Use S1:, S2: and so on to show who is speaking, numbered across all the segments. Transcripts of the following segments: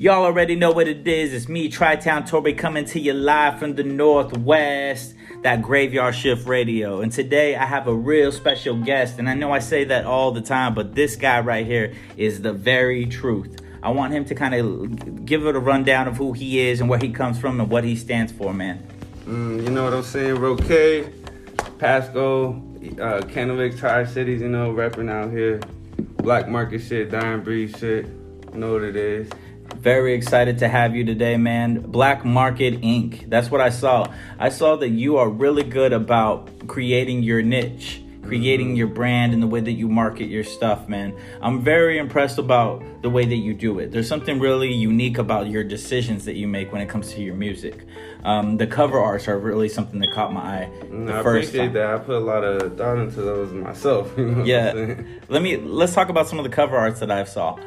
S1: Y'all already know what it is. It's me, Tri-Town Tory, coming to you live from the Northwest, that Graveyard Shift Radio. And today I have a real special guest. And I know I say that all the time, but this guy right here is the very truth. I want him to kind of give it a rundown of who he is and where he comes from and what he stands for, man.
S2: You know what I'm saying? Roque, Pasco, Kennewick, Tri-Cities, you know, repping out here. Black market shit, dying breed shit. You know what it is.
S1: Very excited to have you today, man. Black Market Inc. That's what I saw. I saw that you are really good about creating your niche, creating your brand and the way that you market your stuff, man. I'm very impressed about the way that you do it. There's something really unique about your decisions that you make when it comes to your music. The cover arts are really something that caught my eye.
S2: I appreciate that. I put a lot of thought into those myself. You know
S1: yeah. Let's talk about some of the cover arts that I saw.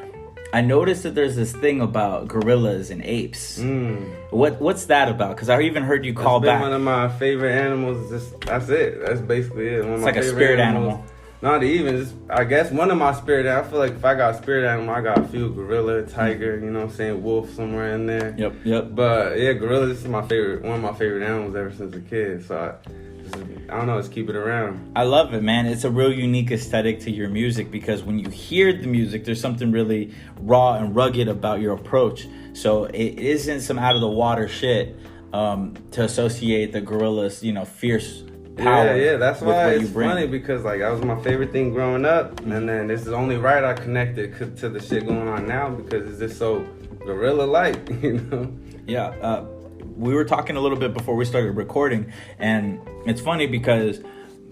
S1: I noticed that there's this thing about gorillas and apes. What's that about? Because I even heard you call back.
S2: One of my favorite animals. That's it. That's basically it.
S1: It's like a spirit animal.
S2: Not even. I guess one of my spirit animals. I feel like if I got a spirit animal, I got a few gorilla, tiger. You know what I'm saying? Wolf somewhere in there.
S1: Yep.
S2: But yeah, gorillas is my favorite. One of my favorite animals ever since a kid. So I don't know, just keep it around.
S1: I love it, man. It's a real unique aesthetic to your music because when you hear the music, there's something really raw and rugged about your approach. So it isn't some out of the water shit to associate the gorillas, fierce power.
S2: Yeah, that's why it's funny because like that was my favorite thing growing up, and then this is only right I connected to the shit going on now because it's just so gorilla-like,
S1: Yeah. We were talking a little bit before we started recording, and it's funny because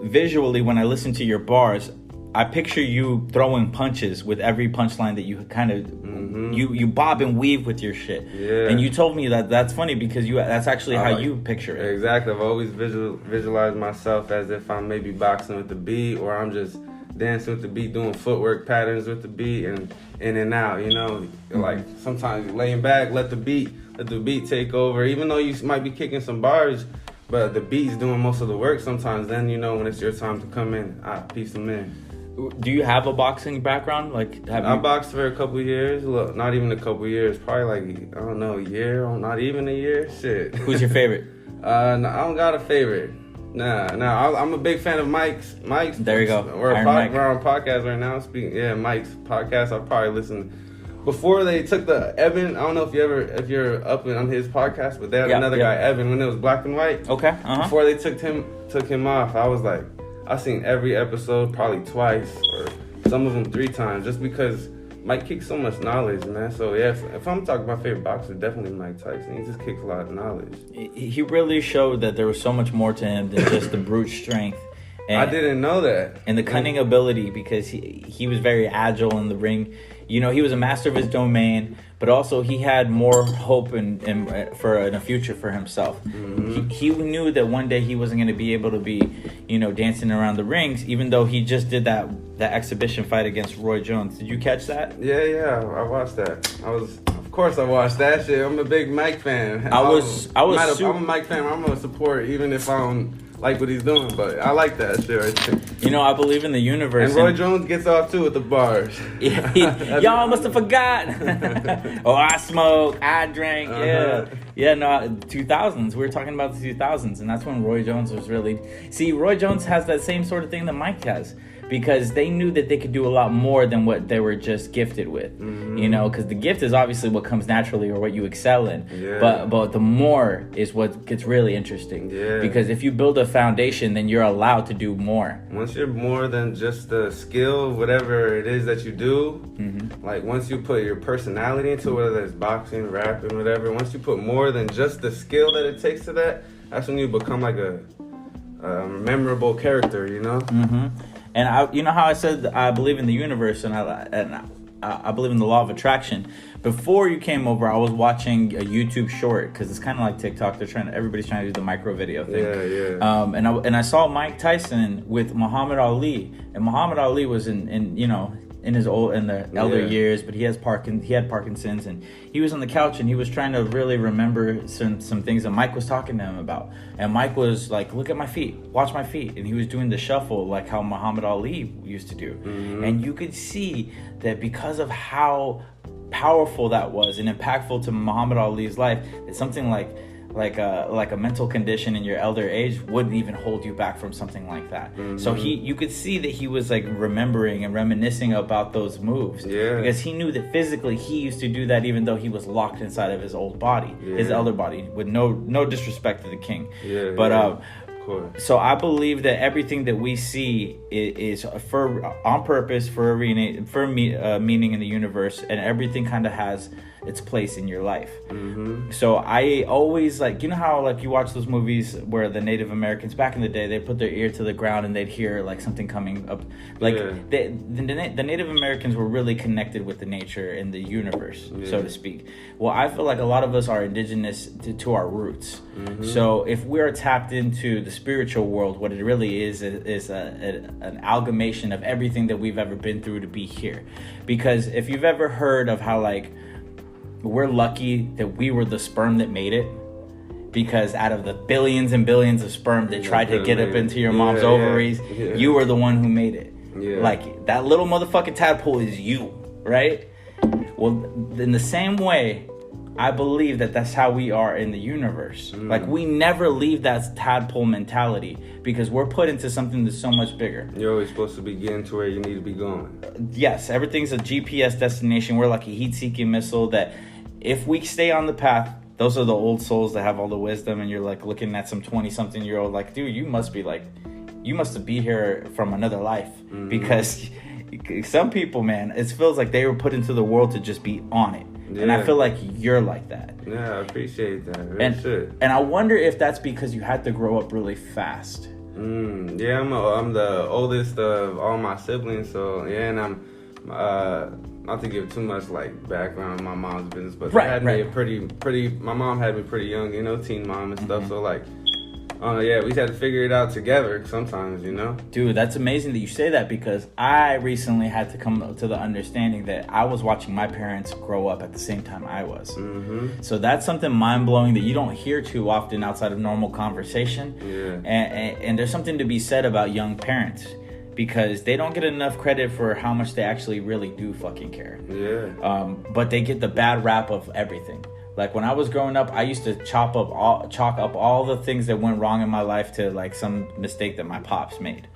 S1: visually when I listen to your bars, I picture you throwing punches with every punchline that you kind of you bob and weave with your shit.
S2: Yeah.
S1: And you told me that that's funny because that's actually how you picture it.
S2: Exactly. I've always visualized myself as if I'm maybe boxing with the beat or I'm just dancing with the beat, doing footwork patterns with the beat and in and out, Like sometimes you're laying back, let the beat take over, even though you might be kicking some bars, but the beat's doing most of the work sometimes. Then, when it's your time to come in, I piece them in.
S1: Do you have a boxing background?
S2: I boxed for a couple years. Look, not even a couple years. Probably I don't know, a year, or not even a year. Shit.
S1: Who's your favorite?
S2: No, I don't got a favorite. Nah, I'm a big fan of Mike's.
S1: There you go.
S2: We're on a podcast right now. Mike's podcast. I probably listen before they took the Evan. I don't know if you're up on his podcast, but they had another guy, Evan, when it was black and white.
S1: Okay.
S2: Before they took him off, I was like, I've seen every episode probably twice or some of them 3 times, just because Mike kicks so much knowledge, man. So yeah, if I'm talking about favorite boxer, definitely Mike Tyson. He just kicks a lot of knowledge.
S1: He really showed that there was so much more to him than just the brute strength. And,
S2: I didn't know that.
S1: And the cunning ability, because he was very agile in the ring. He was a master of his domain, but also he had more hope in a future for himself. He knew that one day he wasn't going to be able to be, dancing around the rings, even though he just did that exhibition fight against Roy Jones. Did you catch that?
S2: Yeah, I watched that. Of course I watched that shit. I'm a big Mike fan.
S1: I'm
S2: a Mike fan. I'm gonna support even if I don't like what he's doing, but I like that shit right there.
S1: I believe in the universe.
S2: And Roy Jones gets off too with the bars.
S1: Y'all must have forgot. I smoke, I drank. Yeah, no, 2000s. We were talking about the 2000s, and that's when Roy Jones was really... See, Roy Jones has that same sort of thing that Mike has, because they knew that they could do a lot more than what they were just gifted with. Because the gift is obviously what comes naturally or what you excel in. But the more is what gets really interesting. Because if you build a foundation, then you're allowed to do more.
S2: Once you're more than just the skill, whatever it is that you do, like once you put your personality into it, whether it's boxing, rapping, whatever, once you put more than just the skill that it takes to that's when you become like a memorable character,
S1: And how I said I believe in the universe and I believe in the law of attraction. Before you came over, I was watching a YouTube short because it's kind of like TikTok. Everybody's trying to do the micro video thing.
S2: Yeah.
S1: And I saw Mike Tyson with Muhammad Ali, and Muhammad Ali was in the elder years, but he had Parkinson's, and he was on the couch and he was trying to really remember some things that Mike was talking to him about. And Mike was like, "Look at my feet, watch my feet," and he was doing the shuffle like how Muhammad Ali used to do. And you could see that because of how powerful that was and impactful to Muhammad Ali's life, that something like a mental condition in your elder age wouldn't even hold you back from something like that. So you could see that he was like remembering and reminiscing about those moves, because he knew that physically he used to do that even though he was locked inside of his old body, his elder body, with no disrespect to the king. So I believe that everything that we see is on purpose for a meaning in the universe, and everything kind of has its place in your life. So I always, like, you know how like you watch those movies where the Native Americans back in the day, they put their ear to the ground and they'd hear like something coming up, like the Native Americans were really connected with the nature and the universe, so to speak. Well, I feel like a lot of us are indigenous to our roots. So if we're tapped into the spiritual world, what it really is an amalgamation of everything that we've ever been through to be here. Because if you've ever heard of how like we're lucky that we were the sperm that made it, because out of the billions and billions of sperm that tried to get up into your mom's ovaries, you were the one who made it. Like that little motherfucking tadpole is you, right? Well, in the same way, I believe that that's how we are in the universe. Like we never leave that tadpole mentality, because we're put into something that's so much bigger.
S2: You're always supposed to be getting to where you need to be going.
S1: Yes, everything's a GPS destination. We're like a heat-seeking missile that if we stay on the path, those are the old souls that have all the wisdom, and you're like looking at some 20-something-year-old like, dude, you must be here from another life. Because some people, man, it feels like they were put into the world to just be on it. And I feel like you're like that.
S2: Yeah, I appreciate that.
S1: And I wonder if that's because you had to grow up really fast.
S2: Yeah, I'm the oldest of all my siblings, so and I'm not to give too much like background on my mom's business, but they had me a pretty. My mom had me pretty young, teen mom and stuff. So like, we had to figure it out together sometimes,
S1: Dude, that's amazing that you say that, because I recently had to come to the understanding that I was watching my parents grow up at the same time I was. So that's something mind-blowing that you don't hear too often outside of normal conversation. And there's something to be said about young parents, because they don't get enough credit for how much they actually really do fucking care. But they get the bad rap of everything. Like when I was growing up, I used to chalk up all the things that went wrong in my life to like some mistake that my pops made,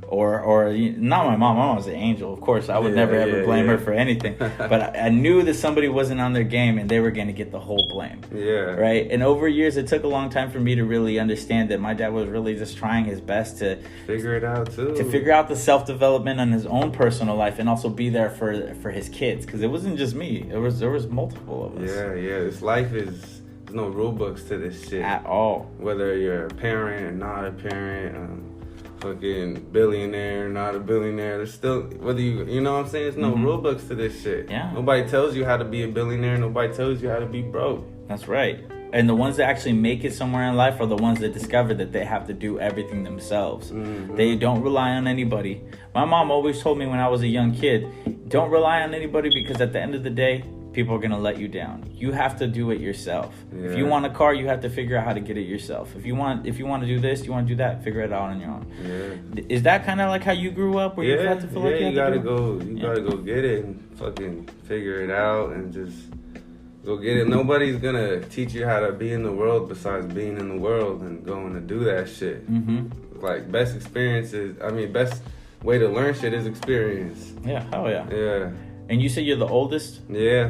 S1: or not my mom. My mom was an angel, of course. I would never ever blame her for anything. But I knew that somebody wasn't on their game and they were going to get the whole blame. Right. And over years, it took a long time for me to really understand that my dad was really just trying his best to
S2: figure it out too.
S1: To figure out the self-development on his own personal life, and also be there for his kids, because it wasn't just me. There was multiple of us.
S2: Life there's no rule books to this shit
S1: at all.
S2: Whether you're a parent or not a parent, fucking billionaire or not a billionaire, there's still, whether you know what I'm saying, there's no rule books to this shit. Nobody tells you how to be a billionaire. Nobody tells you how to be broke.
S1: That's right. And the ones that actually make it somewhere in life are the ones that discover that they have to do everything themselves. They don't rely on anybody. My mom always told me when I was a young kid, don't rely on anybody, because at the end of the day, people are going to let you down. You have to do it yourself. If you want a car, you have to figure out how to get it yourself. If you want to do this, you want to do that, figure it out on your own. Is that kind of like how you grew up, where you had to feel like you gotta go
S2: get it and fucking figure it out and just go get it. Nobody's gonna teach you how to be in the world besides being in the world and going to do that shit. Like best way to learn shit is experience.
S1: Hell yeah.
S2: Yeah.
S1: And you say you're the oldest?
S2: Yeah.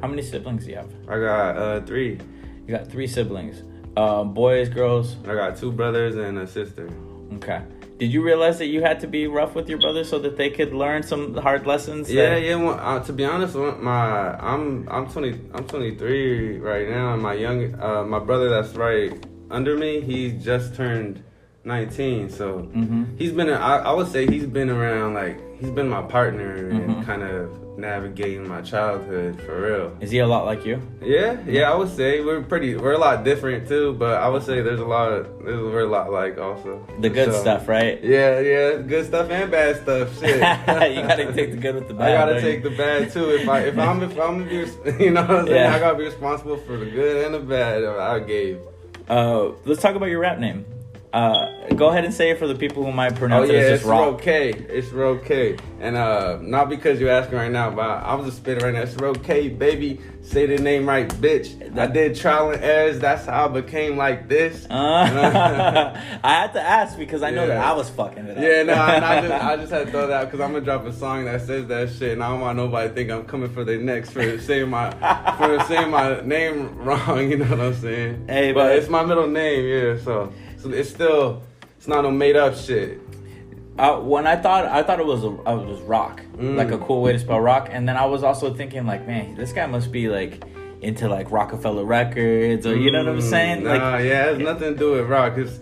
S1: How many siblings do you have?
S2: I got 3.
S1: You got 3 siblings. Boys, girls?
S2: I got 2 brothers and a sister.
S1: Okay. Did you realize that you had to be rough with your brothers so that they could learn some hard lessons?
S2: Yeah. Well, to be honest, I'm 23 right now, and my brother that's right under me, he just turned 19. So he's been. I would say he's been around. Like he's been my partner in kind of navigating my childhood for real.
S1: Is he a lot like you?
S2: Yeah. I would say we're a lot different too, but I would say we're a lot like also.
S1: The good stuff, right?
S2: Yeah, good stuff and bad stuff. Shit.
S1: You gotta take the good with the bad.
S2: I gotta take the bad too. If I'm you know what I'm saying, I gotta be responsible for the good and the bad I gave.
S1: Let's talk about your rap name. Go ahead and say it for the people who might pronounce it as just Roque.
S2: It's Roque. And not because you're asking right now, but I'm just spitting right now. It's Roque, baby. Say the name right, bitch. I did trial and errors. That's how I became like this.
S1: I had to ask because I know that I was fucking it up.
S2: Yeah, no, I just had to throw that out because I'm gonna drop a song that says that shit, and I don't want nobody to think I'm coming for their necks for saying my name wrong. You know what I'm saying?
S1: Hey,
S2: but it's my middle name, yeah. So it's not no made up shit.
S1: When I thought it was rock, like a cool way to spell rock, and then I was also thinking like, man, this guy must be like into like Rockefeller Records, or you know what I'm saying?
S2: Nah, it has nothing to do with rock. It's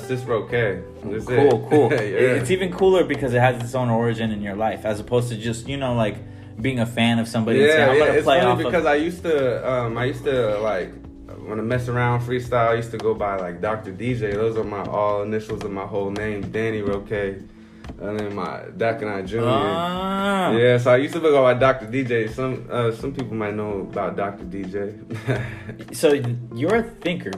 S2: just Roque.
S1: Cool. Yeah. It's even cooler because it has its own origin in your life, as opposed to just like being a fan of somebody. And saying, I'm gonna play
S2: funny because I used to like. When I mess around freestyle, I used to go by like Dr. DJ. Those are my all initials of my whole name, Danny Roque, and then my Dak and I Jr. Yeah, so I used to go by Dr. DJ. Some people might know about Dr. DJ.
S1: So you're a thinker.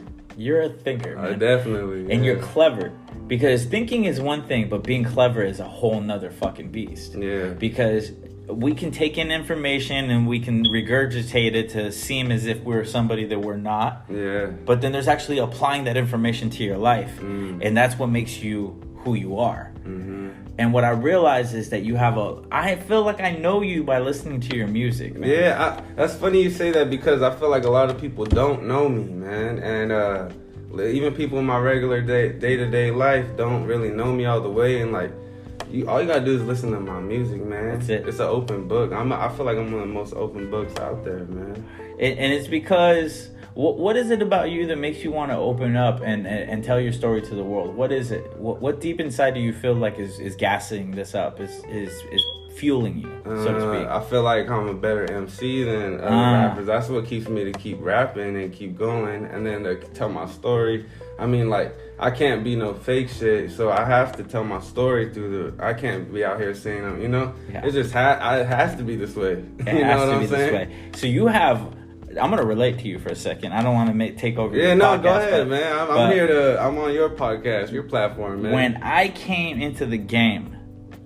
S1: Man.
S2: Definitely.
S1: And you're clever. Because thinking is one thing, but being clever is a whole nother fucking beast.
S2: Yeah.
S1: Because we can take in information and we can regurgitate it to seem as if we're somebody that we're not.
S2: Yeah.
S1: But then there's actually applying that information to your life. And that's what makes you who you are. Mm-hmm. And what I realize is that you have I feel like I know you by listening to your music, man.
S2: Yeah, that's funny you say that because I feel like a lot of people don't know me, man. And even people in my regular day-to-day life don't really know me all the way. And like, all you gotta do is listen to my music, man.
S1: That's it.
S2: It's an open book. I feel like I'm one of the most open books out there, man.
S1: And it's because what is it about you that makes you want to open up and tell your story to the world? What is it? What deep inside do you feel like is gassing this up? Is fueling you, so to speak?
S2: I feel like I'm a better MC than other rappers. That's what keeps me to keep rapping and keep going, and then to tell my story. I mean, like, I can't be no fake shit, so I have to tell my story I can't be out here saying them, you know? Yeah. It just it has to be this way.
S1: It has to be this way. So you have, I'm going to relate to you for a second. I don't want to take over your podcast.
S2: Yeah, no, go ahead, man. I'm on your podcast, your platform, man.
S1: When I came into the game,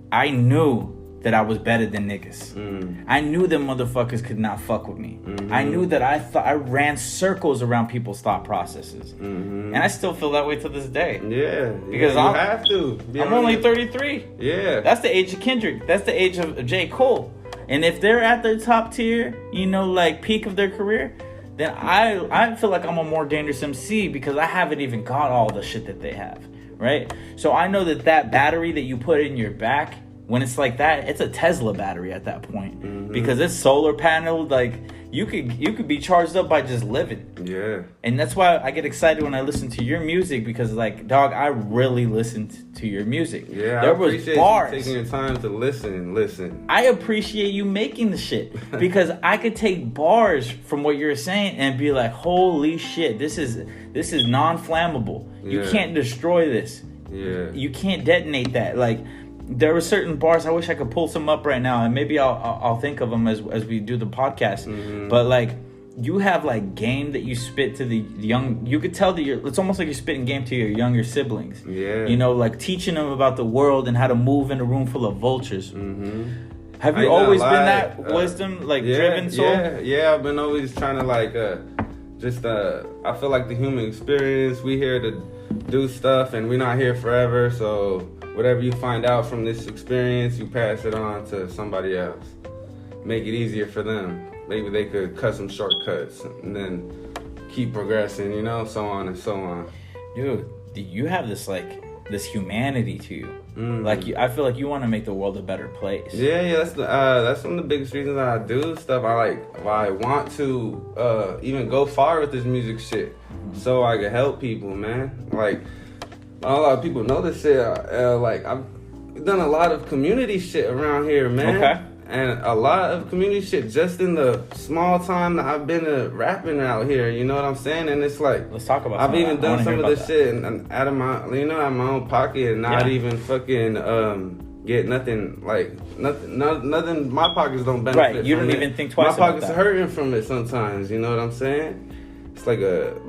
S1: I knew that I was better than niggas. I knew that motherfuckers could not fuck with me. Mm-hmm. I knew that I ran circles around people's thought processes. Mm-hmm. And I still feel that way to this day.
S2: Yeah.
S1: Because
S2: you have to.
S1: I'm only 33.
S2: Yeah.
S1: That's the age of Kendrick. That's the age of J. Cole. And if they're at their top tier, like peak of their career, then I feel like I'm a more dangerous MC because I haven't even got all the shit that they have. Right? So I know that battery that you put in your back, when it's like that, it's a Tesla battery at that point. Mm-hmm. Because it's solar paneled, like you could be charged up by just living.
S2: Yeah. And
S1: that's why I get excited when I listen to your music, because like, dog, I really listened to your music.
S2: Yeah,
S1: there
S2: I appreciate
S1: was bars.
S2: You taking your time to listen.
S1: I appreciate you making the shit because I could take bars from what you're saying and be like, holy shit, this is non-flammable. Yeah. You can't destroy this.
S2: Yeah.
S1: You can't detonate that. Like, there were certain bars, I wish I could pull some up right now, and maybe I'll think of them as we do the podcast. Mm-hmm. But like, you have like game that you spit to the young. You could tell that it's almost like you're spitting game to your younger siblings.
S2: Yeah.
S1: Like teaching them about the world and how to move in a room full of vultures.
S2: Mm-hmm.
S1: Have you always been that wisdom, driven soul?
S2: Yeah. I've been always trying to like, I feel like the human experience. We here to do stuff, and we're not here forever, so. Whatever you find out from this experience, you pass it on to somebody else. Make it easier for them. Maybe they could cut some shortcuts and then keep progressing, so on and so on.
S1: Dude, you have this humanity to you. Mm-hmm. I feel like you want to make the world a better place.
S2: Yeah. That's one of the biggest reasons I do stuff. I want to even go far with this music shit, so I can help people, man. Like. A lot of people know this shit. I've done a lot of community shit around here, man.
S1: Okay.
S2: And a lot of community shit just in the small time that I've been rapping out here. You know what I'm saying? And it's like,
S1: let's talk about.
S2: I've even done some of this shit and out of my, out of my own pocket, and not even fucking get nothing. Nothing. My pockets don't benefit.
S1: Right. You don't even think twice.
S2: My pockets are hurting from it sometimes. You know what I'm saying? it's like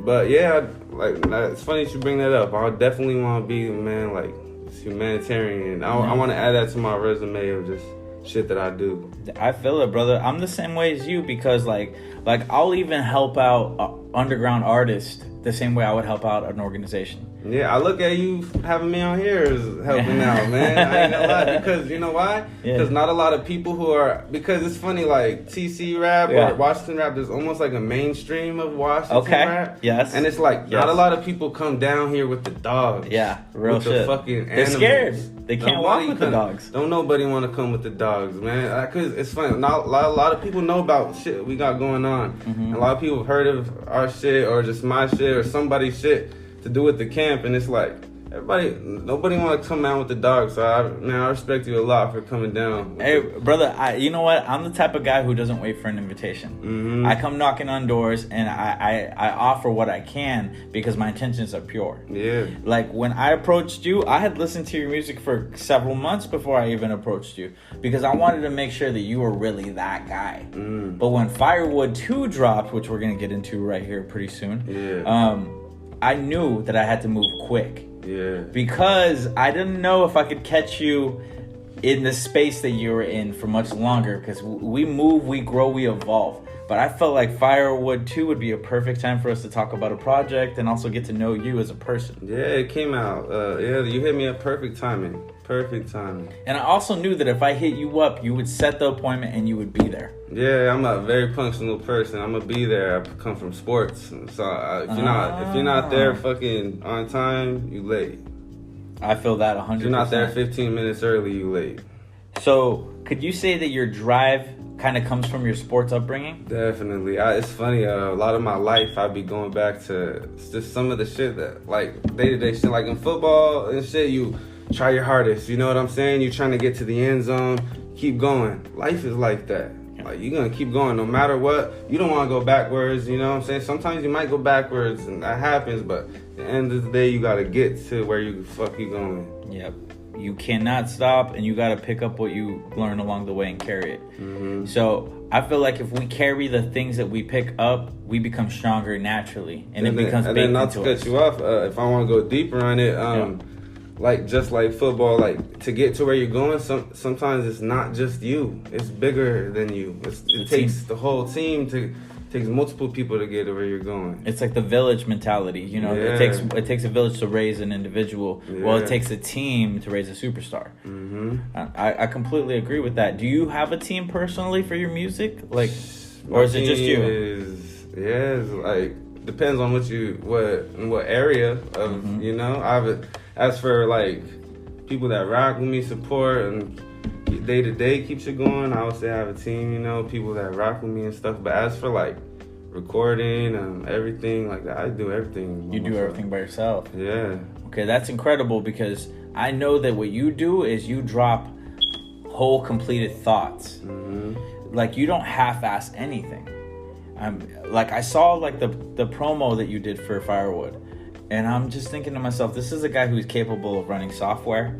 S2: but yeah, like it's funny that you bring that up. I definitely want to be, man, like humanitarian. I want to add that to my resume of just shit that I do.
S1: I feel it, brother. I'm the same way as you because like I'll even help out underground artists the same way I would help out an organization.
S2: Yeah, I look at you having me on here as helping out, man. I ain't gonna lie, because you know why? Because not a lot of people who are, because it's funny, like TC rap or Washington rap, there's almost like a mainstream of Washington rap.
S1: Yes.
S2: And it's like, not a lot of people come down here with the dogs.
S1: Yeah, real
S2: with
S1: shit.
S2: The fucking
S1: They're
S2: animals.
S1: scared. They can't walk with the dogs.
S2: Don't nobody want to come with the dogs, man. Because it's funny, not a lot of people know about shit we got going on. Mm-hmm. A lot of people have heard of our shit or just my shit or somebody's shit to do with the camp, and it's like nobody want to come out with the dog. So I respect you a lot for coming down.
S1: Hey, brother, you know what? I'm the type of guy who doesn't wait for an invitation.
S2: Mm-hmm.
S1: I come knocking on doors and I offer what I can because my intentions are pure.
S2: Yeah.
S1: Like when I approached you, I had listened to your music for several months before I even approached you because I wanted to make sure that you were really that guy. But when Firewood 2 dropped, which we're gonna get into right here pretty soon, I knew that I had to move quick.
S2: Yeah.
S1: Because I didn't know if I could catch you in the space that you were in for much longer. Because we move, we grow, we evolve. But I felt like Firewood 2 would be a perfect time for us to talk about a project and also get to know you as a person.
S2: Yeah, it came out. You hit me at perfect timing. Perfect timing.
S1: And I also knew that if I hit you up, you would set the appointment and you would be there.
S2: Yeah, I'm a very punctual person. I'm gonna be there. I come from sports, so if you're not there fucking on time, you late.
S1: I feel that 100%.
S2: If you're not there 15 minutes early, you late.
S1: So, could you say that your drive kind of comes from your sports upbringing?
S2: Definitely. It's funny. A lot of my life, I'd be going back to just some of the shit that, like, day-to-day shit, like in football and shit. You try your hardest. You know what I'm saying? You're trying to get to the end zone. Keep going. Life is like that. Like, you're going to keep going no matter what. You don't want to go backwards, you know what I'm saying? Sometimes you might go backwards, and that happens, but at the end of the day, you got to get to where you going.
S1: Yep. You cannot stop, and you got to pick up what you learn along the way and carry it.
S2: Mm-hmm.
S1: So I feel like if we carry the things that we pick up, we become stronger naturally, and it becomes baked into us.
S2: And then not to cut you off, if I want to go deeper on it, like just like football, like to get to where you're going, sometimes it's not just you; it's bigger than you. It takes the whole team takes multiple people to get to where you're going.
S1: It's like the village mentality, you know. It takes a village to raise an individual. Yeah. Well, it takes a team to raise a superstar.
S2: Mm-hmm.
S1: I completely agree with that. Do you have a team personally for your music, like, or is it just you?
S2: It's like depends on what area of you know. As for like people that rock with me, support and day to day keeps it going, I would say I have a team, you know, people that rock with me and stuff. But as for like recording and everything like that, I do everything.
S1: You do everything by yourself.
S2: Yeah.
S1: Okay, that's incredible because I know that what you do is you drop whole completed thoughts.
S2: Mm-hmm.
S1: Like you don't half-ass anything. Like I saw like the promo that you did for Firewood. And I'm just thinking to myself, this is a guy who's capable of running software,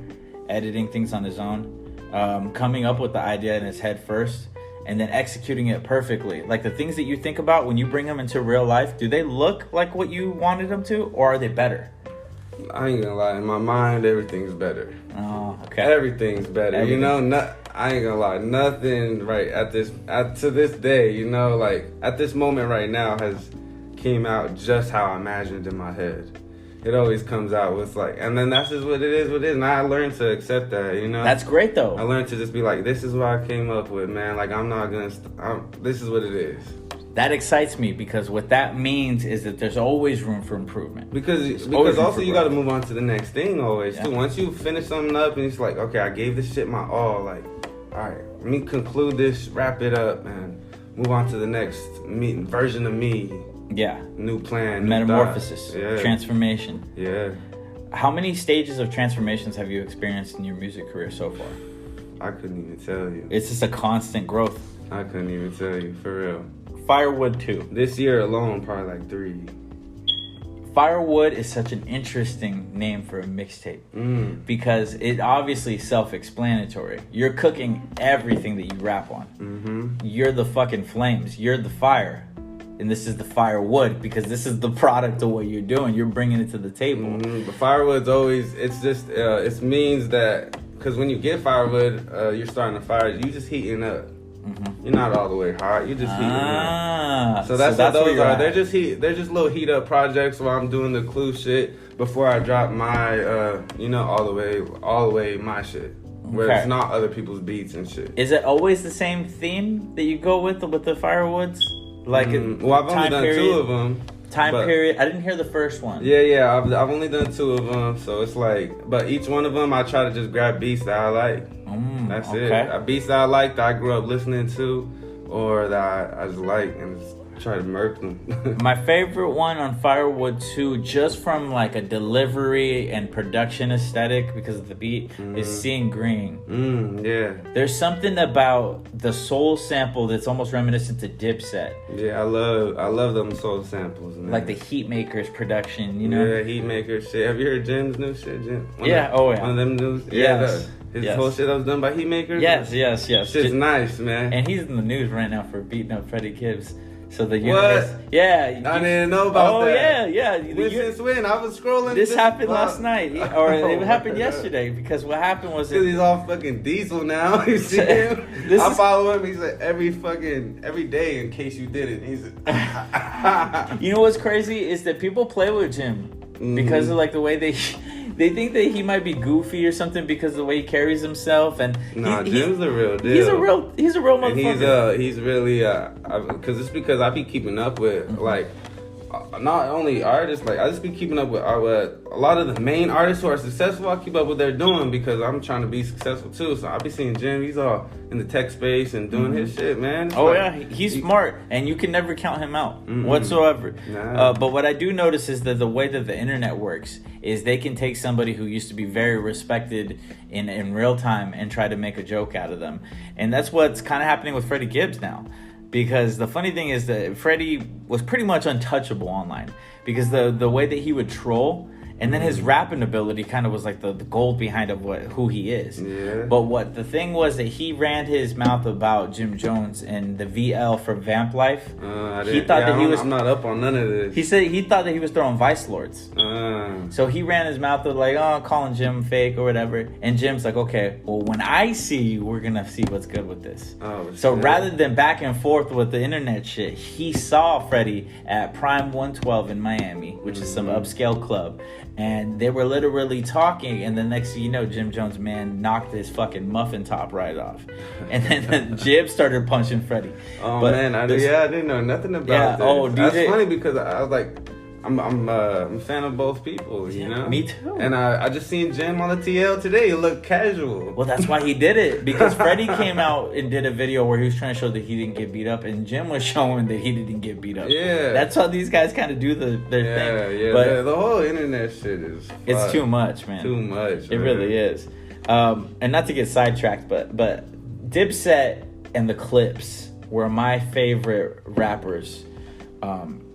S1: editing things on his own, coming up with the idea in his head first, and then executing it perfectly. Like the things that you think about when you bring them into real life, do they look like what you wanted them to, or are they better?
S2: I ain't gonna lie, in my mind, everything's better.
S1: Oh, okay.
S2: Everything's better. You know, I ain't gonna lie, nothing to this day, you know, like at this moment right now has came out just how I imagined in my head. It always comes out with like, and then that's just what it is, and I learned to accept that, you know.
S1: That's great though.
S2: I learned to just be like, this is what I came up with, man. Like I'm not gonna, this is what it is.
S1: That excites me because what that means is that there's always room for improvement.
S2: Because also you got to move on to the next thing always too. Once you finish something up and it's like, okay, I gave this shit my all. Like, all right, let me conclude this, wrap it up, and move on to the next version of me.
S1: Yeah.
S2: New plan.
S1: Metamorphosis.
S2: Yeah.
S1: Transformation.
S2: Yeah.
S1: How many stages of transformations have you experienced in your music career so far?
S2: I couldn't even tell you.
S1: It's just a constant growth.
S2: I couldn't even tell you, for real.
S1: Firewood 2.
S2: This year alone, probably like 3.
S1: Firewood is such an interesting name for a mixtape because it obviously is self-explanatory. You're cooking everything that you rap on.
S2: Mm-hmm.
S1: You're the fucking flames. You're the fire. and this is the firewood, because this is the product of what you're doing. You're bringing it to the table.
S2: The firewood's always, it's just, it means that, because when you get firewood, you're starting a fire, you just heating up. You're not all the way hot. You're just heating up. So that's what those are. They're just little heat up projects while I'm doing the clue shit before I drop my, all the way my shit. Where it's not other people's beats and shit.
S1: Is it always the same theme that you go with the firewoods? Like,
S2: well, I've only done 2 of them.
S1: Period. I didn't hear the first one.
S2: Yeah. I've only done 2 of them, so it's like, but each one of them I try to just grab beats that I like. That's it. Beats that I like, that I grew up listening to, or that I just like, and just try to murk them.
S1: My favorite one on Firewood 2, just from like a delivery and production aesthetic because of the beat, is Seeing Green.
S2: Yeah.
S1: There's something about the soul sample that's almost reminiscent to Dipset.
S2: Yeah, I love them soul samples, man.
S1: Like the Heatmakers production, you know?
S2: Yeah, Heatmakers shit. Have you heard Jim's new shit, Jim? One of them news?
S1: Yes.
S2: His whole shit that was done by Heatmakers?
S1: Yes.
S2: Shit's nice, man.
S1: And he's in the news right now for beating up Freddie Gibbs. So the
S2: universe,
S1: yeah,
S2: I didn't know about that.
S1: Yeah.
S2: Since when? I was scrolling.
S1: This happened last night, or it happened yesterday. Because what happened was
S2: because he's all fucking diesel now. You see him? I follow him. He's like every day. In case you didn't, he's.
S1: You know what's crazy is that people play with Jim because of like the way they think that he might be goofy or something because of the way he carries himself, and
S2: Jim's the real deal.
S1: He's a real motherfucker.
S2: And he's really because it's because I be keeping up with like not only artists, like I just be keeping up with a lot of the main artists who are successful. I keep up what they're doing because I'm trying to be successful too. So I be seeing Jim. He's all in the tech space and doing his shit, man.
S1: He's smart, and you can never count him out whatsoever. But what I do notice is that the way that the internet works is they can take somebody who used to be very respected in real time and try to make a joke out of them, and that's what's kind of happening with Freddie Gibbs now. Because the funny thing is that Freddie was pretty much untouchable online because the way that he would troll, and then his rapping ability kind of was like the gold behind of who he is.
S2: Yeah.
S1: But what the thing was that he ran his mouth about Jim Jones and the VL for Vamp Life.
S2: I'm not up on none of this.
S1: He said he thought that he was throwing Vice Lords. So he ran his mouth with like, calling Jim fake or whatever. And Jim's like, okay, well, when I see you, we're going to see what's good with this. So rather than back and forth with the internet shit, he saw Freddie at Prime 112 in Miami, which is some upscale club. And they were literally talking, and the next thing you know, Jim Jones, man, knocked his fucking muffin top right off. And then Jib started punching Freddie.
S2: I didn't know nothing about that. That's funny because I was like, I'm a fan of both people, you know?
S1: Me too.
S2: And I just seen Jim on the TL today. He looked casual.
S1: Well, that's why he did it. Because Freddie came out and did a video where he was trying to show that he didn't get beat up. And Jim was showing that he didn't get beat up.
S2: Yeah.
S1: That's how these guys kind of do their thing.
S2: Yeah, but the whole internet shit is
S1: it's too much, man.
S2: Too much.
S1: It really is. And not to get sidetracked, but Dipset and the Clips were my favorite rappers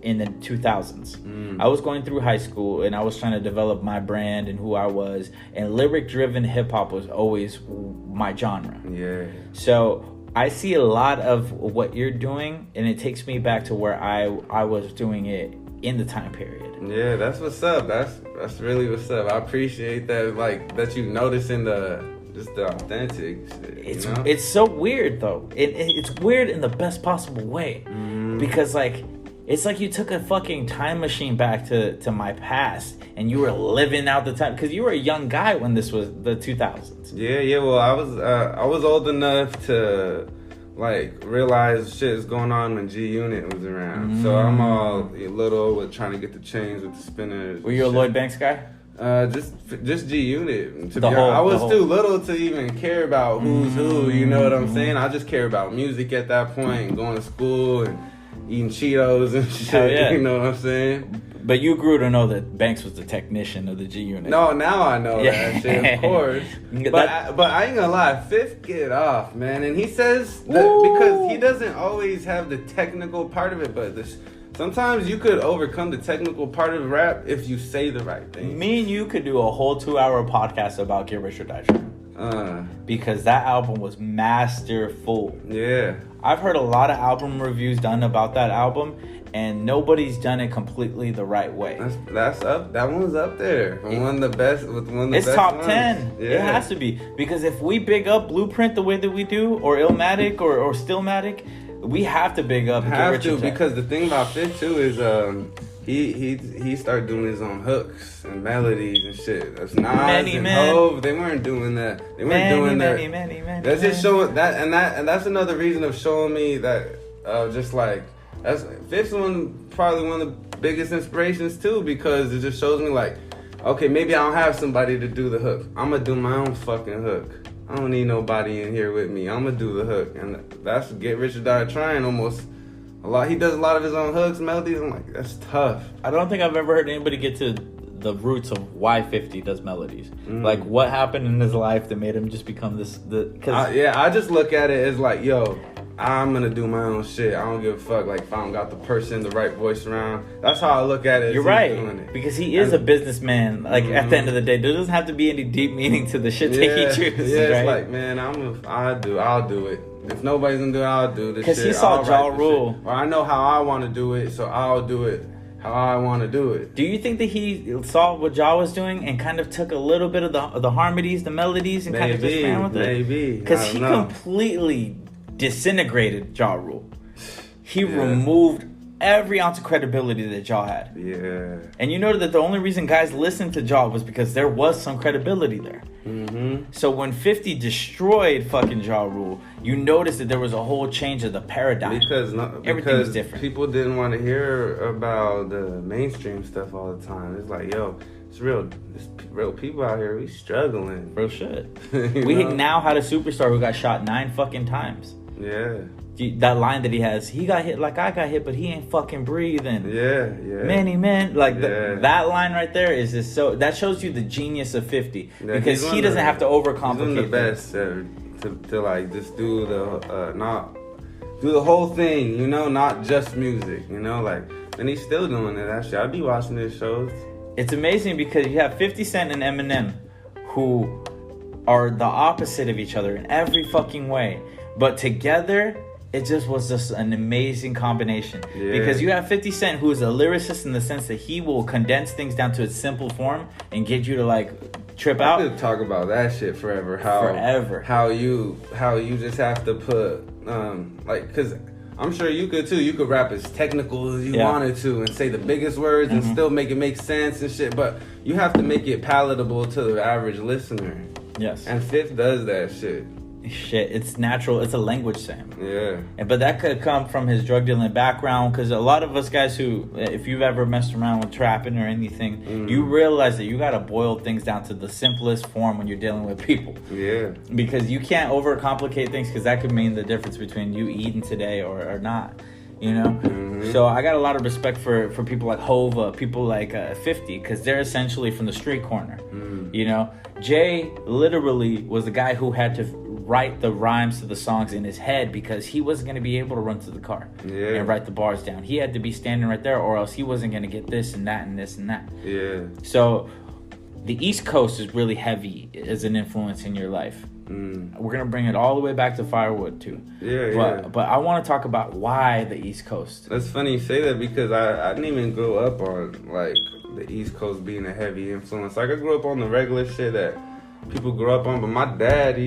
S1: in the 2000s. I was going through high school and I was trying to develop my brand and who I was, and lyric driven hip hop was always my genre.
S2: Yeah.
S1: So I see a lot of what you're doing, and it takes me back to where I was doing it in the time period.
S2: Yeah, that's what's up. That's really what's up. I appreciate that, like that you noticing the authentic shit.
S1: It's so weird though. It's weird in the best possible way, because like it's like you took a fucking time machine back to my past, and you were living out the time because you were a young guy when this was the 2000s.
S2: Yeah. Well, I was old enough to like realize shit is going on when G Unit was around. So I'm all little with trying to get the chains with the spinners.
S1: Were you a Lloyd Banks guy?
S2: Just G Unit. I was too little to even care about who's who. You know what I'm saying? I just care about music at that point, and going to school and eating Cheetos and shit.
S1: Yeah.
S2: You know what I'm saying?
S1: But you grew to know that Banks was the technician of the G Unit.
S2: No, now I know that shit, of course. But I ain't gonna lie, Fifth get off, man. And he says that because he doesn't always have the technical part of it, but sometimes you could overcome the technical part of rap if you say the right thing.
S1: Me and you could do a whole 2-hour podcast about Get Rich or Die Trying. Because that album was masterful.
S2: Yeah.
S1: I've heard a lot of album reviews done about that album, and nobody's done it completely the right way.
S2: That's up. That one's up there. One of the best. With one of the
S1: it's
S2: best
S1: top
S2: ones.
S1: 10.
S2: Yeah.
S1: It has to be, because if we big up Blueprint the way that we do, or Illmatic, or Stillmatic, we have to big up.
S2: Have to, because the thing about Fifth too is he started doing his own hooks and melodies and shit. That's Nas and Hove. They weren't doing that. They weren't doing that.
S1: Many.
S2: That's just showing that, and that's another reason of showing me that just like that's Fifth's probably one of the biggest inspirations too, because it just shows me like, okay, maybe I don't have somebody to do the hook. I'm gonna do my own fucking hook. I don't need nobody in here with me. I'm gonna do the hook, and that's Get Rich or Die Trying almost. A lot. He does a lot of his own hooks, melodies. I'm like, that's tough.
S1: I don't think I've ever heard anybody get to the roots of why 50 does melodies. Like, what happened in his life that made him just become this?
S2: I just look at it as like, yo, I'm gonna do my own shit. I don't give a fuck. Like, if I don't got the person, the right voice around. That's how I look at it.
S1: You're right, because he is a businessman. Like, at the end of the day, there doesn't have to be any deep meaning to the shit that he chooses.
S2: Yeah, it's
S1: right?
S2: like, man, I'll do it. If nobody's gonna do it, I'll do this shit.
S1: Because he saw Ja Rule.
S2: Or I know how I want to do it, so I'll do it how I want to do it.
S1: Do you think that he saw what Ja was doing and kind of took a little bit of the harmonies, the melodies, and kind of just ran with it?
S2: Maybe.
S1: Because he completely disintegrated Ja Rule. He removed every ounce of credibility that Ja had.
S2: Yeah.
S1: And you know that the only reason guys listened to Ja was because there was some credibility there.
S2: Mm-hmm.
S1: So when 50 destroyed fucking Ja Rule, you noticed that there was a whole change of the paradigm.
S2: Because
S1: everything was different.
S2: People didn't want to hear about the mainstream stuff all the time. It's like, yo, it's real people out here. We struggling.
S1: Real shit. We now had a superstar who got shot 9 fucking times.
S2: Yeah.
S1: That line that he has, he got hit like I got hit, but he ain't fucking breathing.
S2: Yeah.
S1: Many men, like that line right there is just so. That shows you the genius of 50, because he doesn't have to overcomplicate.
S2: He's the best to like just do the whole thing, you know, not just music, you know, like, and he's still doing it. Actually, I'd be watching his shows.
S1: It's amazing because you have 50 Cent and Eminem, who are the opposite of each other in every fucking way, but together. It was just an amazing combination. Yeah. Because you have 50 Cent, who is a lyricist in the sense that he will condense things down to its simple form and get you to like trip out.
S2: I could talk about that shit forever. How you just have to put like, because I'm sure you could too. You could rap as technical as you wanted to and say the biggest words and still make it make sense and shit. But you have to make it palatable to the average listener.
S1: Yes.
S2: And Fifth does that shit.
S1: Shit, it's natural. It's a language, Sam.
S2: Yeah.
S1: But that could come from his drug dealing background, because a lot of us guys who, if you've ever messed around with trapping or anything, you realize that you got to boil things down to the simplest form when you're dealing with people.
S2: Yeah.
S1: Because you can't overcomplicate things, because that could mean the difference between you eating today or not. You know? So I got a lot of respect for people like Hova, people like 50, because they're essentially from the street corner. You know? Jay literally was the guy who had to write the rhymes to the songs in his head, because he wasn't going to be able to run to the car and write the bars down. He had to be standing right there, or else he wasn't going to get this and that and this and that.
S2: Yeah.
S1: So the East Coast is really heavy as an influence in your life. We're going to bring it all the way back to Firewood too. But I want to talk about why the East Coast.
S2: That's funny you say that, because I didn't even grow up on like the East Coast being a heavy influence. Like, I grew up on the regular shit that people grew up on, but my dad,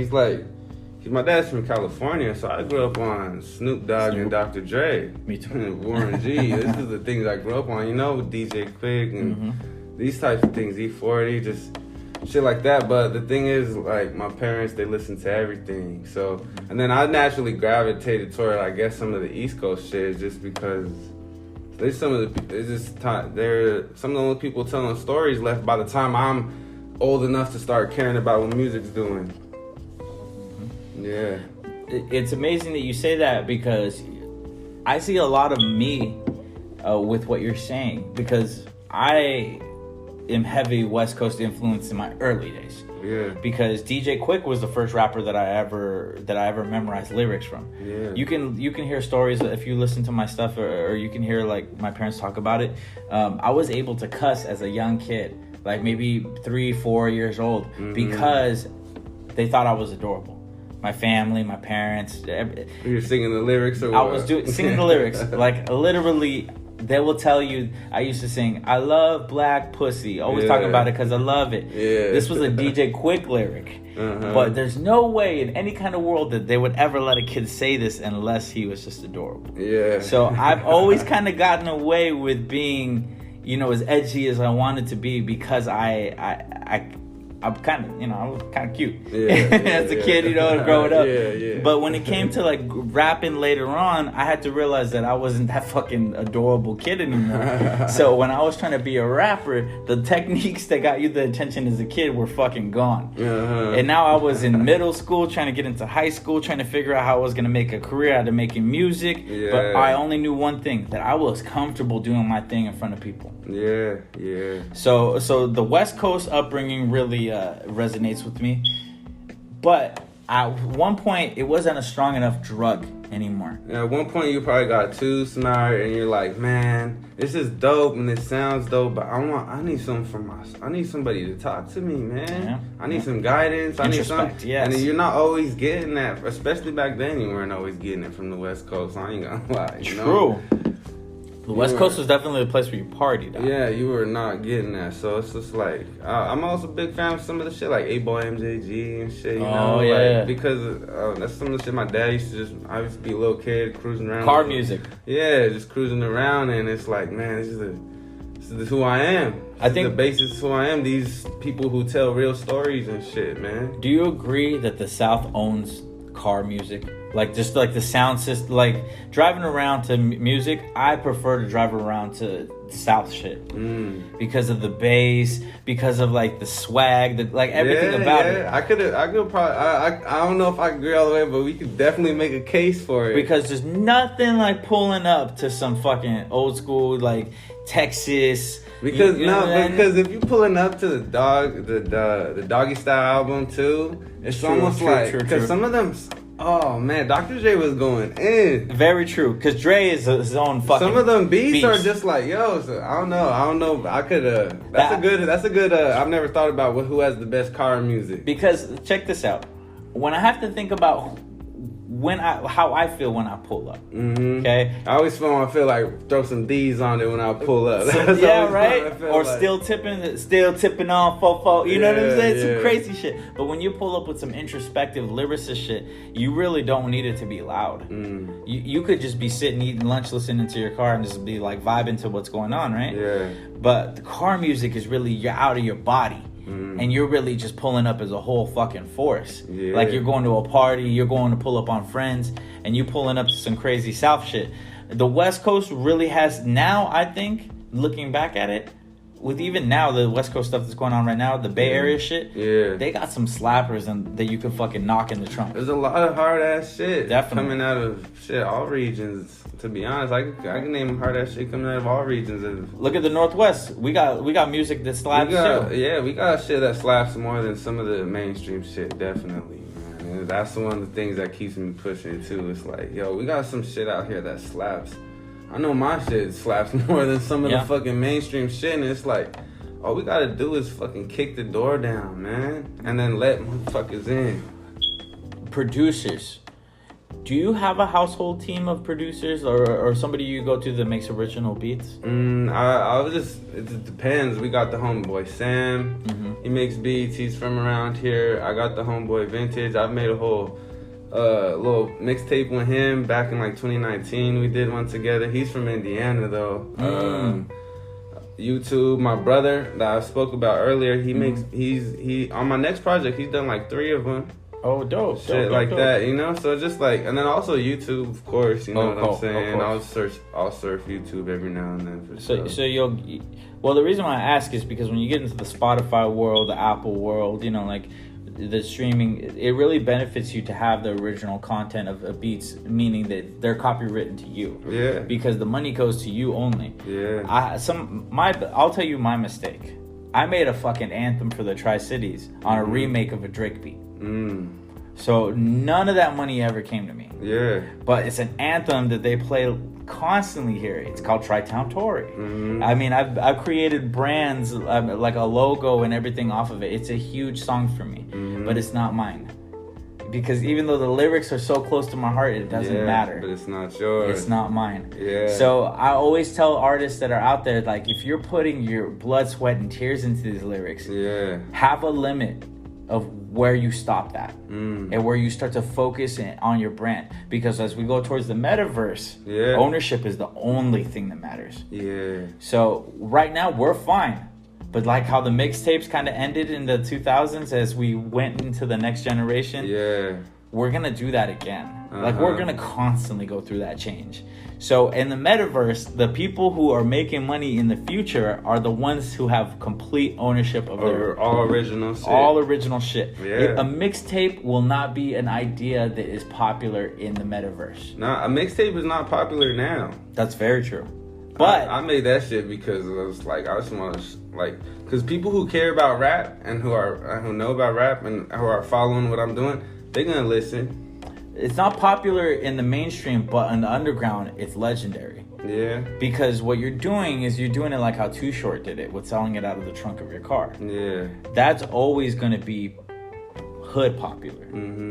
S2: my dad's from California, so I grew up on Snoop Dogg and Dr. Dre.
S1: Me too.
S2: Warren G. This is the things I grew up on, you know, with DJ Quick and these types of things, E40, just shit like that. But the thing is, like, my parents, they listen to everything. So, and then I naturally gravitated toward, I guess, some of the East Coast shit, just because they're some of the only people telling stories left by the time I'm old enough to start caring about what music's doing. Yeah.
S1: It's amazing that you say that, because I see a lot of me with what you're saying, because I am heavy West Coast influence in my early days.
S2: Yeah.
S1: Because DJ Quick was the first rapper that I ever memorized lyrics from.
S2: Yeah. You
S1: can hear stories if you listen to my stuff, or you can hear like my parents talk about it. I was able to cuss as a young kid, like maybe 3-4 years old, because they thought I was adorable. My family, my parents.
S2: You were singing the lyrics, or
S1: I was singing the lyrics. Like, literally, they will tell you, I used to sing, I love black pussy. Always talking about it because I love it.
S2: Yeah.
S1: This was a DJ Quick lyric. But there's no way in any kind of world that they would ever let a kid say this unless he was just adorable.
S2: Yeah.
S1: So I've always kind of gotten away with being, as edgy as I wanted to be because I'm kind of, I was kind of cute as a kid, growing up.
S2: Yeah.
S1: But when it came to like rapping later on, I had to realize that I wasn't that fucking adorable kid anymore. So when I was trying to be a rapper, the techniques that got you the attention as a kid were fucking gone. And now I was in middle school, trying to get into high school, trying to figure out how I was going to make a career out of making music.
S2: Yeah.
S1: But I only knew one thing, that I was comfortable doing my thing in front of people.
S2: Yeah.
S1: So the West Coast upbringing really resonates with me, but at one point it wasn't a strong enough drug anymore.
S2: At one point you probably got too smart and you're like, man, this is dope and it sounds dope, but I need something I need somebody to talk to me, man.
S1: Yeah.
S2: I need some guidance. I need some.
S1: Yes.
S2: And you're not always getting that, especially back then. You weren't always getting it from the West Coast. I ain't gonna lie.
S1: True. The West Coast was definitely the place where you partied.
S2: Yeah, you were not getting that. So it's just like, I'm also a big fan of some of the shit, like 8-Ball MJG and shit, because that's some of the shit my dad used to I used to be a little kid cruising around.
S1: Car music.
S2: Yeah, just cruising around, and it's like, man, this is who I am. I think the basis of who I am, these people who tell real stories and shit, man.
S1: Do you agree that the South owns car music? Like, just like the sound system, like driving around to music, I prefer to drive around to South shit because of the bass, because of like the swag, like everything about it.
S2: I could probably, I don't know if I agree all the way, but we could definitely make a case for it.
S1: Because there's nothing like pulling up to some fucking old school like Texas.
S2: Because because if you pulling up to the Doggy Style album too, it's almost like because some of them. Oh man, Dr. J was going in.
S1: Very true, because Dre is his own fucking.
S2: Some of them beats are just like, yo. So I don't know. I could. That's a good. I've never thought about who has the best car music.
S1: Because check this out. When I have to think about how I feel when I pull up. Okay.
S2: I always feel like throw some D's on it when I pull up.
S1: Yeah, right. Or like still tipping on fofo. You know what I'm saying? Some crazy shit. But when you pull up with some introspective lyricist shit, you really don't need it to be loud. You could just be sitting eating lunch, listening to your car, and just be like vibing to what's going on, right?
S2: Yeah.
S1: But the car music is really you're out of your body. And you're really just pulling up as a whole fucking force. Yeah. Like you're going to a party, you're going to pull up on friends, and you pulling up to some crazy South shit. The West Coast really has now, I think, looking back at it, with even now the West Coast stuff that's going on right now, the Bay Area shit, they got some slappers that you can fucking knock in the trunk.
S2: There's a lot of hard ass shit
S1: definitely
S2: coming out of all regions. To be honest, I can name hard ass shit coming out of all regions.
S1: Look at the Northwest. We got music that slaps too.
S2: Yeah, we got shit that slaps more than some of the mainstream shit. Definitely, man. And that's one of the things that keeps me pushing too. It's like, yo, we got some shit out here that slaps. I know my shit slaps more than some of the fucking mainstream shit, and it's like, all we gotta do is fucking kick the door down, man, and then let motherfuckers in.
S1: Producers. Do you have a household team of producers or somebody you go to that makes original beats?
S2: It just depends. We got the homeboy Sam. He makes beats. He's from around here. I got the homeboy Vintage. I've made a whole little mixtape with him back in like 2019. We did one together. He's from Indiana though. YouTube, my brother that I spoke about earlier, he on my next project, he's done like 3 of them.
S1: Oh, dope.
S2: Shit like that, you know? So just like, and then also YouTube, of course, you know what I'm saying? I'll surf YouTube every now and then for sure.
S1: So well, the reason why I ask is because when you get into the Spotify world, the Apple world, you know, like the streaming, it really benefits you to have the original content of beats, meaning that they're copywritten to you.
S2: Yeah.
S1: Because the money goes to you only.
S2: Yeah.
S1: I'll tell you my mistake. I made a fucking anthem for the Tri-Cities on a remake of a Drake beat. So none of that money ever came to me.
S2: Yeah.
S1: But it's an anthem that they play constantly here. It's called Tri-Town Tory. I mean, I've created brands like a logo and everything off of it. It's a huge song for me, but it's not mine. because even though the lyrics are so close to my heart, it doesn't matter.
S2: But it's not yours.
S1: It's not mine.
S2: Yeah.
S1: So I always tell artists that are out there, like, if you're putting your blood, sweat, and tears into these lyrics, have a limit of where you stop that and where you start to focus on your brand. Because as we go towards the metaverse, ownership is the only thing that matters. So right now we're fine. But like how the mixtapes kind of ended in the 2000s as we went into the next generation, we're going to do that again. Like, we're going to constantly go through that change. So in the metaverse, the people who are making money in the future are the ones who have complete ownership of their
S2: all original shit.
S1: All original shit. A mixtape will not be an idea that is popular in the metaverse.
S2: Nah, a mixtape is not popular now.
S1: That's very true. But
S2: I made that shit because it was like, I just want to because people who care about rap and who know about rap and who are following what I'm doing, they're gonna listen.
S1: It's not popular in the mainstream, but in the underground, it's legendary.
S2: Yeah.
S1: Because what you're doing is you're doing it like how Too Short did it, with selling it out of the trunk of your car.
S2: Yeah.
S1: That's always gonna be hood popular,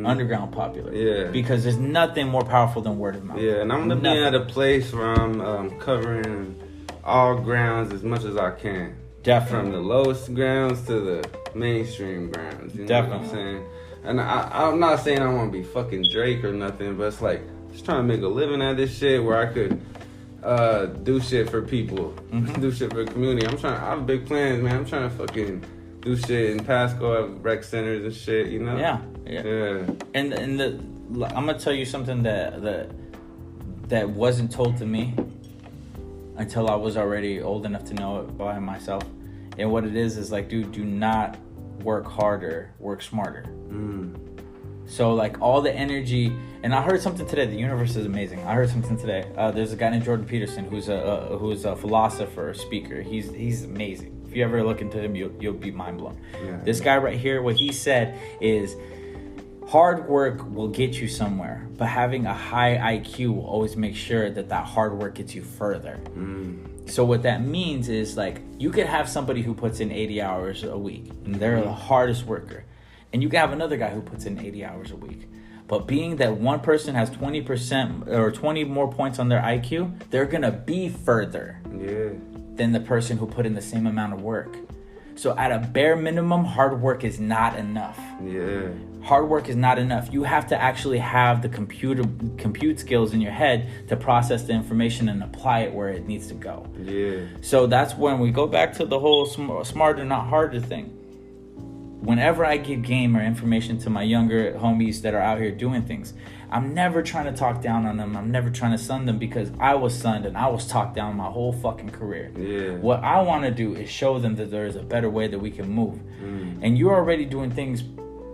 S1: underground popular.
S2: Yeah.
S1: Because there's nothing more powerful than word of mouth.
S2: Yeah, and I'm gonna be at a place where I'm covering all grounds as much as I can.
S1: Definitely.
S2: From the lowest grounds to the mainstream grounds. You know what I'm saying? And I'm not saying I want to be fucking Drake or nothing, but it's like, just trying to make a living at this shit where I could do shit for people, do shit for the community. I have big plans, man. I'm trying to fucking do shit in Pasco at rec centers and shit, you know?
S1: Yeah. And I'm gonna tell you something that wasn't told to me until I was already old enough to know it by myself. And what it is like, dude, do not work harder, work smarter. So like all the energy, and I heard something today. The universe is amazing. I heard something today. There's a guy named Jordan Peterson who's a philosopher, speaker. He's amazing. If you ever look into him, you'll be mind blown. This guy right here, what he said is, hard work will get you somewhere, but having a high IQ will always make sure that hard work gets you further. So what that means is, like, you could have somebody who puts in 80 hours a week and they're the hardest worker, and you can have another guy who puts in 80 hours a week. But being that one person has 20% or 20 more points on their IQ, they're gonna be further than the person who put in the same amount of work. So at a bare minimum, hard work is not enough. Hard work is not enough. You have to actually have the compute skills in your head to process the information and apply it where it needs to go. So that's when we go back to the whole smarter, not harder thing. Whenever I give game or information to my younger homies that are out here doing things, I'm never trying to talk down on them. I'm never trying to sun them, because I was sunned and I was talked down my whole fucking career. What I want to do is show them that there is a better way that we can move. And you're already doing things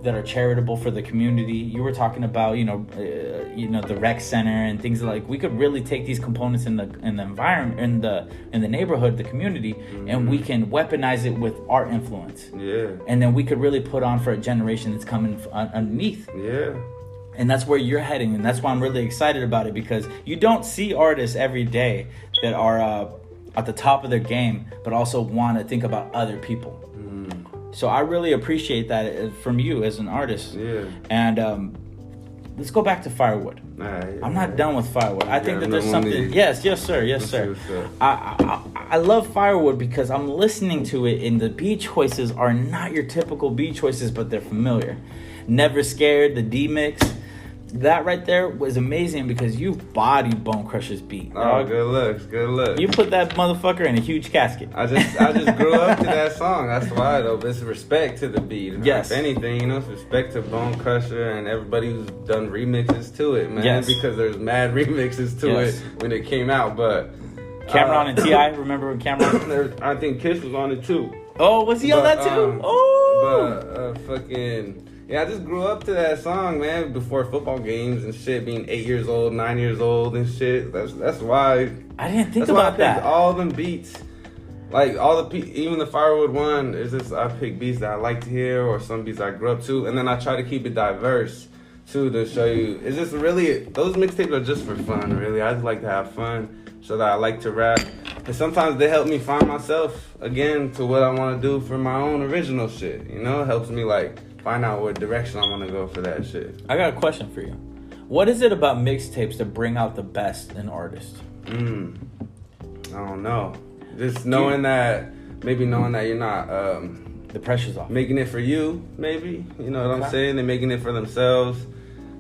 S1: that are charitable for the community. You were talking about, the rec center and things like. We could really take these components in the environment, in the neighborhood, the community, and we can weaponize it with our influence. And then we could really put on for a generation that's coming underneath. And that's where you're heading, and that's why I'm really excited about it, because you don't see artists every day that are at the top of their game, but also want to think about other people. So I really appreciate that from you as an artist. And let's go back to Firewood. I'm not done with Firewood. I think that there's something. Yes, sir. I love Firewood because I'm listening to it, and the beat choices are not your typical beat choices, but they're familiar. Never Scared, the D-Mix. That right there was amazing because you bodied Bone Crusher's beat.
S2: Oh, good looks.
S1: You put that motherfucker in a huge casket.
S2: I just grew up to that song. That's why, though. It's respect to the beat.
S1: Yes.
S2: If anything, it's respect to Bone Crusher and everybody who's done remixes to it, man.
S1: Yes.
S2: Because there's mad remixes to it when it came out. But
S1: Cameron and T.I., remember when Cameron?
S2: I think Kiss was on it too.
S1: Oh, was he on that too?
S2: Yeah, I just grew up to that song, man, before football games and shit, being 8 years old, 9 years old and shit. That's why.
S1: I didn't think about that.
S2: All them beats. Like, even the Firewood one, is just, I pick beats that I like to hear or some beats I grew up to. And then I try to keep it diverse, too, to show you. It's just really, those mixtapes are just for fun, really. I just like to have fun, so that I like to rap. And sometimes they help me find myself, again, to what I want to do for my own original shit. It helps me, like, find out what direction I want to go for that shit.
S1: I got a question for you. What is it about mixtapes that bring out the best in artists?
S2: I don't know. Just knowing that you're not
S1: The pressure's off.
S2: making it for you, maybe. You know what I'm saying? They're making it for themselves.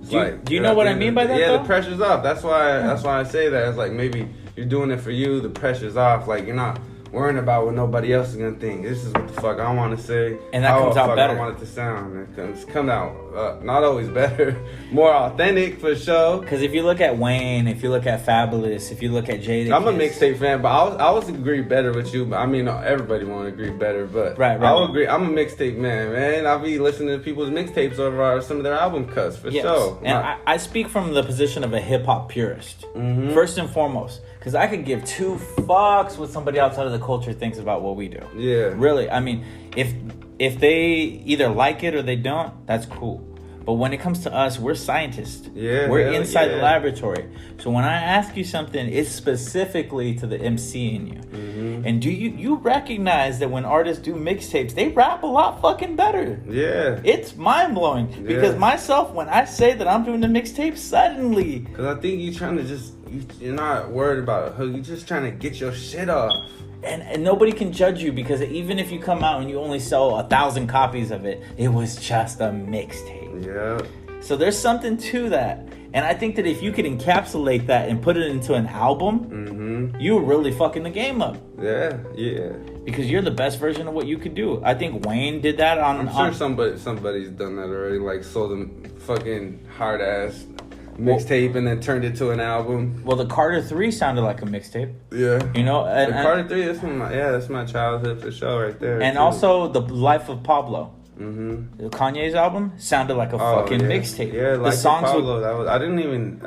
S1: Do you know what I mean by that?
S2: Yeah,
S1: though?
S2: the pressure's off. That's why I say that. It's like maybe you're doing it for you. The pressure's off. Like you're not worrying about what nobody else is gonna think. This is what the fuck I want to say,
S1: and that comes out better.
S2: I want it to sound. It's come out not always better, more authentic for sure.
S1: Because if you look at Wayne, if you look at Fabulous, if you look at Jada,
S2: I'm a mixtape fan, but I always agree better with you. But I mean, everybody want to agree better, but
S1: right.
S2: I'll agree. I'm a mixtape man. I'll be listening to people's mixtapes over some of their album cuts for sure.
S1: And I speak from the position of a hip hop purist, first and foremost. Because I could give two fucks what somebody outside of the culture thinks about what we do. Yeah. Really. I mean, if they either like it or they don't, that's cool. But when it comes to us, we're scientists. Yeah. We're inside the laboratory. So when I ask you something, it's specifically to the MC in you. And do you recognize that when artists do mixtapes, they rap a lot fucking better? Yeah. It's mind-blowing. Because myself, when I say that I'm doing the mixtape, suddenly...
S2: Because I think you're trying to just... You're not worried about it. You're just trying to get your shit off.
S1: And nobody can judge you because even if you come out and you only sell 1,000 copies of it, it was just a mixtape. Yeah. So there's something to that. And I think that if you could encapsulate that and put it into an album, you're really fucking the game up. Yeah. Because you're the best version of what you could do. I think Wayne did that on...
S2: I'm sure somebody's done that already. Like sold them fucking hard-ass... mixtape and then turned it to an album.
S1: Well, the Carter 3 sounded like a mixtape.
S2: Yeah.
S1: You know?
S2: The Carter 3, that's my childhood for sure right there.
S1: And also The Life of Pablo. Kanye's album sounded like a fucking mixtape.
S2: Yeah, like the songs Pablo. I didn't even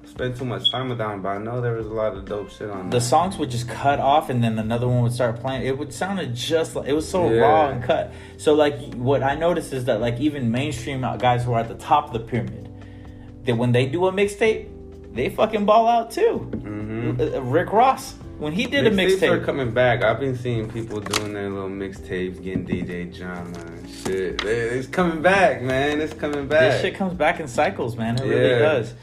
S2: spend too much time with that, but I know there was a lot of dope shit on
S1: the songs would just cut off and then another one would start playing. It would sound just like... It was so raw and cut. So, like, what I noticed is that, like, even mainstream guys who are at the top of the pyramid, that when they do a mixtape, they fucking ball out too. Rick Ross, when he did a mixtape,
S2: are coming back. I've been seeing people doing their little mixtapes, getting DJ drama and shit. It's coming back, man. It's coming back.
S1: This shit comes back in cycles, man. It really does.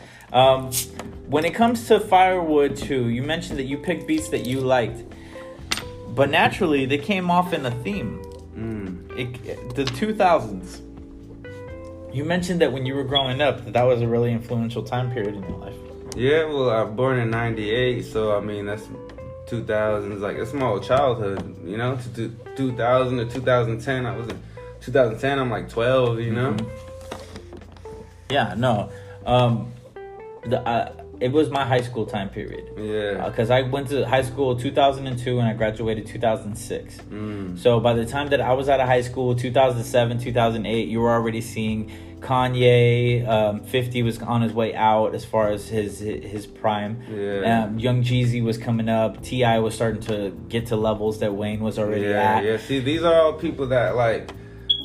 S1: When it comes to Firewood 2, you mentioned that you picked beats that you liked, but naturally they came off in a theme. The 2000s. You mentioned that when you were growing up, that was a really influential time period in your life.
S2: Yeah, well, I was born in 98, so I mean, that's 2000s. Like, it's my whole childhood, you know? To 2000 to 2010, I was in 2010, I'm like 12, you know?
S1: Yeah, no. It was my high school time period. Yeah. Because I went to high school 2002 and I graduated 2006. So by the time that I was out of high school, 2007, 2008, you were already seeing Kanye. 50 was on his way out as far as his prime. Yeah. Young Jeezy was coming up. T.I. was starting to get to levels that Wayne was already at. Yeah,
S2: see, these are all people that, like...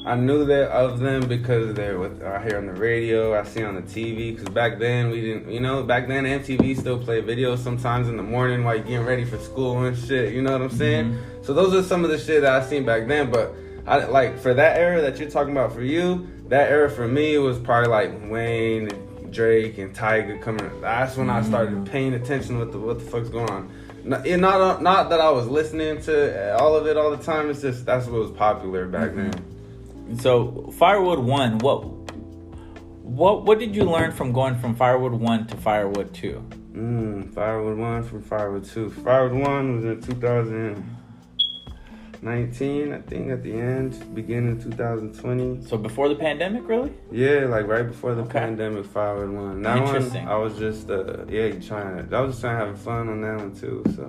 S2: I knew that of them because I hear on the radio, I see on the TV. Because back then we didn't, back then MTV still played videos sometimes in the morning while you're getting ready for school and shit. You know what I'm saying? So those are some of the shit that I seen back then. But I like for that era that you're talking about for you, that era for me was probably like Wayne and Drake and Tyga coming. That's when I started paying attention to what the fuck's going on. Not that I was listening to all of it all the time. It's just that's what was popular back then.
S1: So Firewood 1, what did you learn from going from Firewood 1 to Firewood 2?
S2: Firewood 1 from Firewood 2. Firewood 1 was in 2019, I think, at the end, beginning 2020.
S1: So before the pandemic, really?
S2: Yeah, like right before the pandemic, Firewood 1. That one, I was just, I was just trying to have fun on that one too. So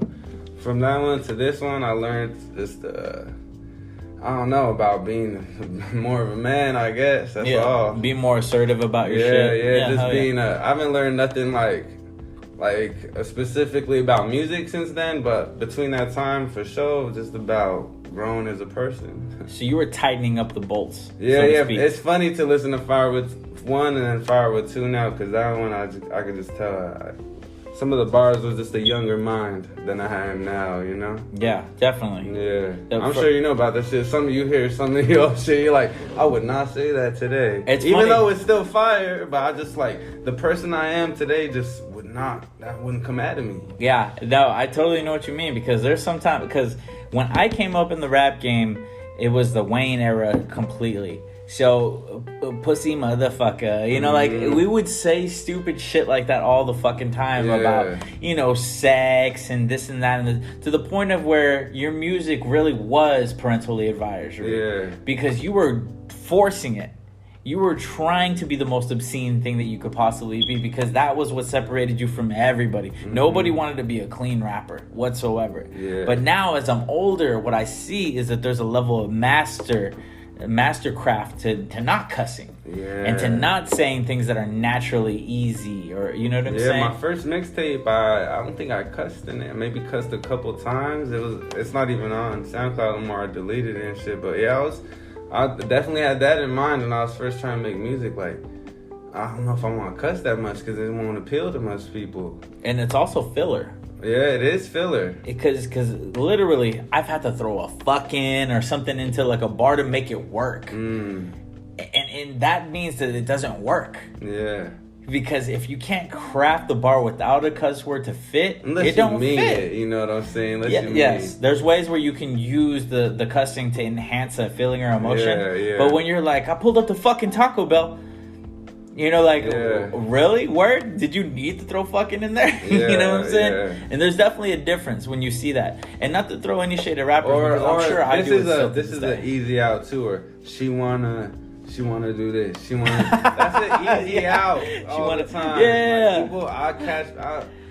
S2: from that one to this one, I learned just I don't know, about being more of a man, I guess. That's all.
S1: Be more assertive about your shit.
S2: Yeah, just being I haven't learned nothing like specifically about music since then, but between that time, for sure, just about growing as a person.
S1: So you were tightening up the bolts.
S2: Yeah. It's funny to listen to Firewood 1 and then Firewood 2 now, because that one I could just tell some of the bars was just a younger mind than I am now, you know?
S1: Yeah, definitely.
S2: Yeah. I'm sure you know about this shit. Some of you hear some of your shit, you're like, I would not say that today. Even though it's still fire, but I just like, the person I am today just that wouldn't come out of me.
S1: Yeah, no, I totally know what you mean, because there's sometimes, because when I came up in the rap game, it was the Wayne era completely. So, pussy motherfucker, you know, like, we would say stupid shit like that all the fucking time about, you know, sex and this and that, and to the point of where your music really was parentally advisory.
S2: Yeah.
S1: Because you were forcing it. You were trying to be the most obscene thing that you could possibly be, because that was what separated you from everybody. Nobody wanted to be a clean rapper whatsoever.
S2: Yeah.
S1: But now, as I'm older, what I see is that there's a level of mastercraft to not cussing. And to not saying things that are naturally easy, or you know what I'm saying?
S2: Yeah, my first mixtape, I don't think I cussed in it. I maybe cussed a couple times. It's not even on SoundCloud anymore. I deleted it and shit. But yeah, I definitely had that in mind when I was first trying to make music. Like, I don't know if I want to cuss that much because it won't appeal to most people.
S1: And it's also filler.
S2: Yeah, it is filler.
S1: Because literally, I've had to throw a fucking or something into like a bar to make it work. And that means that it doesn't work.
S2: Yeah. Because
S1: if you can't craft the bar without a cuss word to fit,
S2: unless
S1: it don't
S2: mean
S1: fit.
S2: It, you know what I'm saying?
S1: Yes, there's ways where you can use the cussing to enhance a feeling or emotion.
S2: Yeah.
S1: But when you're like, I pulled up the fucking Taco Bell, you know, like, really? Word? Did you need to throw fucking in there? You know what I'm saying?
S2: Yeah.
S1: And there's definitely a difference when you see that. And not to throw any shade at rappers, because I'm sure I do.
S2: This is an easy out too. Or she wanna do this. That's an easy out all the time.
S1: Yeah.
S2: Like, people,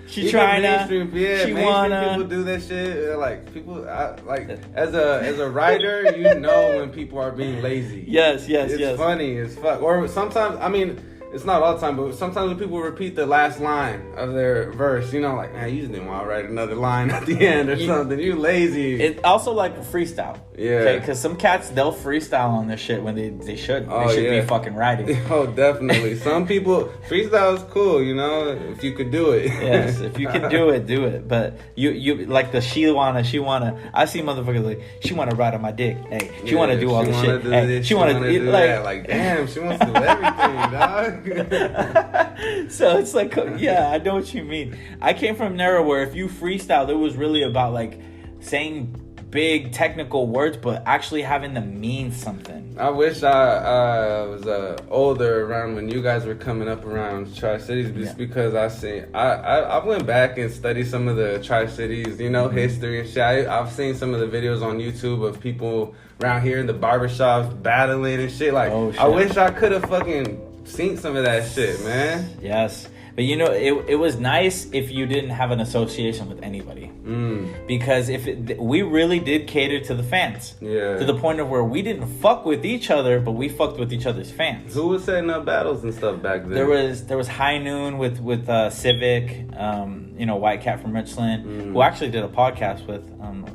S1: She trying to.
S2: Mainstream people do that shit. Like people, as a writer, you know when people are being lazy.
S1: Yes.
S2: It's funny as fuck. Or sometimes, I mean, it's not all the time, but sometimes when people repeat the last line of their verse, you know, like, man, you just didn't want to write another line at the end or something. You lazy.
S1: It's also like freestyle.
S2: Yeah.
S1: Okay, because some cats, they'll freestyle on this shit when they shouldn't. They should be fucking writing.
S2: Oh, definitely. Some people, freestyle is cool, you know, if you could do it.
S1: Yes, if you can do it, do it. But you like the she wanna. I see motherfuckers like, she wanna ride on my dick. Hey, she wanna do all this shit. Hey, she wanna do
S2: that. Like, damn, she wants to do everything, dog.
S1: So it's like, yeah, I know what you mean. I came from an era where if you freestyle, it was really about like saying big technical words, but actually having them mean something.
S2: I wish I was older around when you guys were coming up around Tri-Cities, just because I went back and studied some of the Tri-Cities, you know, history and shit. I've seen some of the videos on YouTube of people around here in the barbershops battling and shit. Like, I wish I could have fucking seen some of that shit, man.
S1: Yes. But you know, it was nice if you didn't have an association with anybody. Because we really did cater to the fans.
S2: Yeah.
S1: To the point of where we didn't fuck with each other, but we fucked with each other's fans.
S2: Who was setting up battles and stuff back then?
S1: There was High Noon with Civic, you know, White Cat from Richland, who actually did a podcast with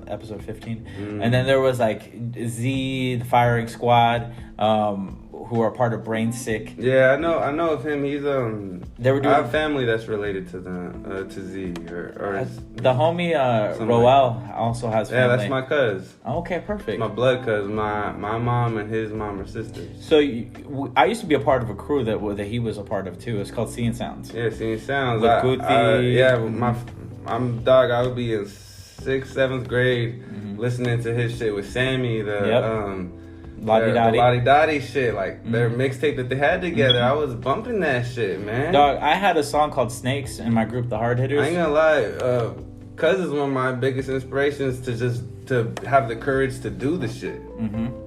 S1: episode 15. And then there was like Z, the Firing Squad, who are part of Brain Sick.
S2: Yeah, I know of him. He's
S1: they were doing,
S2: I have family that's related to them, to Z or
S1: the homie Roel also has family.
S2: Yeah, that's my cuz.
S1: Okay, perfect.
S2: My blood cuz. My mom and his mom are sisters.
S1: So I used to be a part of a crew that he was a part of too. It's called Seeing Sounds.
S2: Yeah, Seeing Sounds.
S1: With Guthie.
S2: I'm dog. I would be in 6th, 7th grade listening to his shit with Sammy.
S1: Lottie
S2: Dottie shit, like their mixtape that they had together. I was bumping that shit, man.
S1: Dog, I had a song called Snakes in my group, the Hard Hitters.
S2: I ain't gonna lie, Cuz is one of my biggest inspirations to have the courage to do the shit.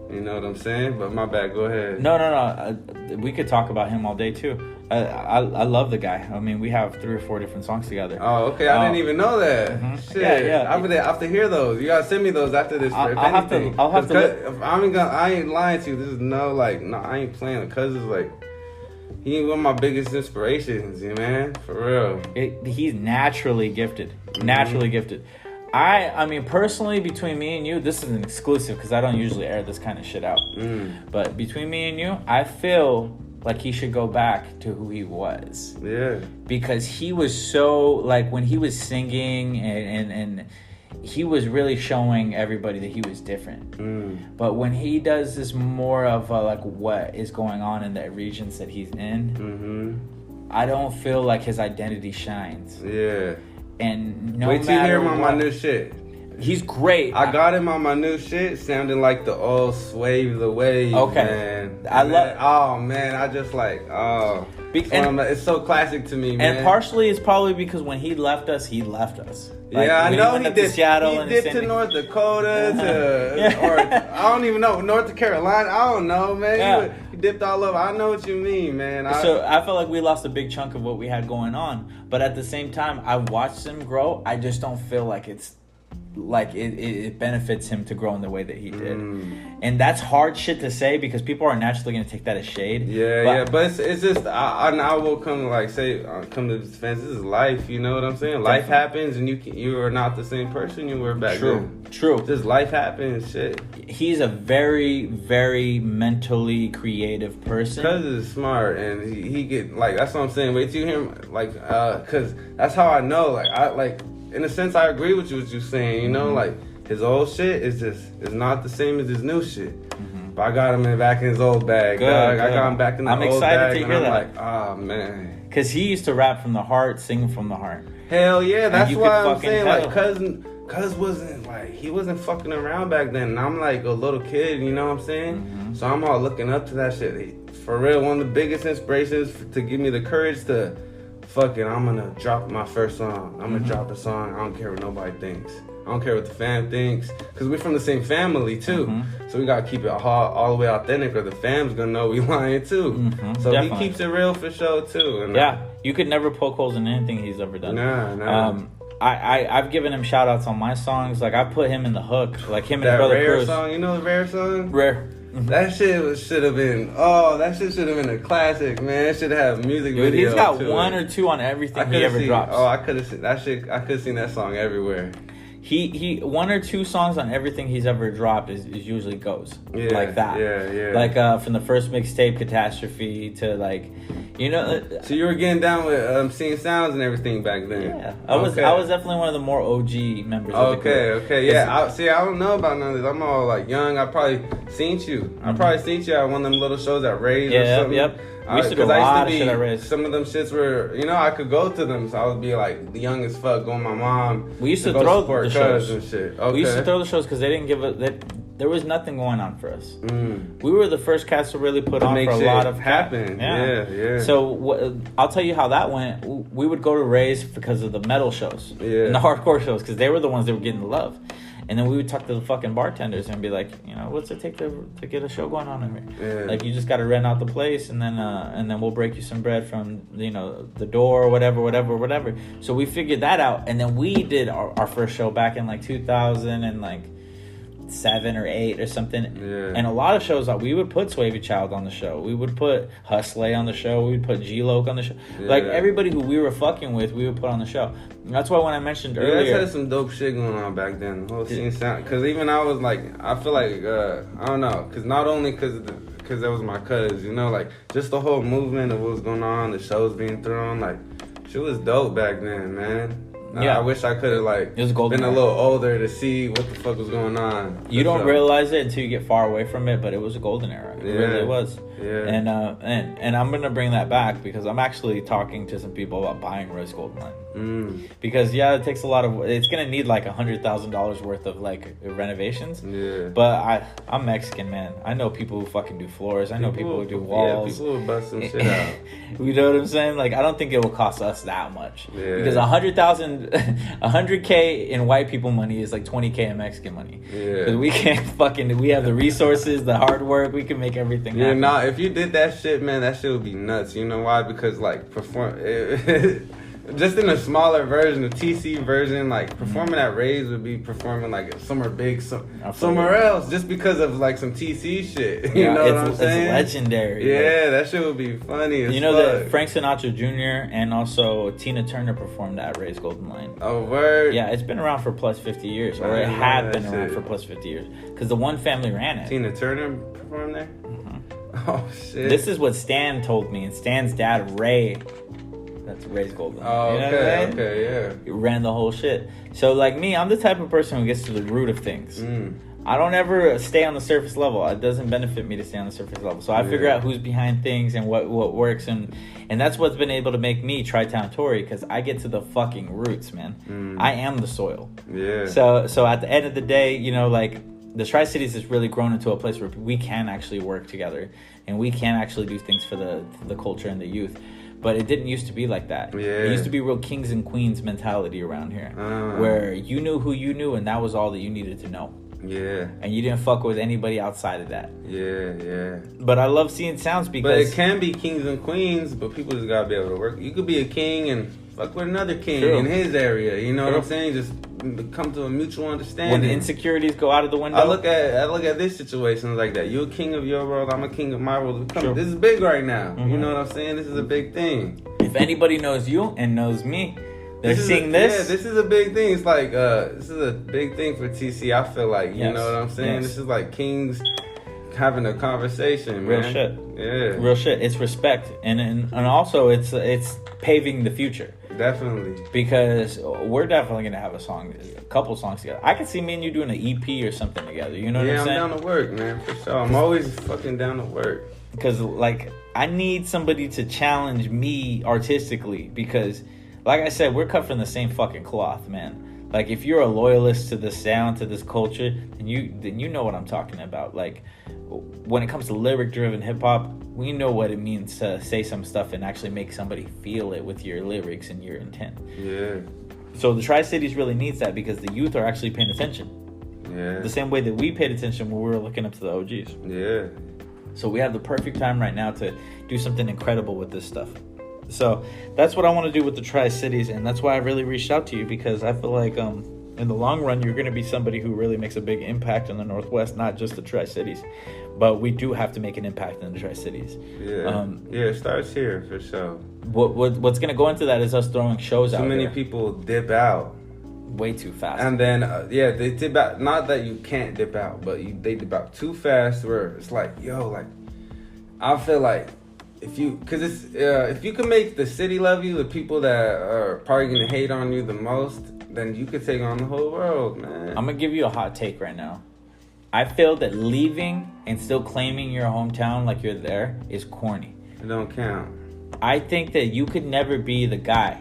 S2: You know what I'm saying? But my bad, go ahead.
S1: No. We could talk about him all day too. I love the guy. I mean, we have 3 or 4 different songs together.
S2: Oh, okay. I didn't even know that. Shit.
S1: Yeah.
S2: I have to hear those. You gotta send me those after this.
S1: I'll have to.
S2: I ain't lying to you. This is I ain't playing. Cuz is like, he one of my biggest inspirations, man. For real.
S1: He's naturally gifted. Naturally gifted. I mean, personally, between me and you, this is an exclusive because I don't usually air this kind of shit out. But between me and you, I feel like he should go back to who he was.
S2: Yeah.
S1: Because he was so, like, when he was singing and he was really showing everybody that he was different. But when he does this more of like what is going on in the regions that he's in, I don't feel like his identity shines.
S2: Yeah.
S1: And no
S2: wait till you
S1: matter
S2: hear him on my
S1: what-
S2: new shit.
S1: He's great.
S2: I got him on my new shit, sounding like the old Sway the Wave,
S1: Okay.
S2: man.
S1: I love.
S2: Oh man, I just like it's so classic to me, man.
S1: And partially it's probably because when he left us, he left us. Like,
S2: yeah, I
S1: when
S2: know
S1: went
S2: he
S1: up to
S2: did.
S1: Seattle
S2: He
S1: and
S2: did
S1: San
S2: to
S1: Diego.
S2: North Dakota, or I don't even know, North Carolina. I don't know, man.
S1: Yeah.
S2: He dipped all over. I know what you mean, man.
S1: So I felt like we lost a big chunk of what we had going on, but at the same time, I watched him grow. I just don't feel like it's like it benefits him to grow in the way that he did, and that's hard shit to say because people are naturally going to take that as shade.
S2: But it's just I will come come to this defense. This is life, you know what I'm saying? Life happens, and you are not the same person you were back then.
S1: True.
S2: Just life happens, shit.
S1: He's a very, very mentally creative person.
S2: Cuz is smart, and he get like that's what I'm saying. Wait till you hear him cuz that's how I know. In a sense, I agree with you what you're saying. You know, like his old shit is not the same as his new shit. But I got him back in his old bag.
S1: Good,
S2: dog.
S1: good.
S2: I got him back in the
S1: I'm
S2: old
S1: excited
S2: bag,
S1: to
S2: and
S1: hear
S2: I'm
S1: that.
S2: like, oh man.
S1: Because he used to rap from the heart, sing from the heart.
S2: Hell yeah, that's
S1: you
S2: why
S1: could
S2: I'm
S1: fucking
S2: saying
S1: tell.
S2: cuz wasn't like he wasn't fucking around back then. And I'm like a little kid, you know what I'm saying? So I'm all looking up to that shit. For real, one of the biggest inspirations to give me the courage to. Fuck it, I'm gonna drop my first song. I'm gonna drop a song. I don't care what nobody thinks. I don't care what the fam thinks. Because we're from the same family, too. So we gotta keep it all the way authentic or the fam's gonna know we lying, too. So
S1: Definitely.
S2: he keeps it real for sure, too. And
S1: Yeah, you could never poke holes in anything he's ever done.
S2: Nah.
S1: I've given him shout outs on my songs. Like, I put him in the hook. Like, him and his
S2: that
S1: brother
S2: Rare
S1: Cruz.
S2: song, you know the Rare song?
S1: Rare.
S2: That shit should have been, that shit should have been a classic, man. It should have music
S1: Dude,
S2: video
S1: he's got
S2: to
S1: one
S2: it.
S1: or two on everything
S2: I
S1: he
S2: coulda
S1: ever
S2: seen,
S1: drops.
S2: I could have seen that shit. I could have seen that song everywhere.
S1: He one or two songs on everything he's ever dropped is usually goes like that.
S2: Yeah.
S1: Like from the first mixtape, Catastrophe, to like, you know.
S2: So you were getting down with seeing sounds and everything back then.
S1: Yeah, I was definitely one of the more OG members. Of the group.
S2: Okay, yeah. I don't know about none of this. I'm all like young. I probably seen you. I probably seen you at one of them little shows at Ray's or something.
S1: Yep. We used to do a lot of shit at Ray's.
S2: Some of them shits were, I could go to them, so I would be like the young as fuck, going with my mom.
S1: We used to
S2: go
S1: throw
S2: support
S1: the shows.
S2: and shit. Okay.
S1: We used to throw the shows because they didn't give a. There was nothing going on for us. We were the first cast to really put on
S2: make
S1: for a
S2: shit
S1: lot of
S2: happen. Yeah.
S1: So I'll tell you how that went. We would go to Ray's because of the metal shows and the hardcore shows because they were the ones that were getting the love. And then we would talk to the fucking bartenders and be like, what's it take to get a show going on in here?
S2: Yeah.
S1: Like, you just got to rent out the place, and then we'll break you some bread from the door or whatever. So we figured that out, and then we did our first show back in like 2000 and like 7 or 8 or something. And a lot of shows, we would put Swavy Child on the show. We would put Hustley on the show. We would put G-Loke on the show. Like, everybody who we were fucking with, we would put on the show. And that's why when I mentioned earlier...
S2: You guys had some dope shit going on back then. The whole scene sound... Because even I was like... I feel like... I don't know. Because not only because that was my cuz, like, just the whole movement of what was going on, the shows being thrown, like, shit was dope back then, man. I wish I could have been a little older to see what the fuck was going on.
S1: You don't realize it until you get far away from it, but it was a golden era. It really was.
S2: Yeah.
S1: And I'm gonna bring that back because I'm actually talking to some people about buying Rose Golden Line. Because it takes a lot of. It's gonna need like $100,000 worth of like renovations.
S2: Yeah.
S1: But I'm Mexican, man. I know people who fucking do floors. I know people who do walls.
S2: Yeah, people will bust some shit out.
S1: You know what I'm saying? Like, I don't think it will cost us that much.
S2: Yeah.
S1: Because $100K in white people money is like $20K in Mexican money.
S2: Yeah.
S1: Because we can't we have the resources, the hard work, we can make everything happen.
S2: If you did that shit, man, that shit would be nuts. You know why? Because like just in a smaller version, a TC version, like performing at Ray's would be performing like somewhere big, somewhere else, just because of like some TC shit. You know what I'm saying?
S1: It's legendary.
S2: Yeah, that shit would be funny as fuck.
S1: That Frank Sinatra Jr. and also Tina Turner performed at Ray's Golden Line.
S2: Oh, word?
S1: Yeah, it's been around for plus 50 years, or it had been around for plus 50 years, because the one family ran it.
S2: Tina Turner performed there? Oh shit.
S1: This is what Stan told me, and Stan's dad, Ray. That's Ray's Golden.
S2: Oh,
S1: you know
S2: okay,
S1: what I mean?
S2: okay, yeah.
S1: He ran the whole shit. So, like me, I'm the type of person who gets to the root of things. I don't ever stay on the surface level. It doesn't benefit me to stay on the surface level. So I figure out who's behind things and what works, and that's what's been able to make me Tri-Town Tory, because I get to the fucking roots, man. I am the soil.
S2: Yeah.
S1: So at the end of the day, you know, like, the Tri-Cities has really grown into a place where we can actually work together, and we can actually do things for the culture and the youth. But it didn't used to be like that.
S2: Yeah.
S1: It used to be real kings and queens mentality around here, where you knew who you knew, and that was all that you needed to know.
S2: Yeah.
S1: And you didn't fuck with anybody outside of that.
S2: Yeah, yeah.
S1: But I love seeing sounds because...
S2: But it can be kings and queens, but people just gotta be able to work. You could be a king and fuck with another king in his area. You know what I'm saying? Just come to a mutual understanding.
S1: When insecurities go out of the window.
S2: I look at this situation like that. You're a king of your world. I'm a king of my world. This is big right now. You know what I'm saying? This is a big thing.
S1: If anybody knows you and knows me, they're seeing
S2: this. Yeah, this is a big thing. It's like this is a big thing for TC. I feel like you know what I'm saying. This is like kings having a conversation, man.
S1: Real shit.
S2: Yeah.
S1: Real shit. It's respect, and also it's paving the future.
S2: Definitely.
S1: Because we're definitely gonna have a couple songs together. I can see me and you doing an EP or something together. You know what I'm saying?
S2: Yeah, I'm down to work, man, for sure. I'm always fucking down to work.
S1: Because, like, I need somebody to challenge me artistically. Because, like I said, we're cut from the same fucking cloth, man. Like, if you're a loyalist to this sound, to this culture, then you know what I'm talking about. Like, when it comes to lyric-driven hip-hop, we know what it means to say some stuff and actually make somebody feel it with your lyrics and your intent.
S2: Yeah.
S1: So the Tri-Cities really needs that, because the youth are actually paying attention.
S2: Yeah.
S1: The same way that we paid attention when we were looking up to the OGs.
S2: Yeah.
S1: So we have the perfect time right now to do something incredible with this stuff. So that's what I want to do with the Tri-Cities, and that's why I really reached out to you, because I feel like in the long run, you're going to be somebody who really makes a big impact in the Northwest, not just the Tri-Cities. But we do have to make an impact in the Tri-Cities.
S2: Yeah, it starts here, for sure.
S1: What's going to go into that is us throwing shows out
S2: there. Too many people dip out.
S1: Way too fast.
S2: And then, they dip out. Not that you can't dip out, but they dip out too fast, where it's like, I feel like, if you can make the city love you, the people that are probably going to hate on you the most, then you could take on the whole world, man.
S1: I'm going to give you a hot take right now. I feel that leaving and still claiming your hometown like you're there is corny.
S2: It don't count.
S1: I think that you could never be the guy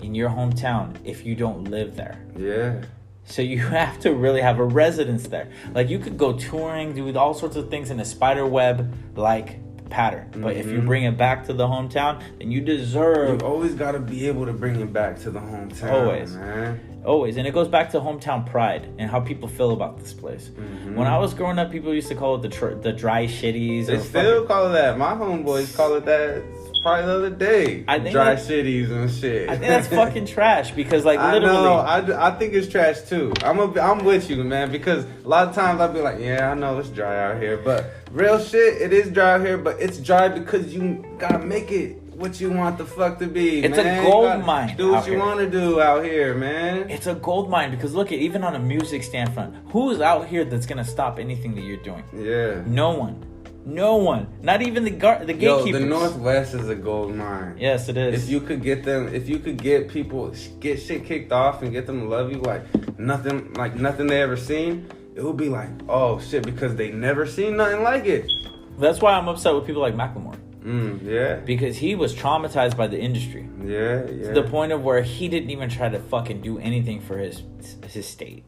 S1: in your hometown if you don't live there.
S2: Yeah.
S1: So you have to really have a residence there. Like, you could go touring, do all sorts of things in a spider web like pattern. But if you bring it back to the hometown, then you deserve...
S2: You always got to be able to bring it back to the hometown.
S1: Always.
S2: Man.
S1: Always. And it goes back to hometown pride and how people feel about this place. When I was growing up, people used to call it the dry shitties.
S2: They still call it that. My homeboys call it that probably the other day. Dry shitties and shit.
S1: I think that's fucking trash, because, like, literally...
S2: I know. I think it's trash too. I'm with you, man, because a lot of times I'll be like, yeah, I know it's dry out here, but real shit, it is dry out here, but it's dry because you gotta make it what you want the fuck to be,
S1: it's
S2: man.
S1: A gold mine.
S2: Do what you want to do out here, man.
S1: It's a gold mine, because look at, even on a music standpoint, who's out here that's gonna stop anything that you're doing?
S2: Yeah.
S1: No one. Not even the gatekeepers.
S2: Yo, the Northwest is a gold mine.
S1: Yes, it is.
S2: If you could get people, get shit kicked off and get them to love you like nothing they ever seen, it would be like, oh shit, because they never seen nothing like it.
S1: That's why I'm upset with people like Macklemore.
S2: Yeah.
S1: Because he was traumatized by the industry.
S2: Yeah.
S1: To the point of where he didn't even try to fucking do anything for his state.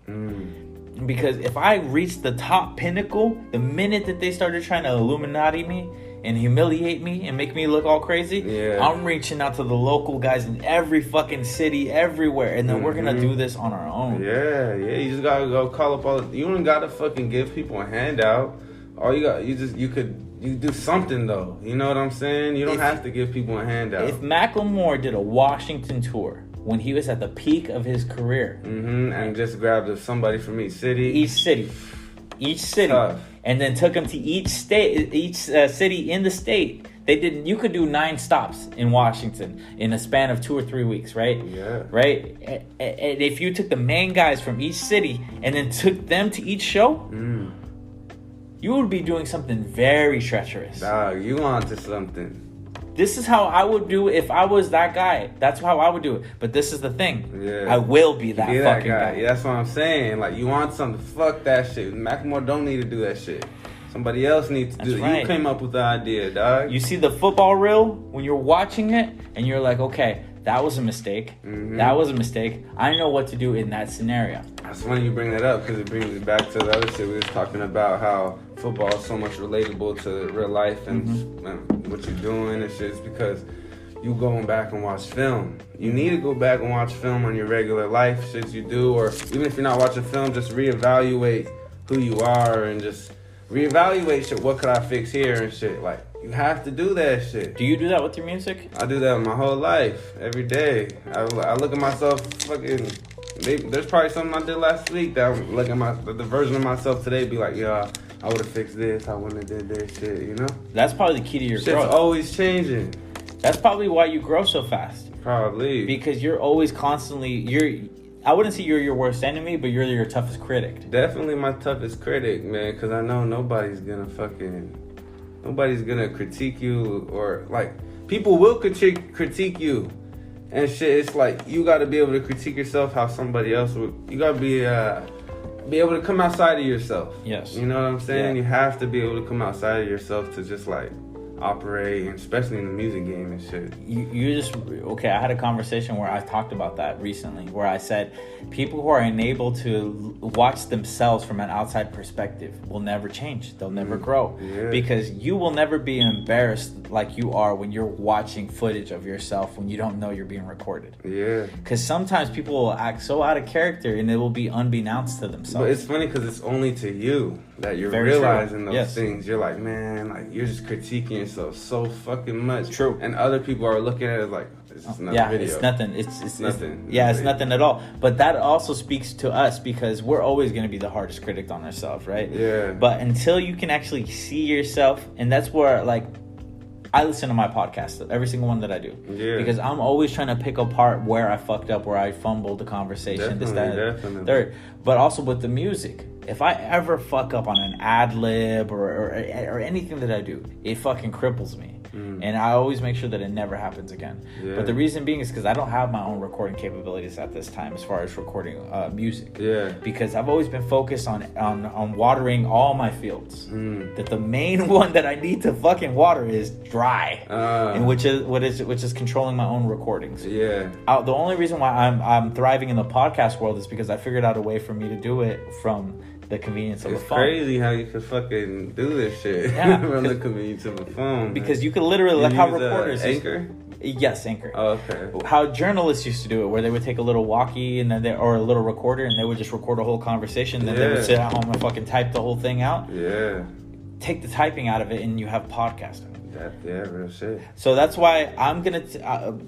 S1: Because if I reached the top pinnacle, the minute that they started trying to Illuminati me and humiliate me and make me look all crazy, I'm reaching out to the local guys in every fucking city, everywhere, and then we're gonna do this on our own.
S2: Yeah. You just gotta go call up you don't gotta fucking give people a handout. All you do something though. You know what I'm saying? You don't have to give people a handout.
S1: If Macklemore did a Washington tour when he was at the peak of his career,
S2: and just grabbed somebody from each city,
S1: tough. And then took him to each city in the state. You could do 9 stops in Washington in a span of 2 or 3 weeks, right?
S2: Yeah.
S1: Right? And if you took the main guys from each city and then took them to each show, you would be doing something very treacherous.
S2: Dog, you onto something.
S1: This is how I would do it if I was that guy. That's how I would do it. But this is the thing.
S2: Yeah.
S1: I will be that fucking guy.
S2: Yeah, that's what I'm saying. Like, you want something, fuck that shit. Macklemore don't need to do that shit. Somebody else needs to do it.
S1: Right.
S2: You came up with the idea, dog.
S1: You see the football reel when you're watching it, and you're like, okay, that was a mistake.
S2: Mm-hmm.
S1: That was a mistake. I know what to do in that scenario.
S2: It's funny you bring that up because it brings me back to the other shit we was talking about, how football is so much relatable to real life and what you're doing and shit. It's because you going back and watch film. You need to go back and watch film on your regular life, shit you do, or even if you're not watching film, just reevaluate who you are and just reevaluate shit. What could I fix here and shit? Like, you have to do that shit.
S1: Do you do that with your music?
S2: I do that my whole life, every day. I look at myself fucking... There's probably something I did last week that I'm looking at the version of myself today be like, yeah, I would have fixed this, I wouldn't have did this shit, you know?
S1: That's probably the key to your
S2: Shit's
S1: growth.
S2: always changing.
S1: That's probably why you grow so fast.
S2: Probably.
S1: Because you're always constantly, I wouldn't say you're your worst enemy, but you're your toughest critic.
S2: Definitely my toughest critic, man, because I know nobody's gonna critique you, or like, people will critique you. And shit, it's like, you gotta be able to critique yourself how somebody else would. You gotta be able to come outside of yourself.
S1: Yes.
S2: You know what I'm saying?
S1: Yeah.
S2: You have to be able to come outside of yourself to just like operate, and especially in the music game and shit.
S1: I had a conversation where I talked about that recently, where I said people who are unable to watch themselves from an outside perspective will never change. They'll never grow.
S2: Yeah.
S1: Because you will never be embarrassed like you are when you're watching footage of yourself when you don't know you're being recorded.
S2: Yeah.
S1: Because sometimes people will act so out of character and it will be unbeknownst to themselves.
S2: But it's funny because it's only to you that you're
S1: Very
S2: realizing
S1: true.
S2: those
S1: Yes.
S2: things. You're like, man, like, you're just critiquing yourself so fucking much.
S1: True.
S2: And other people are looking at it like, it's just another video.
S1: It's nothing. It's
S2: nothing.
S1: It's nothing at all. But that also speaks to us because we're always going to be the hardest critic on ourselves, right?
S2: Yeah.
S1: But until you can actually see yourself, and that's where, like, I listen to my podcast, every single one that I do.
S2: Yeah.
S1: Because I'm always trying to pick apart where I fucked up, where I fumbled the conversation, this, that,
S2: Definitely.
S1: third. But also with the music. If I ever fuck up on an ad lib or anything that I do, it fucking cripples me. And I always make sure that it never happens again.
S2: Yeah.
S1: But the reason being is because I don't have my own recording capabilities at this time as far as recording music.
S2: Yeah.
S1: Because I've always been focused on watering all my fields. That the main one that I need to fucking water is dry, and which is controlling my own recordings.
S2: Yeah.
S1: The only reason why I'm thriving in the podcast world is because I figured out a way for me to do it from the convenience of a phone.
S2: It's crazy how you can fucking do this shit.
S1: Yeah,
S2: from the convenience of a phone.
S1: Because you could literally, like how reporters
S2: Anchor?
S1: Yes, Anchor.
S2: Oh, okay.
S1: How journalists used to do it, where they would take a little walkie and then or a little recorder, and they would just record a whole conversation. Then they would sit at home and fucking type the whole thing out.
S2: Yeah.
S1: Take the typing out of it, and you have podcasting.
S2: Real shit.
S1: So that's why I'm gonna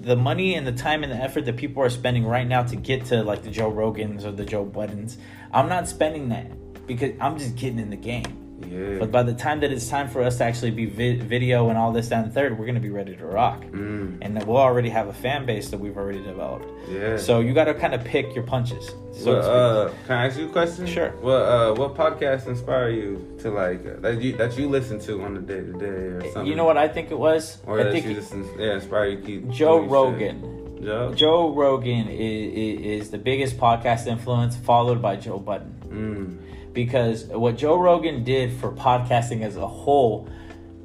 S1: the money and the time and the effort that people are spending right now to get to like the Joe Rogans or the Joe Buddens. I'm not spending that because I'm just getting in the game.
S2: Yeah.
S1: But by the time that it's time for us to actually be video and all this, that, and third, we're going to be ready to rock. And we'll already have a fan base that we've already developed.
S2: Yeah.
S1: So you got to kind of pick your punches.
S2: Can I ask you a question?
S1: Sure.
S2: What podcasts inspire you to like that you listen to on the day to day or something?
S1: You know what I think it was?
S2: Or
S1: I
S2: that
S1: think
S2: you just inspire you to keep
S1: Joe
S2: doing
S1: Rogan.
S2: shit?
S1: Joe Rogan is the biggest podcast influence, followed by Joe Budden. Because what Joe Rogan did for podcasting as a whole,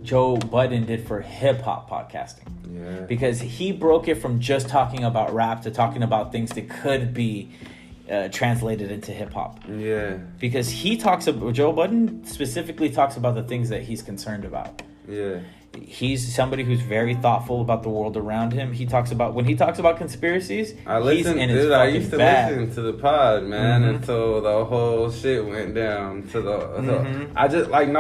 S1: Joe Budden did for hip-hop podcasting.
S2: Yeah.
S1: Because he broke it from just talking about rap to talking about things that could be translated into hip-hop.
S2: Yeah.
S1: Because Joe Budden specifically talks about the things that he's concerned about.
S2: Yeah.
S1: He's somebody who's very thoughtful about the world around him. When he talks about conspiracies,
S2: I used to listen to the pod, man, until the whole shit went down to I just like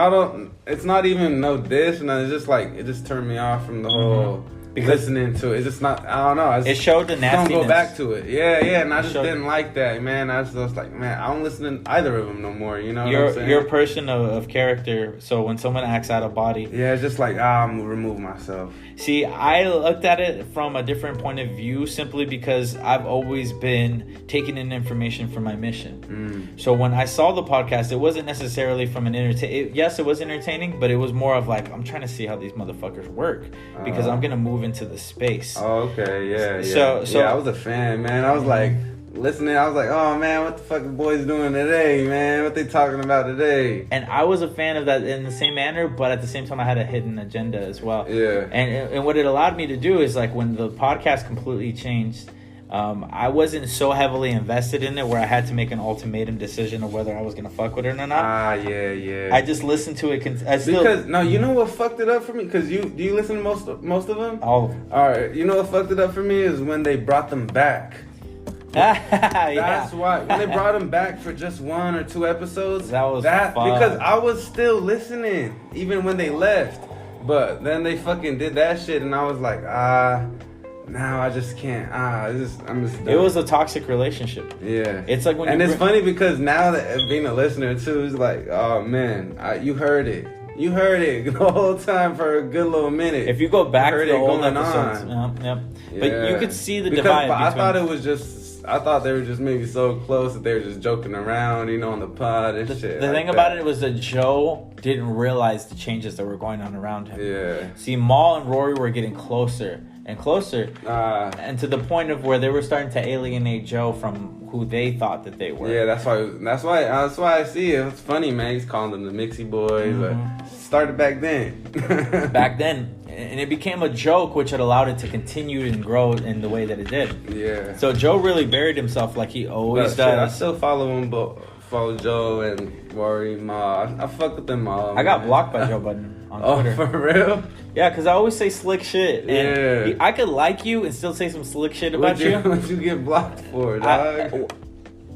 S2: it's not even no diss, and it's just like it just turned me off from the whole
S1: Because
S2: listening to it. It's just not. I don't know.
S1: it showed the nastiness.
S2: Don't go back to it. Yeah, and I just
S1: showed-
S2: didn't like that, man. I just was like, man, I don't listen to either of them no more. You know what I'm saying?
S1: You're a person of character. So when someone acts out of body,
S2: Yeah, it's just like I'm gonna remove myself.
S1: see, I looked at it from a different point of view, simply because I've always been taking in information for my mission. So when I saw the podcast, it wasn't necessarily from an yes, it was entertaining, but it was more of like, I'm trying to see how these motherfuckers work, because I'm gonna move into the space.
S2: Oh, okay, yeah.
S1: So
S2: yeah, I was a fan, man. I was like listening. I was like, oh man, what the fuck the boys doing today, man? What they talking about today?
S1: And I was a fan of that in the same manner, but at the same time, I had a hidden agenda as well.
S2: Yeah.
S1: And what it allowed me to do is, like, when the podcast completely changed, I wasn't so heavily invested in it where I had to make an ultimatum decision of whether I was gonna fuck with it or not.
S2: Yeah.
S1: I just listened to it.
S2: Because no, you know what fucked it up for me? Because do you listen to most of them?
S1: All of them.
S2: All right, you know what fucked it up for me is when they brought them back. That's why when they brought them back for just 1 or 2 episodes.
S1: That was
S2: fun. Because I was still listening even when they left, but then they fucking did that shit, and I was like, now I just can't. I'm just done.
S1: It was a toxic relationship.
S2: Yeah.
S1: It's like when
S2: and it's funny because now that being a listener too, it's like, oh man, you heard it. You heard it the whole time for a good little minute.
S1: If you go back to the old
S2: going
S1: episodes,
S2: on.
S1: Yep.
S2: Yeah.
S1: But you could see the divide.
S2: I thought it was just. I thought they were just maybe so close that they were just joking around, on the pod and shit.
S1: The thing about it was that Joe didn't realize the changes that were going on around him.
S2: Yeah.
S1: See, Maul and Rory were getting closer and closer, and to the point of where they were starting to alienate Joe from who they thought that they were.
S2: Yeah, that's why I see it. It's funny, man. He's calling them the Mixie Boys, but started back then.
S1: Back then. And it became a joke, which had allowed it to continue and grow in the way that it did.
S2: Yeah.
S1: So Joe really buried himself like he always does.
S2: I still follow him, follow Joe and Rory, Ma. I fuck with them all.
S1: I got blocked by Joe Budden on Twitter.
S2: Oh, for real?
S1: Yeah, because I always say slick shit. And I could like you and still say some slick shit about you.
S2: What'd you get blocked for, dog?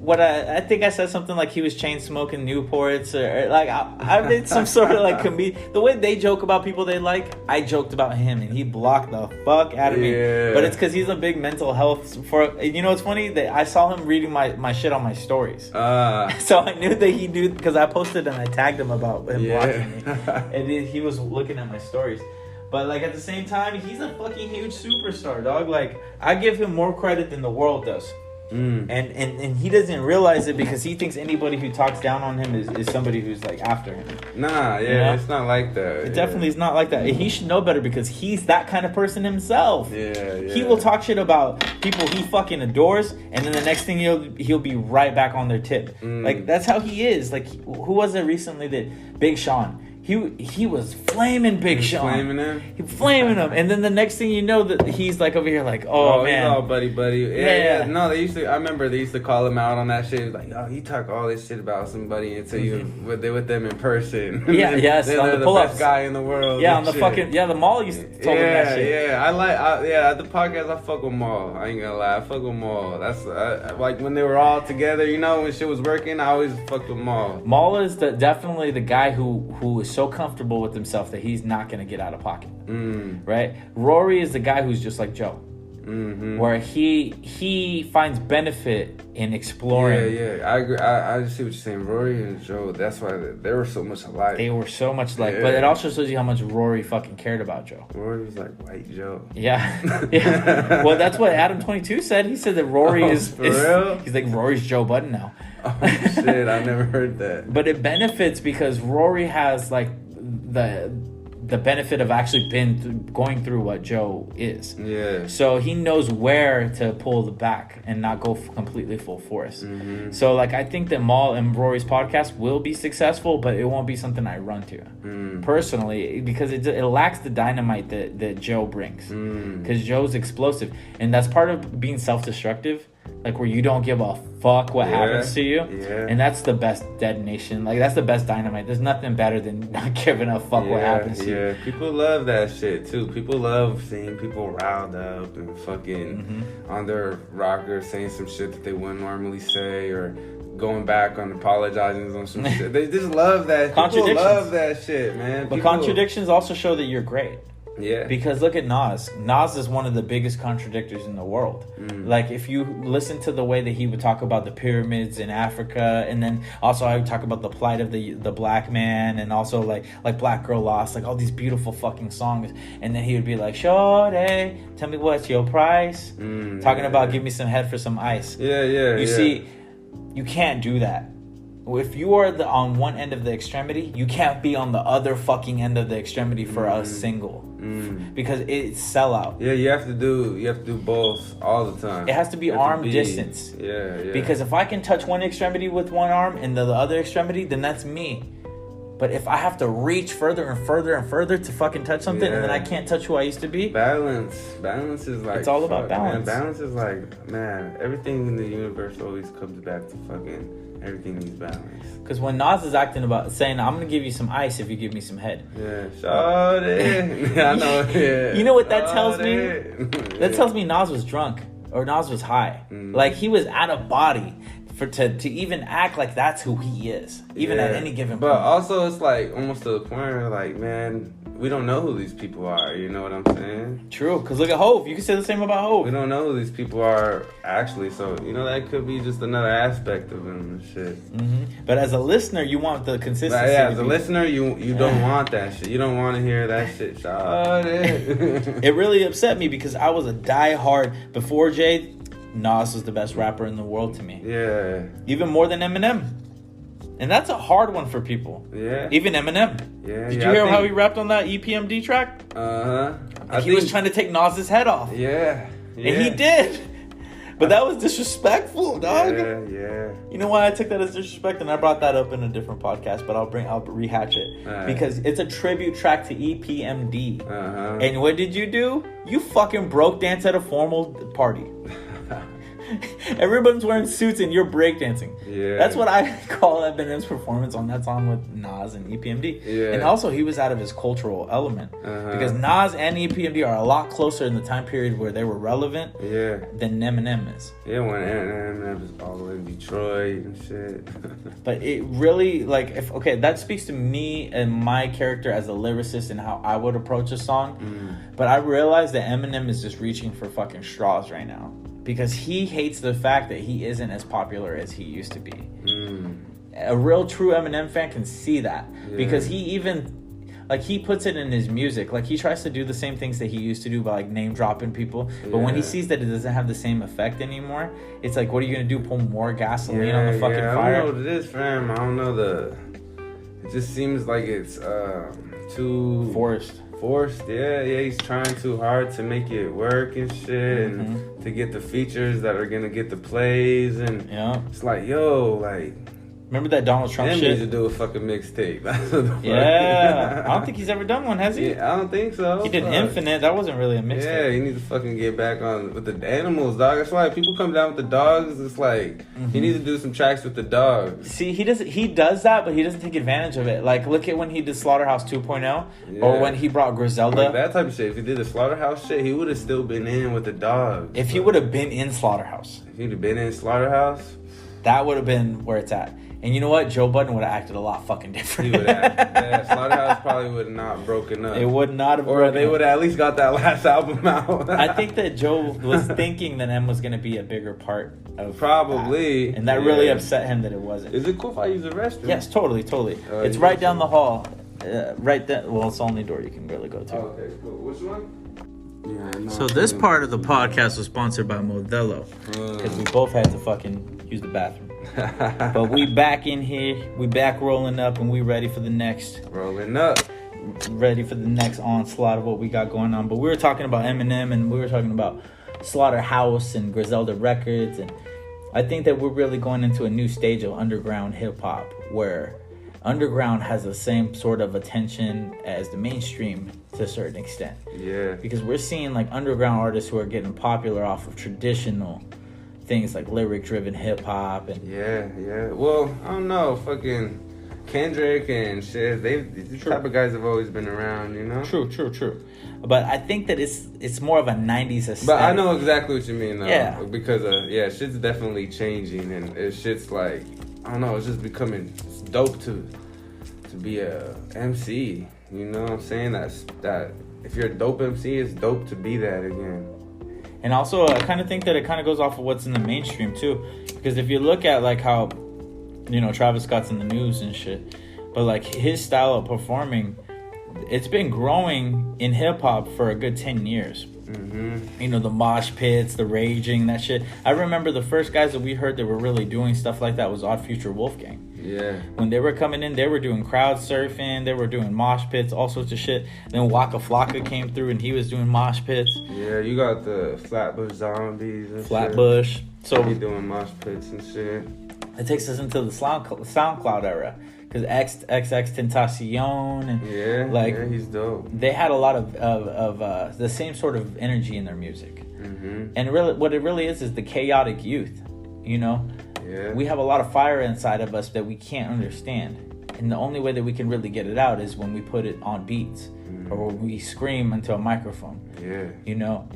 S1: I think I said something like he was chain smoking Newports, or like I made some sort of like the way they joke about people they like. I joked about him and he blocked the fuck out of me. But it's because he's a big mental health it's funny that I saw him reading my shit on my stories. So I knew that he knew because I posted and I tagged him about him blocking me, and he was looking at my stories. But like at the same time, he's a fucking huge superstar, dog. Like I give him more credit than the world does. And he doesn't realize it because he thinks anybody who talks down on him is somebody who's like after him.
S2: Nah, it's not like that.
S1: It definitely is not like that. He should know better because he's that kind of person himself.
S2: Yeah.
S1: He will talk shit about people he fucking adores, and then the next thing he'll be right back on their tip. Like that's how he is. Like who was it recently that Big Sean? He was flaming Big Sean.
S2: Flaming him?
S1: He flaming him. And then the next thing you know that he's like over here like, oh man.
S2: He's all buddy.
S1: Yeah.
S2: No, I remember they used to call him out on that shit. It was like, yo, you talk all this shit about somebody until you with them in person.
S1: Yes,
S2: then
S1: on
S2: they're
S1: the
S2: the
S1: pull-ups.
S2: best guy in the world.
S1: Yeah, on the fucking, the Mall used to tell him that shit.
S2: Yeah, at the podcast, I fuck with Maul. I ain't gonna lie, I fuck with Maul. That's like when they were all together, when shit was working, I always fucked with Maul.
S1: Maul is definitely the guy who is so comfortable with himself that he's not going to get out of pocket. Right? Rory is the guy who's just like Joe. Where he finds benefit in exploring.
S2: Yeah. I agree. I see what you're saying. Rory and Joe, that's why they were so much alike.
S1: They were so much alike. But it also shows you how much Rory fucking cared about Joe.
S2: Rory was like white Joe.
S1: Yeah. Well, that's what Adam 22 said. He said that Rory is
S2: real?
S1: He's like, Rory's Joe Budden now.
S2: Oh shit, I never heard that.
S1: But it benefits because Rory has like the benefit of actually going through what Joe is.
S2: Yeah.
S1: So he knows where to pull the back and not go completely full force. So like I think that Maul and Rory's podcast will be successful, but it won't be something I run to personally because it lacks the dynamite that Joe brings. Because Joe's explosive, and that's part of being self-destructive. Like where you don't give a fuck what happens to you.
S2: Yeah.
S1: And that's the best detonation. Like that's the best dynamite. There's nothing better than not giving a fuck what happens to you.
S2: Yeah, people love that shit too. People love seeing people riled up and fucking on their rocker saying some shit that they wouldn't normally say or going back on apologizing on some shit. They just love that. People love that shit, man.
S1: But contradictions also show that you're great.
S2: Yeah.
S1: Because look at Nas. Nas is one of the biggest contradictors in the world. Like, if you listen to the way that he would talk about the pyramids in Africa, and then also I would talk about the plight of the black man, and also like Black Girl Lost, like all these beautiful fucking songs. And then he would be like, "Shorty, tell me what's your price?" Talking about give me some head for some ice. You see, you can't do that. If you are on one end of the extremity, you can't be on the other fucking end of the extremity for a single, because it's sellout.
S2: Yeah, you have to do both all the time.
S1: It has to be arm distance.
S2: Yeah.
S1: Because if I can touch one extremity with one arm and the other extremity, then that's me. But if I have to reach further and further and further to fucking touch something, and then I can't touch who I used to be.
S2: Balance is like,
S1: it's all about balance.
S2: Man, balance is like, man, everything in the universe always comes back to fucking. Everything needs balance.
S1: Because when Nas is acting about saying, "I'm gonna give you some ice if you give me some head."
S2: Yeah, shawty. I know. Yeah.
S1: You know what that tells me? That tells me Nas was drunk or Nas was high. Like, he was out of body to even act like that's who he is, even at any given point.
S2: But also, it's like almost to the point where, like, man, we don't know who these people are. You know what I'm saying?
S1: True. Because look at Hove. You can say the same about Hove.
S2: We don't know who these people are actually. So, you know, that could be just another aspect of them and shit.
S1: But as a listener, you want the consistency.
S2: But yeah, as a listener, you don't want that shit. You don't want to hear that shit.
S1: It really upset me because I was a diehard before Jay. Nas was the best rapper in the world to me.
S2: Yeah.
S1: Even more than Eminem. And that's a hard one for people.
S2: Yeah.
S1: Even Eminem.
S2: Yeah.
S1: Did you hear how he rapped on that EPMD track? He was trying to take Nas's head off.
S2: Yeah.
S1: And he did. But that was disrespectful, dog.
S2: Yeah.
S1: You know why I took that as disrespect? And I brought that up in a different podcast, but I'll rehatch it. Because it's a tribute track to EPMD. And what did you do? You fucking broke dance at a formal party. Everyone's wearing suits and you're breakdancing. Yeah. That's what I call Eminem's performance on that song with Nas and EPMD. Yeah. And also, he was out of his cultural element. Because Nas and EPMD are a lot closer in the time period where they were relevant than Eminem is.
S2: Yeah, when Eminem was all the way in Detroit and shit.
S1: But it really, like, that speaks to me and my character as a lyricist and how I would approach a song. But I realize that Eminem is just reaching for fucking straws right now. Because he hates the fact that he isn't as popular as he used to be. A real true Eminem fan can see that. Because he even, like, he puts it in his music. Like, he tries to do the same things that he used to do by, like, name dropping people. But when he sees that it doesn't have the same effect anymore, it's like, what are you going to do? Pour more gasoline on the fucking fire?
S2: I don't know what it is, fam. I don't know it just seems like it's too... Forced, yeah, he's trying too hard to make it work and shit, and to get the features that are gonna get the plays, and it's like, yo, like,
S1: remember that Donald Trump shit?
S2: Needs to do a fucking mixtape.
S1: Yeah, I don't think he's ever done one, has he?
S2: Yeah, I don't think so.
S1: He did Infinite. That wasn't really a mixtape.
S2: Yeah, he needs to fucking get back on with the animals, dog. That's why people come down with the dogs. It's like he needs to do some tracks with the dogs.
S1: See, he does that, but he doesn't take advantage of it. Like, look at when he did Slaughterhouse 2.0, or when he brought Griselda.
S2: Like that type of shit. If he did the Slaughterhouse shit, he would have still been in with the dogs.
S1: If he would have been in Slaughterhouse.
S2: If he'd have been in Slaughterhouse,
S1: that would have been where it's at. And you know what? Joe Budden would have acted a lot fucking different.
S2: He would have. Slaughterhouse probably would have not broken up.
S1: It would not have
S2: broken up. Or they would have at least got that last album out.
S1: I think that Joe was thinking that M was going to be a bigger part of
S2: probably
S1: that. And that really upset him that it wasn't.
S2: Is it cool if I use the restroom?
S1: Yes, totally. It's right down the hall. Right there. Well, it's the only door you can really go to.
S2: Oh, okay, cool. Which one?
S1: So this part of the podcast was sponsored by Modelo. Because we both had to fucking use the bathroom. But we back in here, we back rolling up, and we ready for the next onslaught of what we got going on. But we were talking about Eminem, and we were talking about Slaughterhouse and Griselda Records, and I think that we're really going into a new stage of underground hip-hop, where underground has the same sort of attention as the mainstream to a certain extent.
S2: Yeah.
S1: Because we're seeing, like, underground artists who are getting popular off of traditional things like lyric-driven hip-hop. And
S2: yeah. Well, I don't know. Fucking Kendrick and shit. These type of guys have always been around, you know?
S1: True. But I think that it's more of a 90s aesthetic.
S2: But I know exactly what you mean, though.
S1: Yeah.
S2: Because, shit's definitely changing. And shit's like, I don't know, it's just becoming dope to be a MC. You know what I'm saying? That if you're a dope MC, it's dope to be that again.
S1: And also, I kind of think that it kind of goes off of what's in the mainstream too, because if you look at like how, Travis Scott's in the news and shit, but like his style of performing, it's been growing in hip hop for a good 10 years. Mm-hmm. The mosh pits, the raging, that shit. I remember the first guys that we heard that were really doing stuff like that was Odd Future Wolfgang.
S2: Yeah.
S1: When they were coming in, they were doing crowd surfing, they were doing mosh pits, all sorts of shit. Then Waka Flocka came through and he was doing mosh pits.
S2: Yeah, you got the Flatbush Zombies and
S1: Flatbush.
S2: Shit.
S1: So
S2: he doing mosh pits and shit.
S1: It takes us into the SoundCloud era. Because XX Tentacion and
S2: he's dope.
S1: They had a lot of the same sort of energy in their music.
S2: Mm-hmm.
S1: And really, what it really is the chaotic youth.
S2: Yeah.
S1: We have a lot of fire inside of us that we can't understand. And the only way that we can really get it out is when we put it on beats or when we scream into a microphone.
S2: Yeah.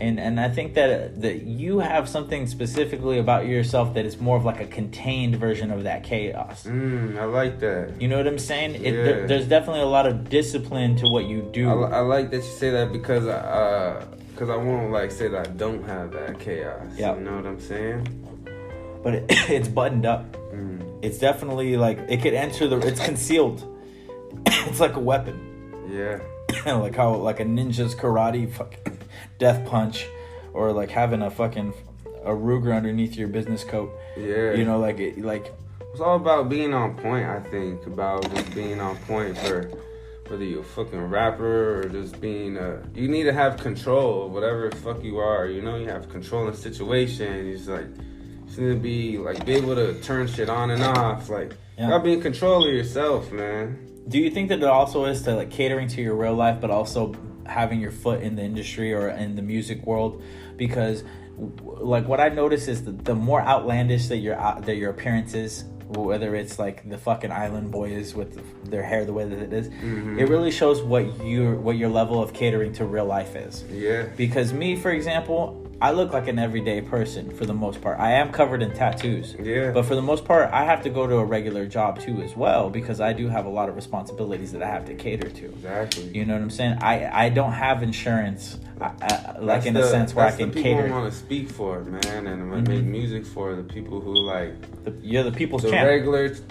S1: And I think that you have something specifically about yourself that is more of like a contained version of that chaos.
S2: I like that.
S1: You know what I'm saying?
S2: Yeah.
S1: There's definitely a lot of discipline to what you do.
S2: I like that you say that because I won't like say that I don't have that chaos.
S1: Yep.
S2: You know what I'm saying?
S1: But it's buttoned up. It's definitely like it could enter it's concealed. It's like a weapon.
S2: Yeah.
S1: Like how like a ninja's karate fucking death punch, or like having a fucking a Ruger underneath your business coat.
S2: Yeah.
S1: It's
S2: all about being on point. I think about just being on point for whether you're a fucking rapper or just being you need to have control of whatever the fuck you are. You have control in the situation. You just need to be able to turn shit on and off. You gotta be in control of yourself, man.
S1: Do you think that it also is to catering to your real life, but also having your foot in the industry or in the music world? Because what I notice is the more outlandish that your appearance is, whether it's like the fucking island boys with their hair the way that it is, it really shows what your level of catering to real life is.
S2: Yeah.
S1: Because me, for example, I look like an everyday person for the most part. I am covered in tattoos.
S2: Yeah.
S1: But for the most part, I have to go to a regular job too as well, because I do have a lot of responsibilities that I have to cater to.
S2: Exactly.
S1: You know what I'm saying? I don't have insurance, in a sense where I can cater.
S2: That's the people I want to speak for, man, and make music for the people who
S1: you're the people's
S2: the
S1: champ.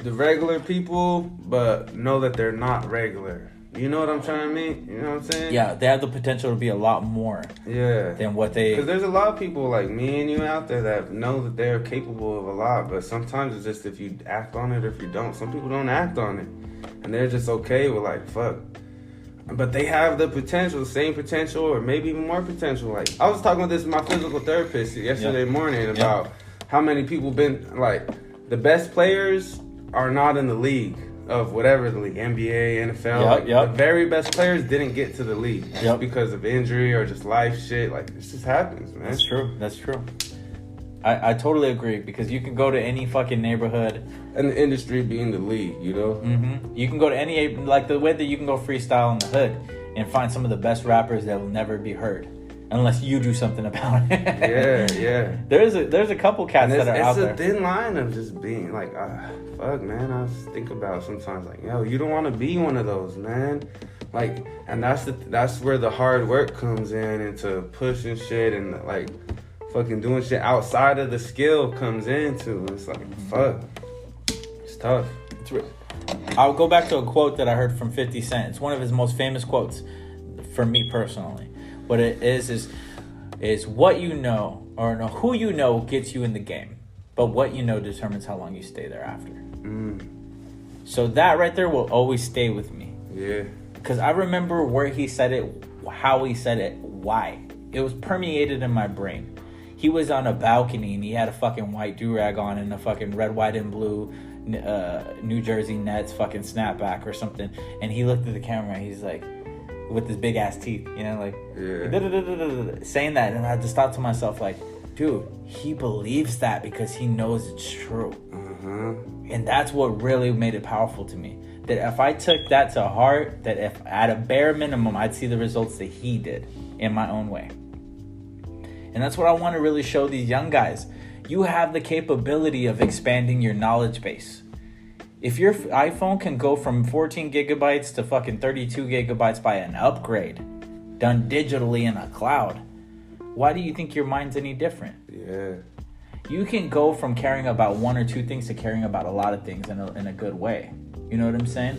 S2: The regular people, but know that they're not regular. You know what I'm trying to mean? You know what I'm saying?
S1: Yeah, they have the potential to be a lot more.
S2: Yeah.
S1: Than what they.
S2: Because there's a lot of people like me and you out there that know that they're capable of a lot, but sometimes it's just if you act on it or if you don't. Some people don't act on it, and they're just okay with fuck. But they have the potential, the same potential, or maybe even more potential. I was talking with this with my physical therapist yesterday morning about how many people been the best players are not in the league. Of whatever the league, NBA, NFL, the very best players didn't get to the league just because of injury or just life shit. This just happens, man.
S1: That's true. I totally agree, because you can go to any fucking neighborhood,
S2: and the industry being the league,
S1: You can go to any the way that you can go freestyle in the hood and find some of the best rappers that will never be heard unless you do something about
S2: it. Yeah.
S1: There's a couple cats that are out there.
S2: It's a thin line of just being fuck, man. I just think about sometimes you don't want to be one of those, man. And that's where the hard work comes in, into pushing shit and fucking doing shit outside of the skill comes into. It's fuck. It's tough.
S1: I'll go back to a quote that I heard from 50 Cent. It's one of his most famous quotes for me personally. What it is what you know, or no, who you know gets you in the game, but what you know determines how long you stay there after. So that right there will always stay with me.
S2: Yeah.
S1: Because I remember where he said it, how he said it, why. It was permeated in my brain. He was on a balcony and he had a fucking white do-rag on and a fucking red, white, and blue New Jersey Nets fucking snapback or something. And he looked at the camera and he's like, with his big ass teeth, saying that, and I just thought to myself, dude, he believes that because he knows it's true. And that's what really made it powerful to me. That if I took that to heart, that if at a bare minimum I'd see the results that he did in my own way. And that's what I want to really show these young guys. You have the capability of expanding your knowledge base. If your iPhone can go from 14 gigabytes to fucking 32 gigabytes by an upgrade, done digitally in a cloud. Why do you think your mind's any different?
S2: Yeah.
S1: You can go from caring about one or two things to caring about a lot of things in a good way. You know what I'm saying?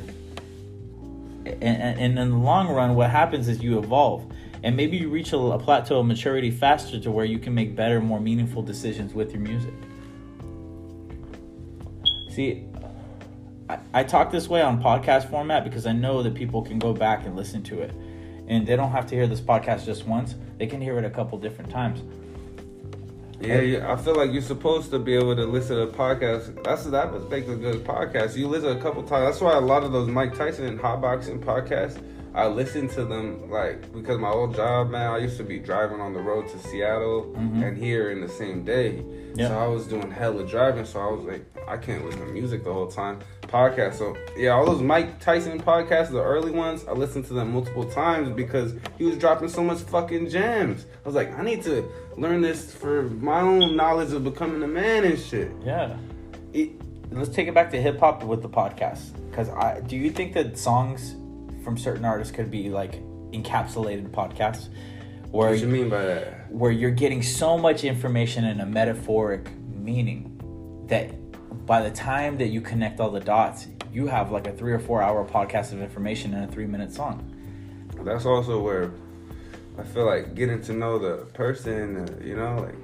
S1: And in the long run, what happens is you evolve. And maybe you reach a plateau of maturity faster to where you can make better, more meaningful decisions with your music. See, I talk this way on podcast format because I know that people can go back and listen to it. And they don't have to hear this podcast just once. They can hear it a couple different times.
S2: Yeah, I feel like you're supposed to be able to listen to a podcast. That makes a good podcast. You listen a couple times. That's why a lot of those Mike Tyson and hotboxing podcasts, I listen to them like because my old job, man, I used to be driving on the road to Seattle and here in the same day. Yep. So I was doing hella driving. So I was like, I can't listen to music the whole time. Podcast. So yeah, all those Mike Tyson podcasts, the early ones, I listened to them multiple times because he was dropping so much fucking gems. I was like, I need to learn this for my own knowledge of becoming a man and shit.
S1: Yeah. Let's take it back to hip hop with the podcast. Because do you think that songs from certain artists could be like encapsulated podcasts?
S2: What do you mean by that?
S1: Where you're getting so much information in a metaphoric meaning that by the time that you connect all the dots, you have like a 3 or 4 hour podcast of information in a 3-minute song.
S2: That's also where I feel like getting to know the person, you know, like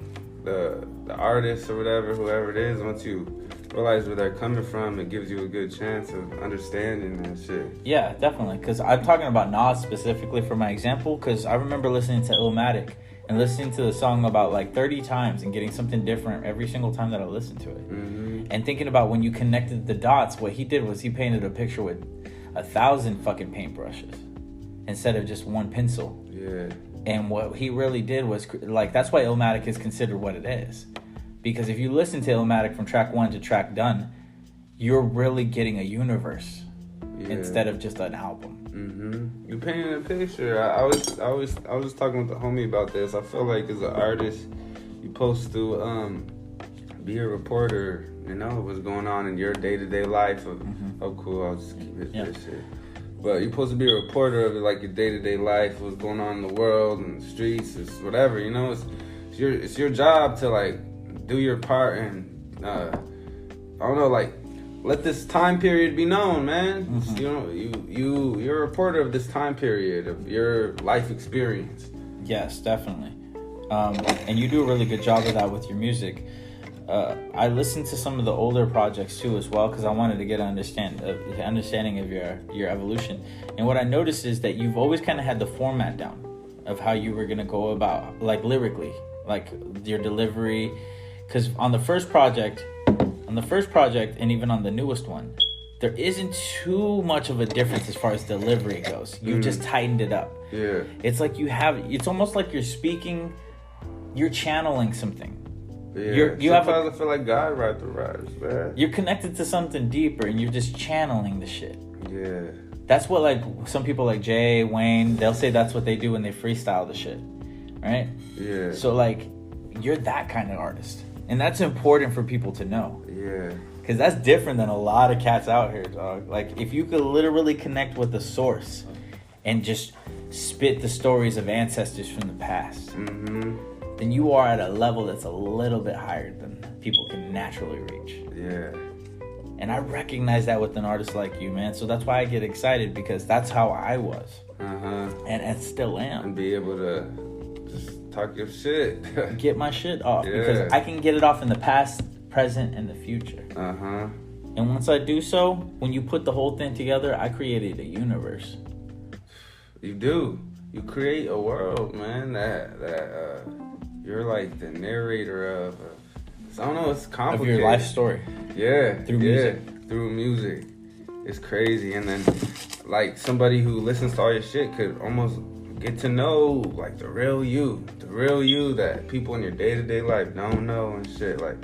S2: the artist or whatever, whoever it is, once you realize where they're coming from, it gives you a good chance of understanding that shit.
S1: Yeah, definitely. Because I'm talking about Nas specifically for my example, because I remember listening to Illmatic and listening to the song about like 30 times and getting something different every single time that I listened to it. Mm-hmm. And thinking about when you connected the dots, what he did was he painted a picture with 1,000 fucking paintbrushes instead of just one pencil.
S2: Yeah.
S1: And what he really did was, like, that's why Illmatic is considered what it is. Because if you listen to Illmatic from track 1 to track done, you're really getting a universe instead of just an album.
S2: Mm-hmm. You're painting a picture. I was talking with the homie about this. I feel like as an artist, you're supposed to be a reporter, you know, what's going on in your day-to-day life of, oh, cool, I'll just keep it this shit. But you're supposed to be a reporter of like your day-to-day life, what's going on in the world and the streets, it's whatever, you know. It's your job to like do your part and I don't know, like let this time period be known, man. Mm-hmm. You know, you're a reporter of this time period of your life experience.
S1: Yes, definitely. And you do a really good job of that with your music. I listened to some of the older projects too as well because I wanted to get an understanding of your evolution. And what I noticed is that you've always kind of had the format down of how you were going to go about, like lyrically, like your delivery. Because on the first project and even on the newest one, there isn't too much of a difference as far as delivery goes. You've just tightened it up.
S2: Yeah.
S1: It's like it's almost like you're channeling something.
S2: Yeah. Sometimes I feel like God write the writers, man.
S1: You're connected to something deeper and you're just channeling the shit.
S2: Yeah.
S1: That's what like some people like Jay, Wayne, they'll say that's what they do when they freestyle the shit. Right?
S2: Yeah.
S1: So like you're that kind of artist. And that's important for people to know.
S2: Yeah.
S1: Because that's different than a lot of cats out here, dog. Like, if you could literally connect with the source and just spit the stories of ancestors from the past, then you are at a level that's a little bit higher than people can naturally reach.
S2: Yeah.
S1: And I recognize that with an artist like you, man. So that's why I get excited, because that's how I was. And still am.
S2: And be able to just talk your shit.
S1: Get my shit off. Because I can get it off in the past, present, and the future. And once I do so, when you put the whole thing together, I created a universe.
S2: You do. You create a world, man, that you're like the narrator of. I don't know, it's complicated.
S1: Of your life story.
S2: Yeah.
S1: Through music.
S2: Through music. It's crazy. And then, like, somebody who listens to all your shit could almost get to know, like, the real you that people in your day-to-day life don't know and shit. Like,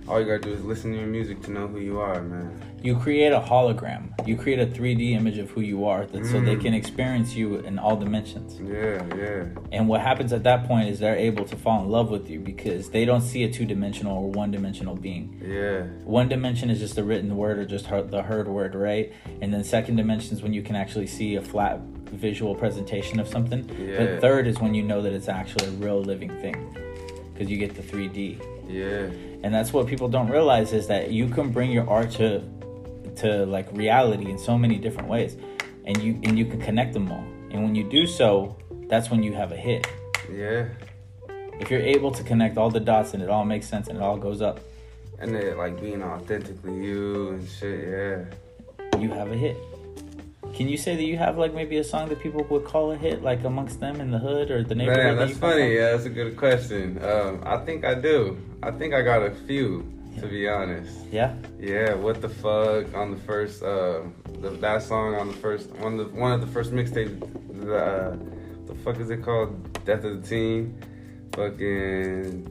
S2: all you gotta do is listen to your music to know who you are, man.
S1: You create a hologram. You create a 3D image of who you are, so they can experience you in all dimensions.
S2: Yeah, yeah.
S1: And what happens at that point is they're able to fall in love with you because they don't see a two-dimensional or one-dimensional being.
S2: Yeah.
S1: One dimension is just a written word or just the heard word, right? And then second dimension is when you can actually see a flat visual presentation of something.
S2: Yeah.
S1: But third is when you know that it's actually a real living thing because you get the 3D.
S2: Yeah.
S1: And that's what people don't realize is that you can bring your art to like reality in so many different ways, and you can connect them all. And when you do so, that's when you have a hit.
S2: Yeah.
S1: If you're able to connect all the dots and it all makes sense and it all goes up,
S2: and then like being authentically you and shit, yeah,
S1: you have a hit. Can you say that you have like maybe a song that people would call a hit, like amongst them in the hood or the neighborhood?
S2: Man, that's funny. Yeah, that's a good question. I think I do. I think I got a few, to be honest.
S1: Yeah.
S2: Yeah. What the fuck on the first that song on the first one of the first mixtapes. The fuck is it called? Death of the Teen. Fucking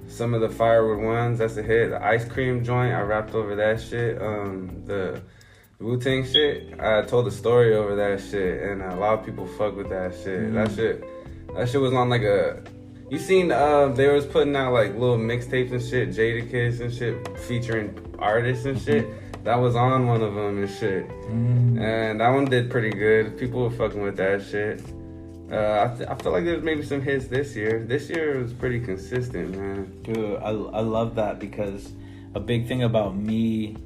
S2: some of the Firewood Ones. That's a hit. The Ice Cream Joint. I rapped over that shit. The Wu-Tang shit, I told a story over that shit, and a lot of people fuck with that shit. That shit was on like a. You seen they was putting out like little mixtapes and shit, Jadakiss and shit, featuring artists and shit. That was on one of them and shit, and that one did pretty good. People were fucking with that shit. I feel like there's maybe some hits this year. This year was pretty consistent, man.
S1: Dude, I love that because a big thing about me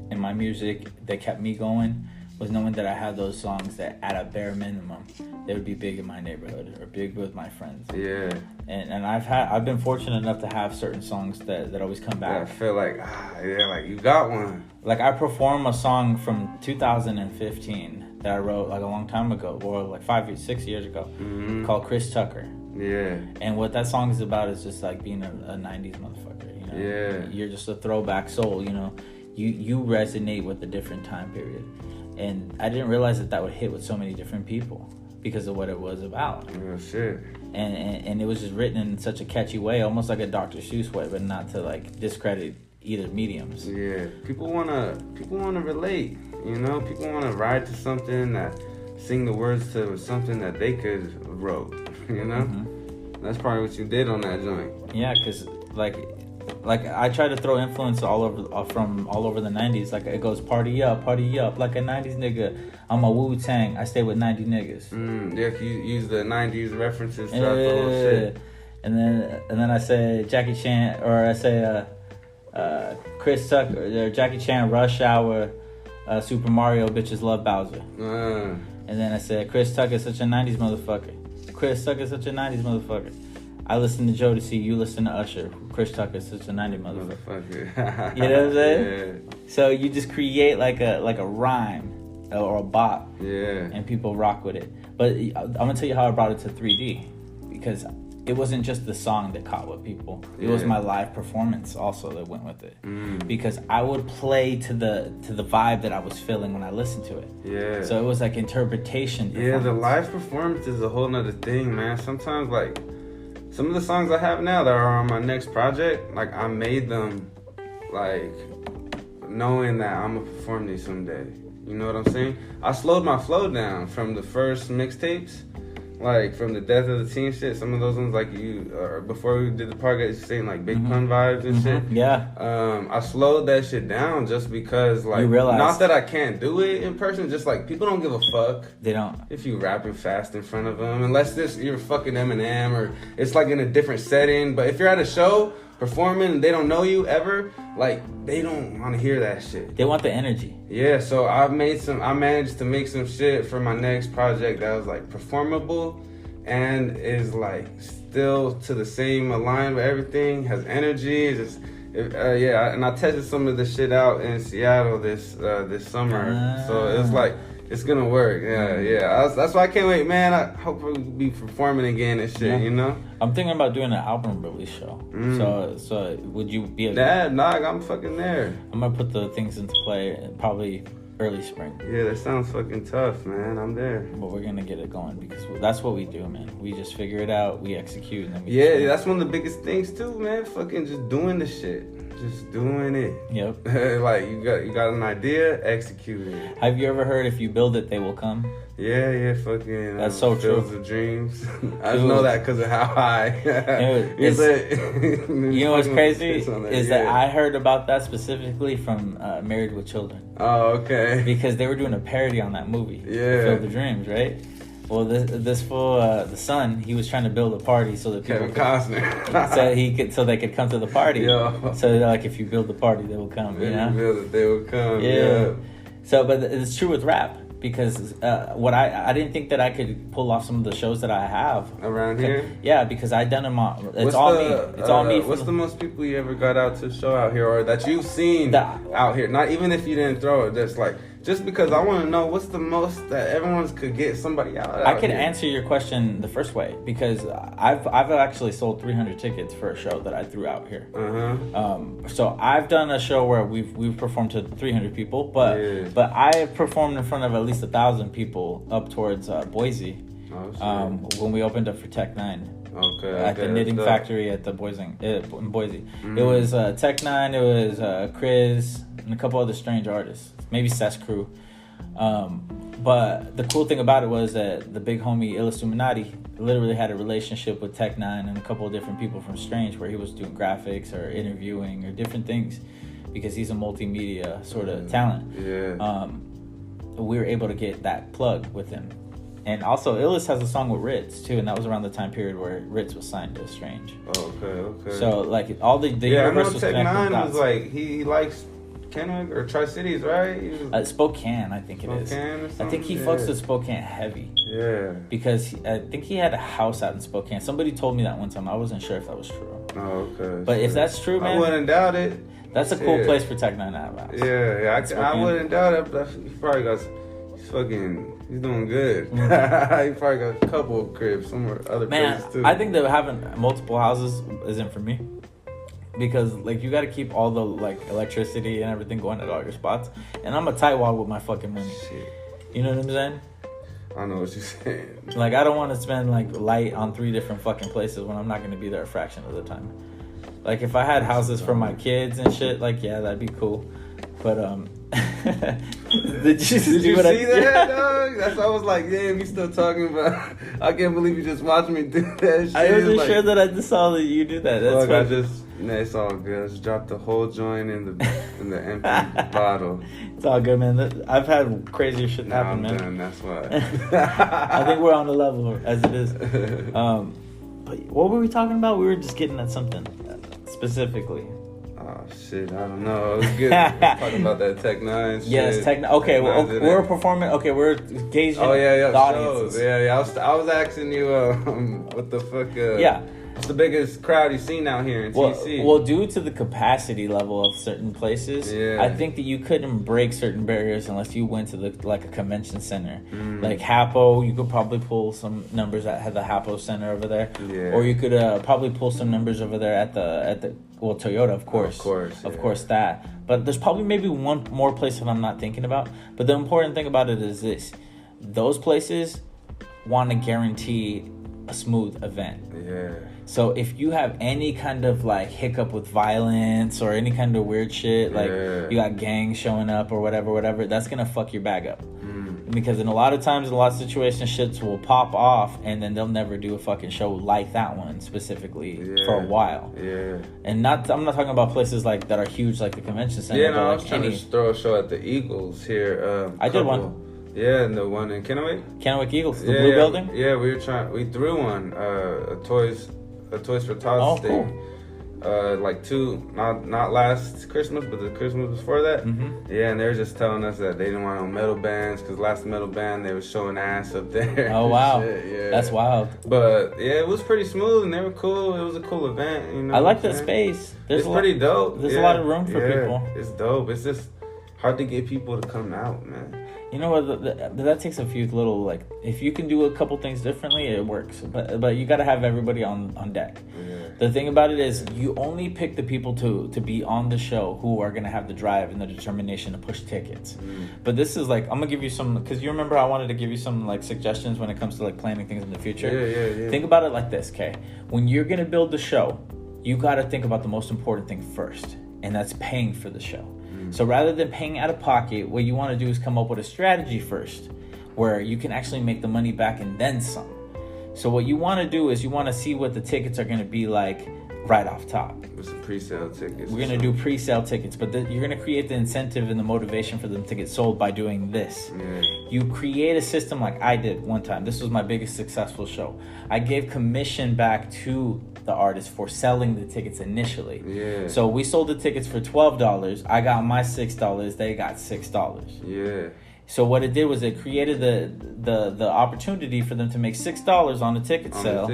S1: and my music that kept me going was knowing that I had those songs that at a bare minimum they would be big in my neighborhood or big with my friends.
S2: Yeah.
S1: And I've been fortunate enough to have certain songs that always come back.
S2: I feel like like you got one.
S1: Like I perform a song from 2015 that I wrote like a long time ago, or like 6 years ago, called Chris Tucker.
S2: Yeah.
S1: And what that song is about is just like being a 90s motherfucker, you know?
S2: Yeah.
S1: You're just a throwback soul, you know? You resonate with a different time period. And I didn't realize that would hit with so many different people because of what it was about.
S2: Oh, shit.
S1: And it was just written in such a catchy way, almost like a Dr. Seuss way, but not to like discredit either mediums.
S2: Yeah. People wanna relate, you know? People wanna ride to something sing the words to something that they could wrote, you know? That's probably what you did on that joint.
S1: Yeah, because like I try to throw influence from all over the 90s. Like it goes party up like a 90s nigga. I'm a Wu-Tang. I stay with 90 niggas.
S2: Yeah, you use the 90s references throughout the whole shit.
S1: And then I say Jackie Chan, or I say Chris Tucker, or Jackie Chan, Rush Hour, Super Mario, bitches love Bowser. And then I said Chris Tucker is such a 90s motherfucker. Chris Tucker is such a 90s motherfucker. I listen to Jodeci, you listen to Usher. Chris Tucker is such a 90s motherfucker. You know what I'm saying? Yeah. So you just create like a rhyme or a bop.
S2: Yeah. And
S1: people rock with it. But I'm gonna tell you how I brought it to 3D, because it wasn't just the song that caught with people. It was my live performance also that went with it. Because I would play to the vibe that I was feeling when I listened to it. Yeah. So it was like interpretation.
S2: Yeah, the live performance is a whole nother thing, man. Sometimes like some of the songs I have now that are on my next project, like I made them like knowing that I'm gonna perform these someday. You know what I'm saying? I slowed my flow down from the first mixtapes, like from the Death of the Teen shit. Some of those ones, like before we did the podcast, saying like big pun vibes and shit.
S1: Yeah.
S2: I slowed that shit down just because, like, not that I can't do it in person, just like people don't give a fuck.
S1: They don't.
S2: If you rapping fast in front of them, unless you're fucking Eminem or it's like in a different setting. But if you're at a show performing and they don't know you ever, like they don't want to hear that shit.
S1: They want the energy.
S2: Yeah, so I managed to make some shit for my next project that was like performable and is like still to the same align with everything, has energy, and I tested some of the shit out in Seattle this summer. So it's like it's gonna work. Yeah. That's why I can't wait, man. I hope we'll be performing again and shit, you know?
S1: I'm thinking about doing an album release show. So would you be a...
S2: Nah, I'm fucking there.
S1: I'm gonna put the things into play probably early spring.
S2: Yeah, that sounds fucking tough, man. I'm there.
S1: But we're gonna get it going because that's what we do, man. We just figure it out, we execute, and then we...
S2: Yeah, that's one of the biggest things too, man. Fucking just doing the shit. just doing it.
S1: Yep.
S2: Like you got an idea, execute it.
S1: Have you ever heard if you build it, they will come?
S2: Yeah, fucking.
S1: That's so true.
S2: Fields of Dreams. I just know that because of how high.
S1: You know what's crazy is that I heard about that specifically from Married with Children.
S2: Oh, okay.
S1: Because they were doing a parody on that movie.
S2: Yeah.
S1: Field of Dreams, right? Well, this fool, the son, he was trying to build a party so that people
S2: Kevin Costner.
S1: so they could come to the party.
S2: Yo.
S1: So like, if you build the party, they will come.
S2: If
S1: you know?
S2: you build it, they will come.
S1: Yeah. So, but it's true with rap because what I didn't think that I could pull off some of the shows that I have
S2: around here.
S1: Yeah, because I done them all. It's all me. It's all me.
S2: What's the most people you ever got out to show out here, or that you've seen out here? Not even if you didn't throw it, just because I want to know what's the most that everyone could get somebody out.
S1: I can answer your question the first way because I've actually sold 300 tickets for a show that I threw out here. So I've done a show where we've performed to 300 people, but I performed in front of at least 1,000 people up towards Boise when we opened up for Tech 9.
S2: Okay.
S1: At the knitting factory at the Boise. Mm-hmm. It was Tech 9. It was Chris and a couple other strange artists. Maybe Cess Crew. But the cool thing about it was that the big homie Illuminati literally had a relationship with Tech 9 and a couple of different people from Strange where he was doing graphics or interviewing or different things because he's a multimedia sort of talent.
S2: Yeah.
S1: We were able to get that plug with him. And also, Illis has a song with Ritz, too, and that was around the time period where Ritz was signed to Strange.
S2: Okay.
S1: So, like, all the
S2: universe was connected. Tech 9 was like, he likes Kennewick or Tri-Cities, right?
S1: Spokane, I think it is. I think he fucks with Spokane heavy.
S2: Yeah.
S1: Because I think he had a house out in Spokane. Somebody told me that one time. I wasn't sure if that was true.
S2: Oh, okay.
S1: But if that's true, man,
S2: I wouldn't doubt it.
S1: That's a cool place for Tech 9 to have house.
S2: Yeah. I wouldn't doubt it. But he probably got he's doing good. He probably got a couple of cribs somewhere, other places too.
S1: I think that having multiple houses isn't for me. Because, like, you got to keep all the, like, electricity and everything going at all your spots. And I'm a tightwad with my fucking money.
S2: Shit.
S1: You know what I'm saying?
S2: I know what you're saying.
S1: Like, I don't want to spend, like, light on 3 different fucking places when I'm not going to be there a fraction of the time. Like, if I had houses for my kids and shit, like, yeah, that'd be cool. But, did you see
S2: that, dog? That's why I was like, damn, you still talking about. I can't believe you just watched me do that shit.
S1: I wasn't sure that I just saw that you do that. That's
S2: it's all good. I just dropped the whole joint in the empty bottle.
S1: It's all good, man. I've had crazier shit happen, man.
S2: Done, that's why.
S1: I think we're on the level as it is. But what were we talking about? We were just getting at something specifically.
S2: Oh shit, I don't know. It was good. Talking about that Tech 9 shit.
S1: Yes, Tech 9. Okay, we're performing. Okay, we're gauging the audiences.
S2: Yeah. I was asking you, what the fuck? What's the biggest crowd you've seen out here in TC?
S1: Well, due to the capacity level of certain places, I think that you couldn't break certain barriers unless you went to a convention center. Like Hapo, you could probably pull some numbers at the Hapo Center over there.
S2: Yeah.
S1: Or you could probably pull some numbers over there at the Toyota, of course. Of course that. But there's probably maybe one more place that I'm not thinking about. But the important thing about it is this. Those places want to guarantee a smooth event.
S2: Yeah.
S1: So if you have any kind of like hiccup with violence or any kind of weird shit, like you got gangs showing up or whatever, that's gonna fuck your bag up. Because in a lot of times, in a lot of situations, shits will pop off and then they'll never do a fucking show like that one specifically for a while.
S2: Yeah.
S1: And I'm not talking about places like that are huge like the convention center.
S2: Yeah, no, I was trying to throw a show at the Eagles here.
S1: I did one.
S2: Yeah, and the one in Kennewick.
S1: Kennewick Eagles, the blue building.
S2: Yeah, we threw one. A Toys for Tots thing.
S1: Cool.
S2: Like not last Christmas, but the Christmas before that. Yeah, and they were just telling us that they didn't want no metal bands because last metal band they were showing ass up there.
S1: Oh wow,
S2: yeah,
S1: that's wild.
S2: But yeah, it was pretty smooth and they were cool. It was a cool event. You know,
S1: I like that space.
S2: It's pretty dope.
S1: There's a lot of room for people.
S2: It's dope. It's just hard to get people to come out, man.
S1: You know what? That takes a few little, like, if you can do a couple things differently, it works. But you got to have everybody on deck.
S2: Yeah.
S1: The thing about it is you only pick the people to be on the show who are going to have the drive and the determination to push tickets. But this is like, I'm going to give you some, because you remember I wanted to give you some, like, suggestions when it comes to, like, planning things in the future.
S2: Yeah.
S1: Think about it like this, okay? When you're going to build the show, you got to think about the most important thing first. and that's paying for the show. So rather than paying out of pocket, what you want to do is come up with a strategy first where you can actually make the money back and then some. So what you want to do is you want to see what the tickets are going to be like right off top.
S2: With some pre-sale tickets.
S1: We're going to do pre-sale tickets, but you're going to create the incentive and the motivation for them to get sold by doing this.
S2: Yeah.
S1: You create a system like I did one time. This was my biggest successful show. I gave commission back to the artist for selling the tickets initially.
S2: Yeah.
S1: So we sold the tickets for $12. I got my $6. They got $6.
S2: Yeah.
S1: So what it did was it created the opportunity for them to make $6 on the ticket sale,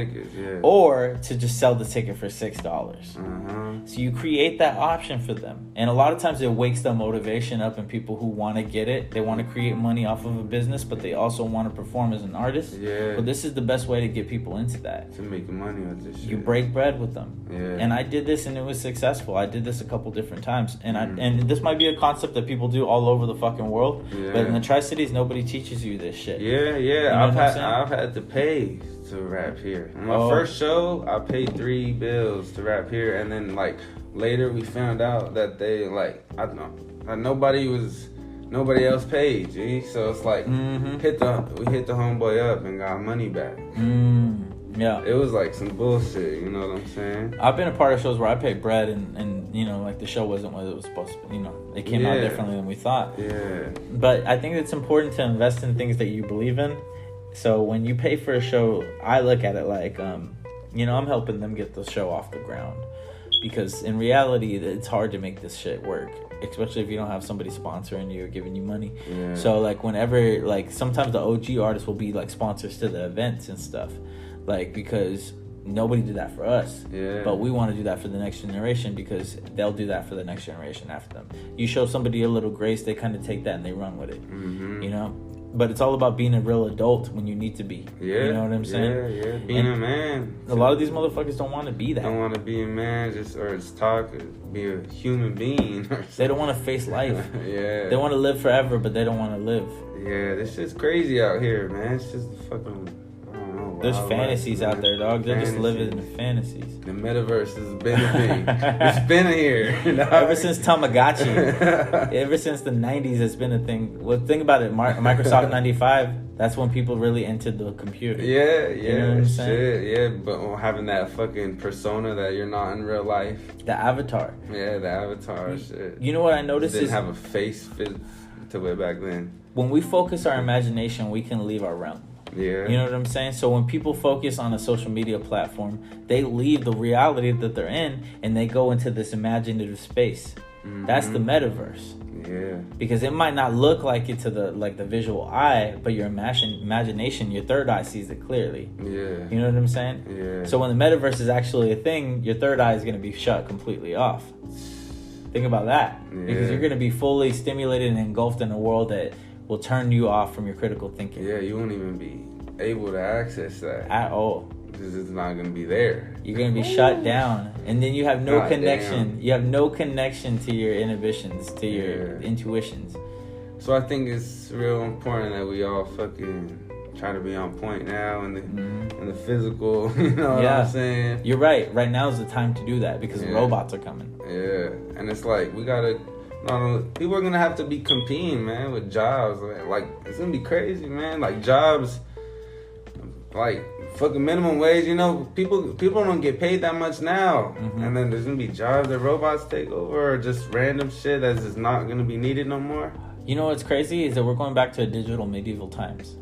S1: or to just sell the ticket for $6. So you create that option for them, and a lot of times it wakes the motivation up in people who want to get it. They want to create money off of a business, but they also want to perform as an artist.
S2: Yeah.
S1: But this is the best way to get people into that.
S2: To make money with this shit.
S1: You break bread with them.
S2: Yeah.
S1: And I did this and it was successful. I did this a couple different times, and and this might be a concept that people do all over the fucking world.
S2: Yeah.
S1: But in the Tri-Cities, nobody teaches you this shit.
S2: Yeah.
S1: You know
S2: I've had to pay to rap here. On my first show, I paid $3 to rap here, and then like later we found out that they like, I don't know, nobody else paid, G. So it's like we hit the homeboy up and got money back. Yeah. It was like some bullshit, you know what I'm saying?
S1: I've been a part of shows where I paid bread and you know, like the show wasn't what it was supposed to be, you know. It came out differently than we thought.
S2: Yeah.
S1: But I think it's important to invest in things that you believe in. So when you pay for a show, I look at it like, you know, I'm helping them get the show off the ground. Because in reality, it's hard to make this shit work. Especially if you don't have somebody sponsoring you or giving you money.
S2: Yeah.
S1: So like whenever, like sometimes the OG artists will be like sponsors to the events and stuff. Like, because nobody did that for us.
S2: Yeah.
S1: But we want to do that for the next generation because they'll do that for the next generation after them. You show somebody a little grace, they kind of take that and they run with it. You know? But it's all about being a real adult when you need to be.
S2: Yeah.
S1: You know what I'm saying?
S2: Yeah. Being a man.
S1: A lot of these motherfuckers don't want to be that.
S2: Don't want to be a man, or talk, be a human being.
S1: They don't want to face life.
S2: Yeah.
S1: They want to live forever, but they don't want to live.
S2: Yeah, this shit's crazy out here, man. It's just fucking...
S1: There's fantasies out there, dog. They're just living in fantasies.
S2: The metaverse has been a thing. It's been here.
S1: Ever since Tamagotchi. Ever since the 90s, it's been a thing. Well, think about it. Microsoft 95, that's when people really entered the computer.
S2: Yeah.
S1: You know what I'm saying?
S2: Yeah, but having that fucking persona that you're not in real life.
S1: The avatar.
S2: Yeah, the avatar shit.
S1: You know what I noticed
S2: didn't have a face fit to way back then.
S1: When we focus our imagination, we can leave our realm.
S2: Yeah.
S1: You know what I'm saying? So when people focus on a social media platform, they leave the reality that they're in and they go into this imaginative space. That's the metaverse.
S2: Yeah.
S1: Because it might not look like it to the visual eye, but your imagination, your third eye sees it clearly.
S2: Yeah.
S1: You know what I'm saying?
S2: Yeah.
S1: So when the metaverse is actually a thing, your third eye is going to be shut completely off. Think about that.
S2: Yeah.
S1: Because you're going to be fully stimulated and engulfed in a world that will turn you off from your critical thinking.
S2: Yeah, you won't even be able to access that
S1: at all.
S2: Because it's not going to be there.
S1: You're going to be shut down. And then you have no connection.
S2: Damn.
S1: You have no connection to your inhibitions, to your intuitions.
S2: So I think it's real important that we all fucking try to be on point now in the physical, you know what I'm saying?
S1: You're right. Right now is the time to do that because robots are coming.
S2: Yeah. And it's like, we got to... people are gonna have to be competing, man, with jobs. Like it's gonna be crazy, man. Like jobs, like fucking minimum wage. You know, people don't get paid that much now, and then there's gonna be jobs that robots take over, or just random shit that's just not gonna be needed no more.
S1: You know what's crazy is that we're going back to digital medieval times.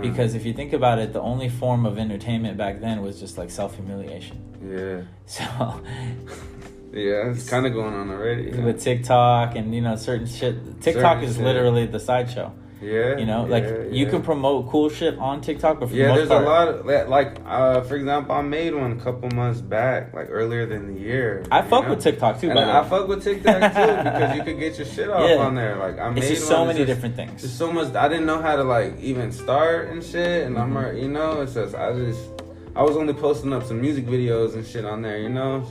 S1: Because if you think about it, the only form of entertainment back then was just like self-humiliation.
S2: Yeah.
S1: So.
S2: Yeah, it's kind of going on already. Yeah.
S1: With TikTok and, you know, certain shit. TikTok is literally the sideshow.
S2: Yeah.
S1: You know, like, you can promote cool shit on TikTok, but for the most
S2: there's a lot of, like, for example, I made one a couple months back, like, earlier than the year.
S1: I fuck with TikTok, too,
S2: and I fuck with TikTok, too, because you could get your shit off on there. Like, I made
S1: it's just so many different things.
S2: There's so much, I didn't know how to, like, even start and shit, and I'm, you know, it's just, I was only posting up some music videos and shit on there, you know?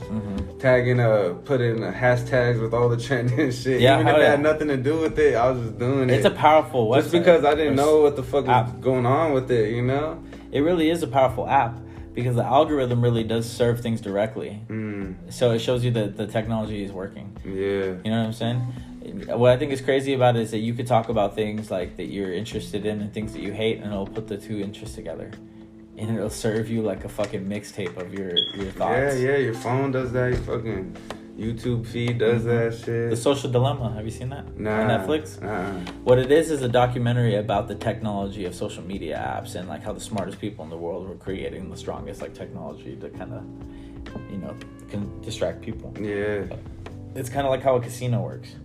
S2: Tagging, putting hashtags with all the trending shit.
S1: Yeah,
S2: even if it had nothing to do with it, I was just doing it.
S1: It's a powerful website.
S2: Just because I didn't know what the fuck was going on with it, you know?
S1: It really is a powerful app. because the algorithm really does serve things directly. So it shows you that the technology is working.
S2: Yeah.
S1: You know what I'm saying? What I think is crazy about it is that you could talk about things like that you're interested in and things that you hate, and it'll put the two interests together. And it'll serve you like a fucking mixtape of your thoughts.
S2: Yeah, your phone does that. Your fucking YouTube feed does that shit.
S1: The Social Dilemma. Have you seen that?
S2: Nah.
S1: On Netflix? What it is a documentary about the technology of social media apps and like how the smartest people in the world were creating the strongest like technology to kind of, you know, can distract people.
S2: Yeah.
S1: It's kind of like how a casino works.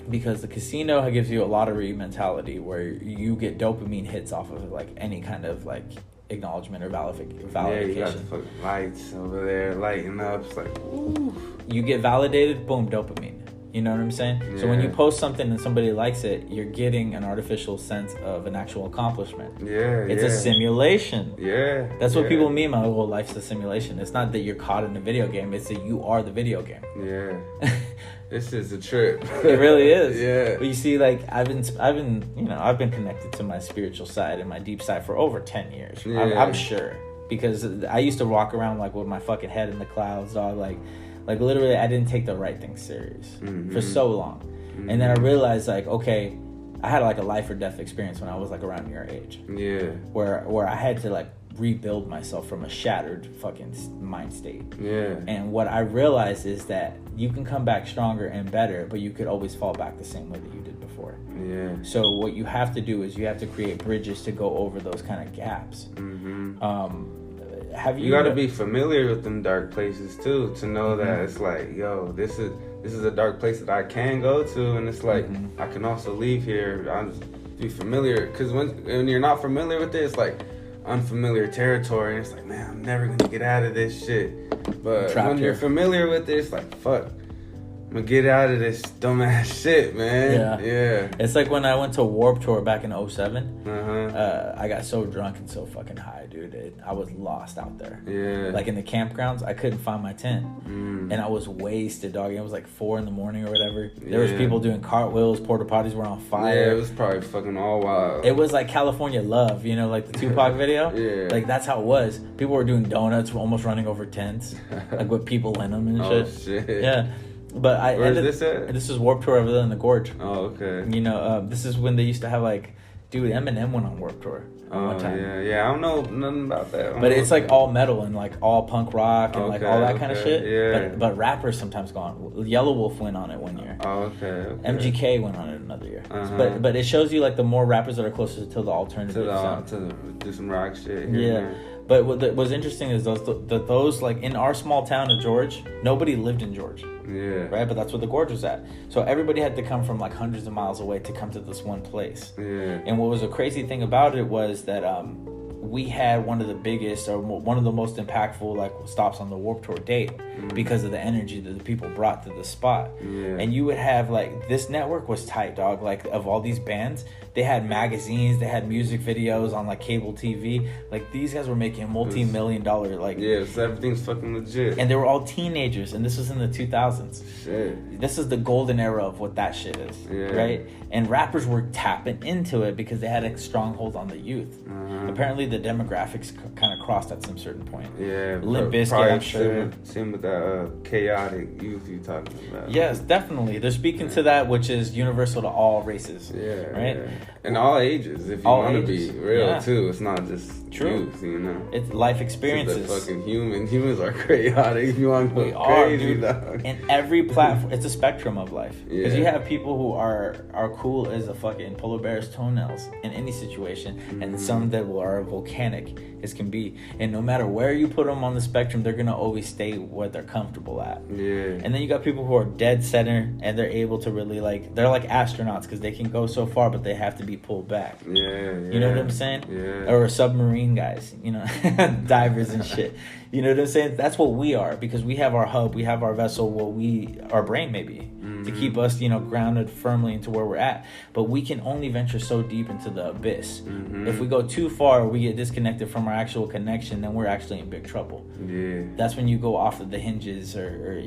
S1: Because the casino gives you a lottery mentality where you get dopamine hits off of like any kind of like acknowledgement or validation.
S2: Yeah, you got the fucking lights over there lighting up. It's like, ooh.
S1: You get validated, boom, dopamine. You know what I'm saying?
S2: Yeah.
S1: So when you post something and somebody likes it, you're getting an artificial sense of an actual accomplishment.
S2: Yeah,
S1: it's a simulation.
S2: Yeah.
S1: That's what people mean by, oh, life's a simulation. It's not that you're caught in a video game. It's that you are the video game.
S2: Yeah. This is a trip.
S1: It really is.
S2: Yeah.
S1: But you see, like, I've been connected to my spiritual side and my deep side for over 10 years.
S2: Yeah.
S1: I'm sure. Because I used to walk around, like, with my fucking head in the clouds, dog. Like literally, I didn't take the right thing serious for so long. And then I realized, like, okay, I had, like, a life or death experience when I was, like, around your age.
S2: Yeah.
S1: Where I had to, like, rebuild myself from a shattered fucking mind state.
S2: Yeah.
S1: And what I realized is that you can come back stronger and better, but you could always fall back the same way that you did before.
S2: Yeah.
S1: So what you have to do is you have to create bridges to go over those kind of gaps.
S2: You got to be familiar with them dark places too, to know that it's like, yo, this is a dark place that I can go to, and it's like I can also leave here. I just be familiar, because when you're not familiar with it, it's like unfamiliar territory, and it's like, man, I'm never gonna get out of this shit. But when you're familiar with it, it's like, fuck, I'm gonna get out of this dumbass shit, man. Yeah.
S1: It's like when I went to Warped Tour back in 2007. I got so drunk and so fucking high, dude. I was lost out there.
S2: Yeah.
S1: Like in the campgrounds, I couldn't find my tent. And I was wasted, dog. It was like 4 a.m. or whatever. There was people doing cartwheels, porta potties were on fire.
S2: Yeah, it was probably fucking all wild.
S1: It was like California Love, you know, like the Tupac video.
S2: Yeah.
S1: Like that's how it was. People were doing donuts, almost running over tents, like with people in them and shit.
S2: Oh shit.
S1: Yeah. But
S2: Where is this at?
S1: This is Warped Tour over there in the Gorge.
S2: Oh, okay.
S1: You know, this is when they used to have like, dude, Eminem went on Warped Tour one time.
S2: Yeah. I don't know nothing about that.
S1: But it's like all metal and like all punk rock and like all that kind of shit.
S2: Yeah.
S1: But rappers sometimes go on. Yellow Wolf went on it one year.
S2: Oh, okay.
S1: MGK went on it another year. But it shows you like the more rappers that are closer to the alternative
S2: to do some rock shit.
S1: Yeah. But what's interesting is those like in our small town of George, nobody lived in George.
S2: Yeah.
S1: Right? But that's where the Gorge was at. So everybody had to come from like hundreds of miles away to come to this one place.
S2: Yeah.
S1: And what was a crazy thing about it was that we had one of the biggest or one of the most impactful like stops on the Warped Tour date because of the energy that the people brought to the spot.
S2: Yeah.
S1: And you would have like this network was tight, dog. Like of all these bands, they had magazines, they had music videos on like cable TV. Like these guys were making multi-million-dollar like
S2: so everything's fucking legit.
S1: And they were all teenagers, and this was in the 2000s.
S2: Shit.
S1: This is the golden era of what that shit is, right? And rappers were tapping into it because they had a stronghold on the youth. Apparently, the demographics kind of crossed at some certain point.
S2: Yeah,
S1: Limp Bizkit, I'm sure.
S2: Same with that chaotic youth you talking about.
S1: Yes, definitely. They're speaking to that, which is universal to all races. Right?
S2: Yeah. And all ages, if you want to be real too. It's not just youth, you know.
S1: It's life experiences.
S2: It's the fucking humans are chaotic. If you want to go crazy, dog.
S1: And every platform, it's a spectrum of life. Because you have people who are cool as a fucking polar bear's toenails in any situation, and some that are volcanic as can be. And no matter where you put them on the spectrum, they're gonna always stay where they're comfortable at.
S2: Yeah.
S1: And then you got people who are dead center, and they're able to really they're like astronauts because they can go so far, but they have to be pulled back.
S2: You
S1: know what I'm saying?
S2: Yeah.
S1: Or submarine guys, you know, divers and shit. You know what I'm saying? That's what we are, because we have our hub, we have our vessel, our brain maybe, to keep us, you know, grounded firmly into where we're at. But we can only venture so deep into the abyss. If we go too far, we get disconnected from our actual connection, then we're actually in big trouble.
S2: Yeah.
S1: That's when you go off of the hinges, or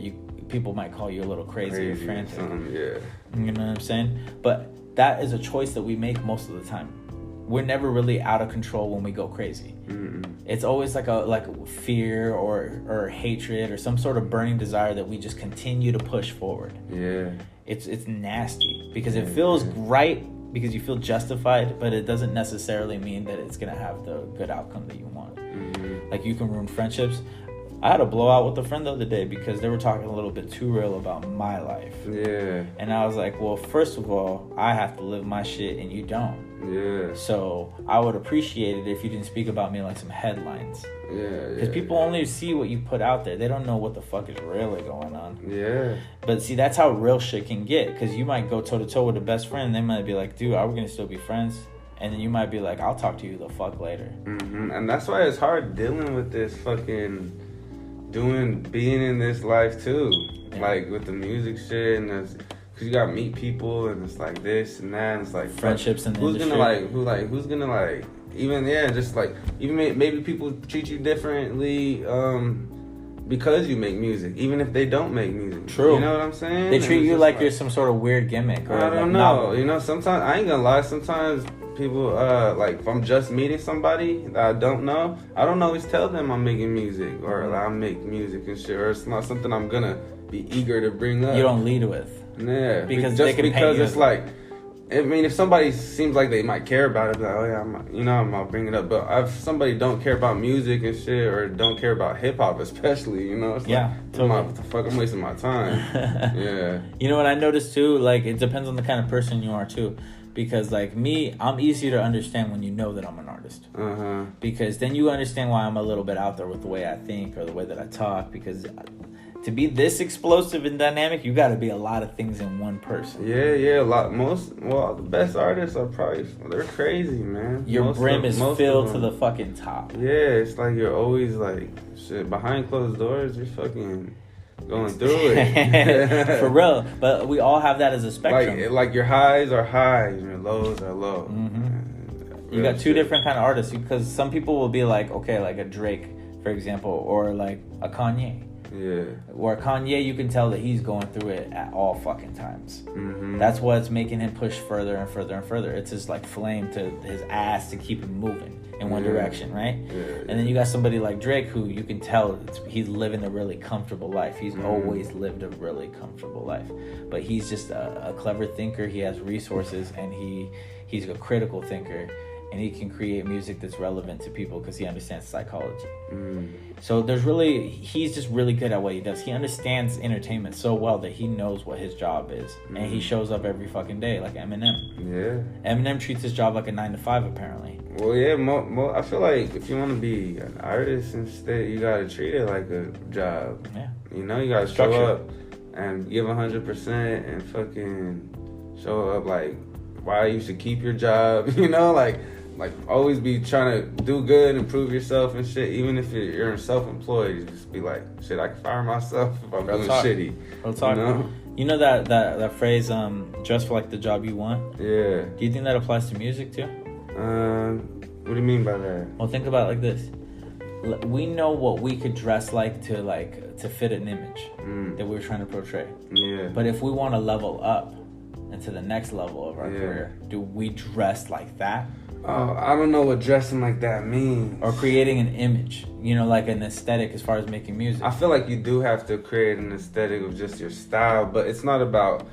S1: people might call you a little crazy or frantic.
S2: Yeah.
S1: You know what I'm saying? But that is a choice that we make most of the time. we're never really out of control when we go crazy. It's always like fear or hatred or some sort of burning desire that we just continue to push forward.
S2: Yeah.
S1: It's nasty because it feels right because you feel justified, but it doesn't necessarily mean that it's gonna have the good outcome that you want. Like you can ruin friendships. I had a blowout with a friend the other day because they were talking a little bit too real about my life.
S2: Yeah.
S1: And I was like, well, first of all, I have to live my shit and you don't.
S2: Yeah.
S1: So I would appreciate it if you didn't speak about me like some headlines.
S2: Yeah.
S1: Because people only see what you put out there. They don't know what the fuck is really going on.
S2: Yeah.
S1: But see, that's how real shit can get. Because you might go toe to toe with a best friend and they might be like, dude, are we going to still be friends? And then you might be like, I'll talk to you the fuck later. And
S2: that's why it's hard dealing with this fucking being in this life too. Like with the music shit and this. Cause you gotta meet people and it's like this and that and it's like
S1: friendships and
S2: who's gonna even just like even maybe people treat you differently because you make music even if they don't make music.
S1: True.
S2: You know what I'm saying?
S1: They treat you like you're some sort of weird gimmick. Or
S2: I don't know. You know, sometimes I ain't gonna lie. Sometimes people like if I'm just meeting somebody that I don't always tell them I'm making music or I make music and shit, or it's not something I'm gonna be eager to bring up.
S1: You don't lead with.
S2: Yeah,
S1: because
S2: just because it's like,
S1: I
S2: mean, if somebody seems like they might care about it, like, oh yeah, I'll bring it up. But if somebody don't care about music and shit, or don't care about hip hop especially, you know, it's
S1: totally.
S2: What the fuck, I'm wasting my time. Yeah.
S1: You know what I noticed too? Like, it depends on the kind of person you are too. Because like me, I'm easy to understand when you know that I'm an artist. Because then you understand why I'm a little bit out there with the way I think or the way that I talk. Because to be this explosive and dynamic, you got to be a lot of things in one person.
S2: Yeah, the best artists are they're crazy, man.
S1: Your brim is filled to the fucking top.
S2: Yeah, it's like you're always like, shit, behind closed doors, you're fucking going through it.
S1: For real. But we all have that as a spectrum.
S2: Like your highs are high and your lows are low.
S1: You got two different kind of artists, because some people will be like, okay, like a Drake, for example, or like a Kanye.
S2: Yeah.
S1: Where Kanye, you can tell that he's going through it at all fucking times. That's what's making him push further and further and further. It's his like flame to his ass to keep him moving in one direction, right? And then you got somebody like Drake, who you can tell he's living a really comfortable life. He's always lived a really comfortable life, but he's just a clever thinker. He has resources, and he's a critical thinker. And he can create music that's relevant to people because he understands psychology. So he's just really good at what he does. He understands entertainment so well that he knows what his job is. And he shows up every fucking day like Eminem. Yeah. Eminem treats his job like a 9 to 5 apparently.
S2: Well, yeah, I feel like if you want to be an artist instead, you got to treat it like a job. Yeah. You know, you got to show up and give 100% and fucking show up like why you should keep your job, you know, like always be trying to do good, improve yourself and shit. Even if you're self-employed, you just be like, shit, I can fire myself if I'm doing shitty.
S1: Real talk. You know that phrase, dress for like the job you want?
S2: Yeah.
S1: Do you think that applies to music too?
S2: What do you mean by that?
S1: Well, think about it like this. We know what we could dress like to fit an image that we're trying to portray.
S2: Yeah.
S1: But if we want to level up into the next level of our career, do we dress like that?
S2: Oh, I don't know what dressing like that means.
S1: Or creating an image, you know, like an aesthetic as far as making music.
S2: I feel like you do have to create an aesthetic of just your style, but it's not about,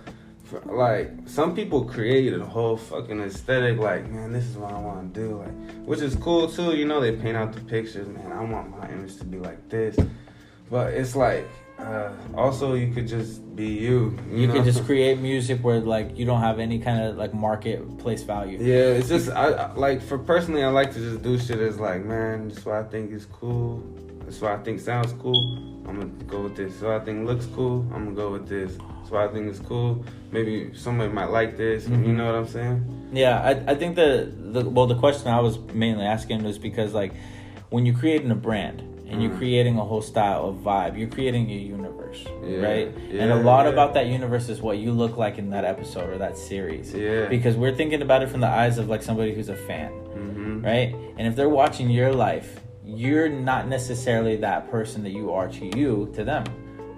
S2: like, some people create a whole fucking aesthetic, like, man, this is what I want to do, like, which is cool too, you know, they paint out the pictures, man, I want my image to be like this, but it's like, also you could just be you
S1: know? Could just create music where like you don't have any kind of like marketplace value.
S2: Yeah, it's just I like personally I like to just do shit as like, man, this is what I think is cool, this is what I think sounds cool, I'm gonna go with this. So I think looks cool, I'm gonna go with this. So I think is cool, maybe somebody might like this. You know what I'm saying? Yeah,
S1: I think the question I was mainly asking was because like when you're creating a brand and you're creating a whole style of vibe, you're creating a universe, right? Yeah, and a lot about that universe is what you look like in that episode or that series. Yeah. Because we're thinking about it from the eyes of like somebody who's a fan, right? And if they're watching your life, you're not necessarily that person that you are to them.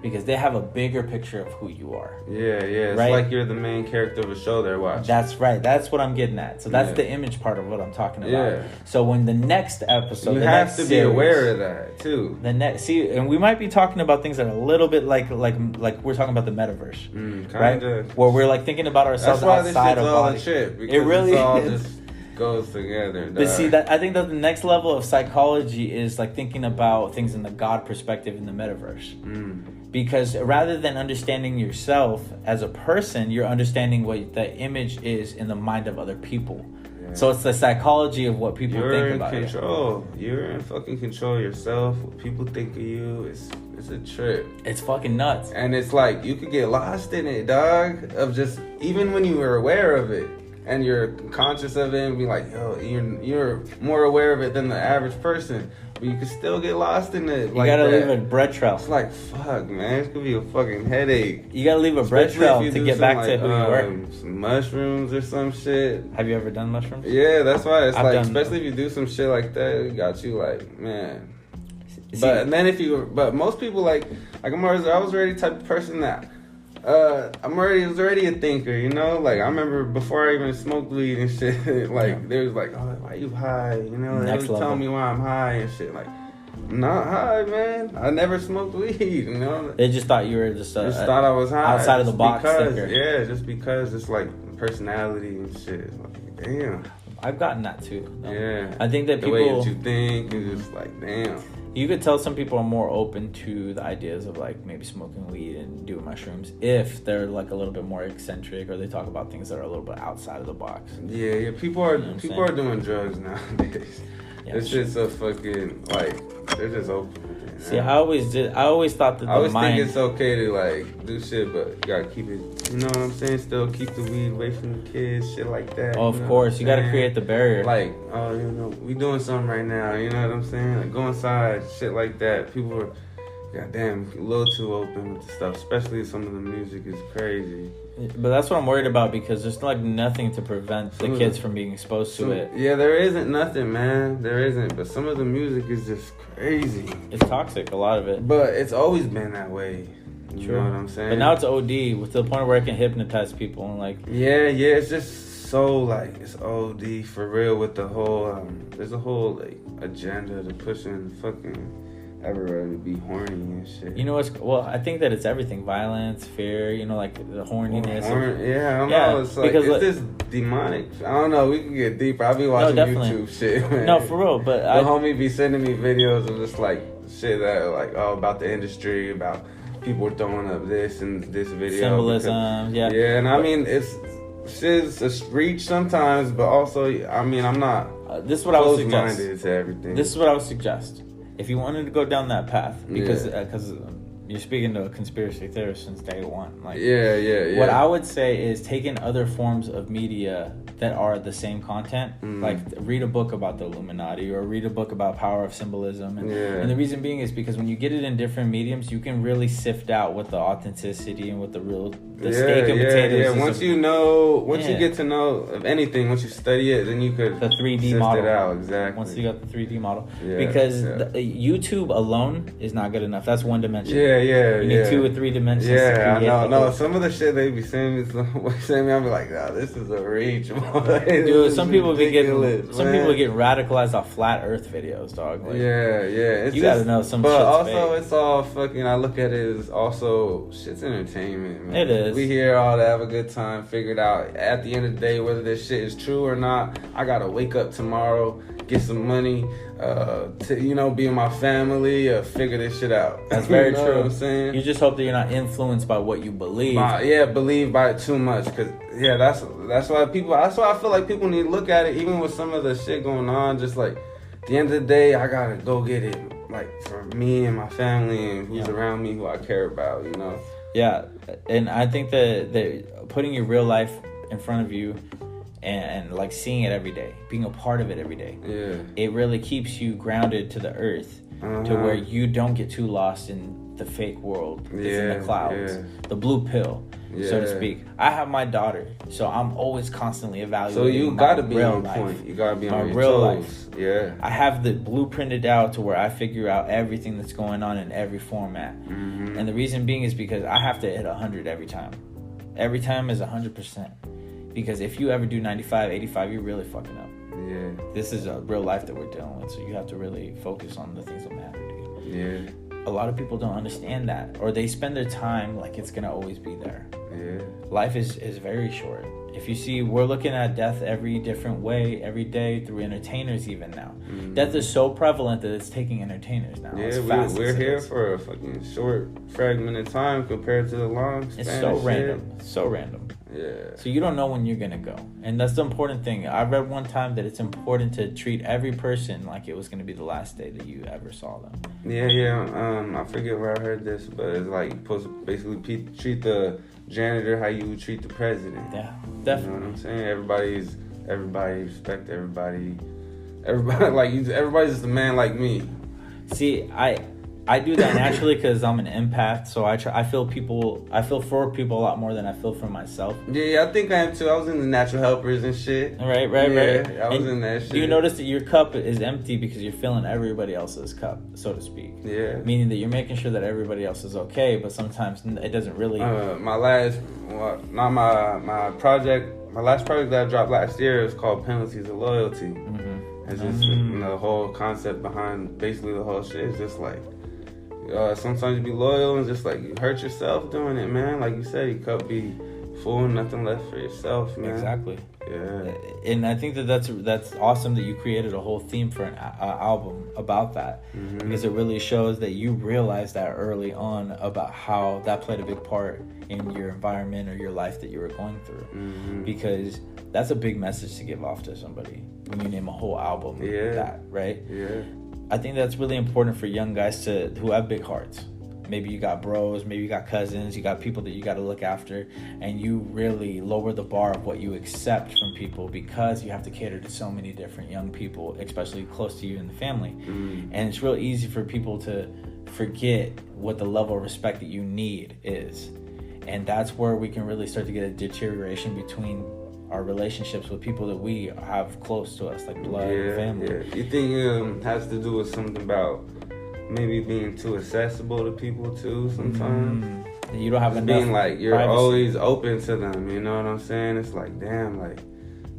S1: because they have a bigger picture of who you are.
S2: Yeah. It's
S1: right?
S2: like you're the main character of a show they're watching.
S1: That's right. That's what I'm getting at. So that's the image part of what I'm talking about.
S2: Yeah.
S1: So when the next episode,
S2: you have to be aware of that too.
S1: And we might be talking about things that are a little bit like we're talking about the metaverse, right? Where we're like thinking about ourselves outside of body.
S2: It
S1: really
S2: is. Just goes together.
S1: But see, that I think that the next level of psychology is like thinking about things in the God perspective in the metaverse. Because rather than understanding yourself as a person, you're understanding what the image is in the mind of other people. Yeah. So it's the psychology of what people think about you. You're in
S2: control. You're in fucking control of yourself. What people think of you, it's a trip.
S1: It's fucking nuts.
S2: And it's like, you could get lost in it, dog. Of just, even when you were aware of it, and you're conscious of it and be like, yo, you're more aware of it than the average person. But you can still get lost in it.
S1: You gotta leave a bread trail.
S2: It's like, fuck, man. It's gonna be a fucking headache.
S1: You gotta leave a bread trail to get back to who you were.
S2: Some mushrooms or some shit.
S1: Have you ever done mushrooms?
S2: Yeah, that's why. It's especially if you do some shit like that, it got you like, man. But most people I was already the type of person that I was already a thinker, you know? Like, I remember before I even smoked weed and shit, they was like, oh, why you high? You know, they was telling me why I'm high and shit. Like, I'm not high, man. I never smoked weed, you know?
S1: They just thought you were just
S2: thought I was high.
S1: Outside of the box thinker.
S2: Yeah, just because it's like personality and shit. Like, damn.
S1: I've gotten that too.
S2: No? Yeah.
S1: I think that people...
S2: The way that you think is just like, damn.
S1: You could tell some people are more open to the ideas of like maybe smoking weed and doing mushrooms if they're like a little bit more eccentric or they talk about things that are a little bit outside of the box.
S2: Yeah. People are doing drugs nowadays. Yeah, it's just a fucking they're just open.
S1: See, I always thought that I always think
S2: it's okay to do shit, but you gotta keep it. You know what I'm saying? Still keep the weed away from the kids, shit like that.
S1: Oh, of course, you gotta create the barrier.
S2: Like, oh, you know, we doing something right now. You know what I'm saying? Like, go inside, shit like that. People are, goddamn, a little too open with the stuff. Especially some of the music is crazy.
S1: But that's what I'm worried about because there's nothing to prevent the kids from being exposed to it.
S2: Yeah, there isn't nothing, man. There isn't. But some of the music is just crazy.
S1: It's toxic, a lot of it.
S2: But it's always been that way. You know what I'm saying?
S1: But now it's OD to the point where it can hypnotize people and
S2: Yeah, it's just so it's OD for real with the whole there's a whole agenda to pushing fucking everywhere to be horny and shit.
S1: You know what's I think that it's everything. Violence, fear, you know, the horniness.
S2: I don't know. It's because it's this demonic. I don't know. We can get deeper. I'll be watching YouTube shit, man.
S1: No, for real. But
S2: the homie be sending me videos of just shit that about the industry, about people throwing up this and this video.
S1: Symbolism,
S2: Yeah, and I mean, shit's a reach sometimes, but also, I mean, I'm not
S1: this is what I would suggest.
S2: Closed-minded to everything.
S1: This is what I would suggest. If you wanted to go down that path, because you're speaking to a conspiracy theorist since day one.
S2: Yeah.
S1: What I would say is taking other forms of media that are the same content, like read a book about the Illuminati or read a book about power of symbolism. And the reason being is because when you get it in different mediums, you can really sift out what the authenticity and what the steak and potatoes is.
S2: Once you get to know of anything, once you study it, then you could
S1: the 3D
S2: sift
S1: model.
S2: It out, exactly.
S1: Once you got the 3D model. Because YouTube alone is not good enough. That's one dimension. You need 2 or 3 dimensions to create.
S2: I know. No, some of the shit they be saying me, I'll be like, this is a reach.
S1: Dude, some people be getting radicalized off flat Earth videos, dog.
S2: You
S1: gotta know some.
S2: But
S1: shit's
S2: also,
S1: fake.
S2: It's all fucking. I look at it as also shit's entertainment, man.
S1: It is.
S2: We here all to have a good time, figure it out. At the end of the day, whether this shit is true or not, I gotta wake up tomorrow, get some money, to be with my family, figure this shit out.
S1: That's very true.
S2: What I'm saying?
S1: You just hope that you're not influenced by what you believe.
S2: Believe by it too much, cause that's why I feel like people need to look at it, even with some of the shit going on. Just at the end of the day, I gotta go get it, for me and my family and who's around me, who I care about, you know.
S1: Yeah, and I think that putting your real life in front of you and seeing it every day, being a part of it every day, it really keeps you grounded to the earth, to where you don't get too lost in the fake world. It's in the clouds, the blue pill. so to speak. I have my daughter, so I'm always constantly evaluating.
S2: So you gotta be
S1: real
S2: on
S1: life,
S2: point. You gotta be
S1: my
S2: on your
S1: real
S2: toes.
S1: life.
S2: Yeah.
S1: I have the blueprinted out to where I figure out everything that's going on in every format. And the reason being is because I have to hit 100 every time. Every time is 100%. Because if you ever do 95, 85, you're really fucking up.
S2: Yeah.
S1: This is a real life that we're dealing with, so you have to really focus on the things that matter to you.
S2: Yeah.
S1: A lot of people don't understand that, or they spend their time like it's gonna always be there.
S2: Yeah.
S1: Life is very short. If you see, we're looking at death every different way, every day through entertainers even now. Death is so prevalent that it's taking entertainers now.
S2: Yeah, we're here for a fucking short fragment of time compared to the long span.
S1: It's so random. So random.
S2: Yeah.
S1: So you don't know when you're gonna go, and that's the important thing. I read one time that it's important to treat every person like it was gonna be the last day that you ever saw them.
S2: Yeah. I forget where I heard this, but it's like you're supposed to basically treat the janitor how you would treat the president.
S1: Yeah, definitely.
S2: You know what I'm saying? Everybody respect everybody. Everybody's just a man like me.
S1: See, I do that naturally because I'm an empath, so I feel for people a lot more than I feel for myself.
S2: Yeah, I think I am too. I was in the natural helpers and shit.
S1: Right.
S2: I was in that shit.
S1: Do you notice that your cup is empty because you're filling everybody else's cup, so to speak?
S2: Yeah.
S1: Meaning that you're making sure that everybody else is okay, but sometimes it doesn't really.
S2: My last project that I dropped last year is called Penalties of Loyalty. It's just the whole concept behind basically the whole shit is just like. Sometimes you be loyal and just like you hurt yourself doing it, man. Like you said, your cup be full, nothing left for yourself, man.
S1: Exactly.
S2: Yeah.
S1: And I think that's awesome that you created a whole theme for an album about that, because it really shows that you realized that early on about how that played a big part in your environment or your life that you were going through. Because that's a big message to give off to somebody when you name a whole album that, right?
S2: Yeah.
S1: I think that's really important for young guys who have big hearts. Maybe you got bros, maybe you got cousins, you got people that you got to look after, and you really lower the bar of what you accept from people because you have to cater to so many different young people, especially close to you in the family. And it's real easy for people to forget what the level of respect that you need is. And that's where we can really start to get a deterioration between our relationships with people that we have close to us, like blood and family.
S2: Yeah. You think it has to do with something about maybe being too accessible to people too sometimes?
S1: You don't have
S2: just
S1: enough
S2: being like you're
S1: privacy.
S2: always open to them, you know what I'm saying? It's like, damn, like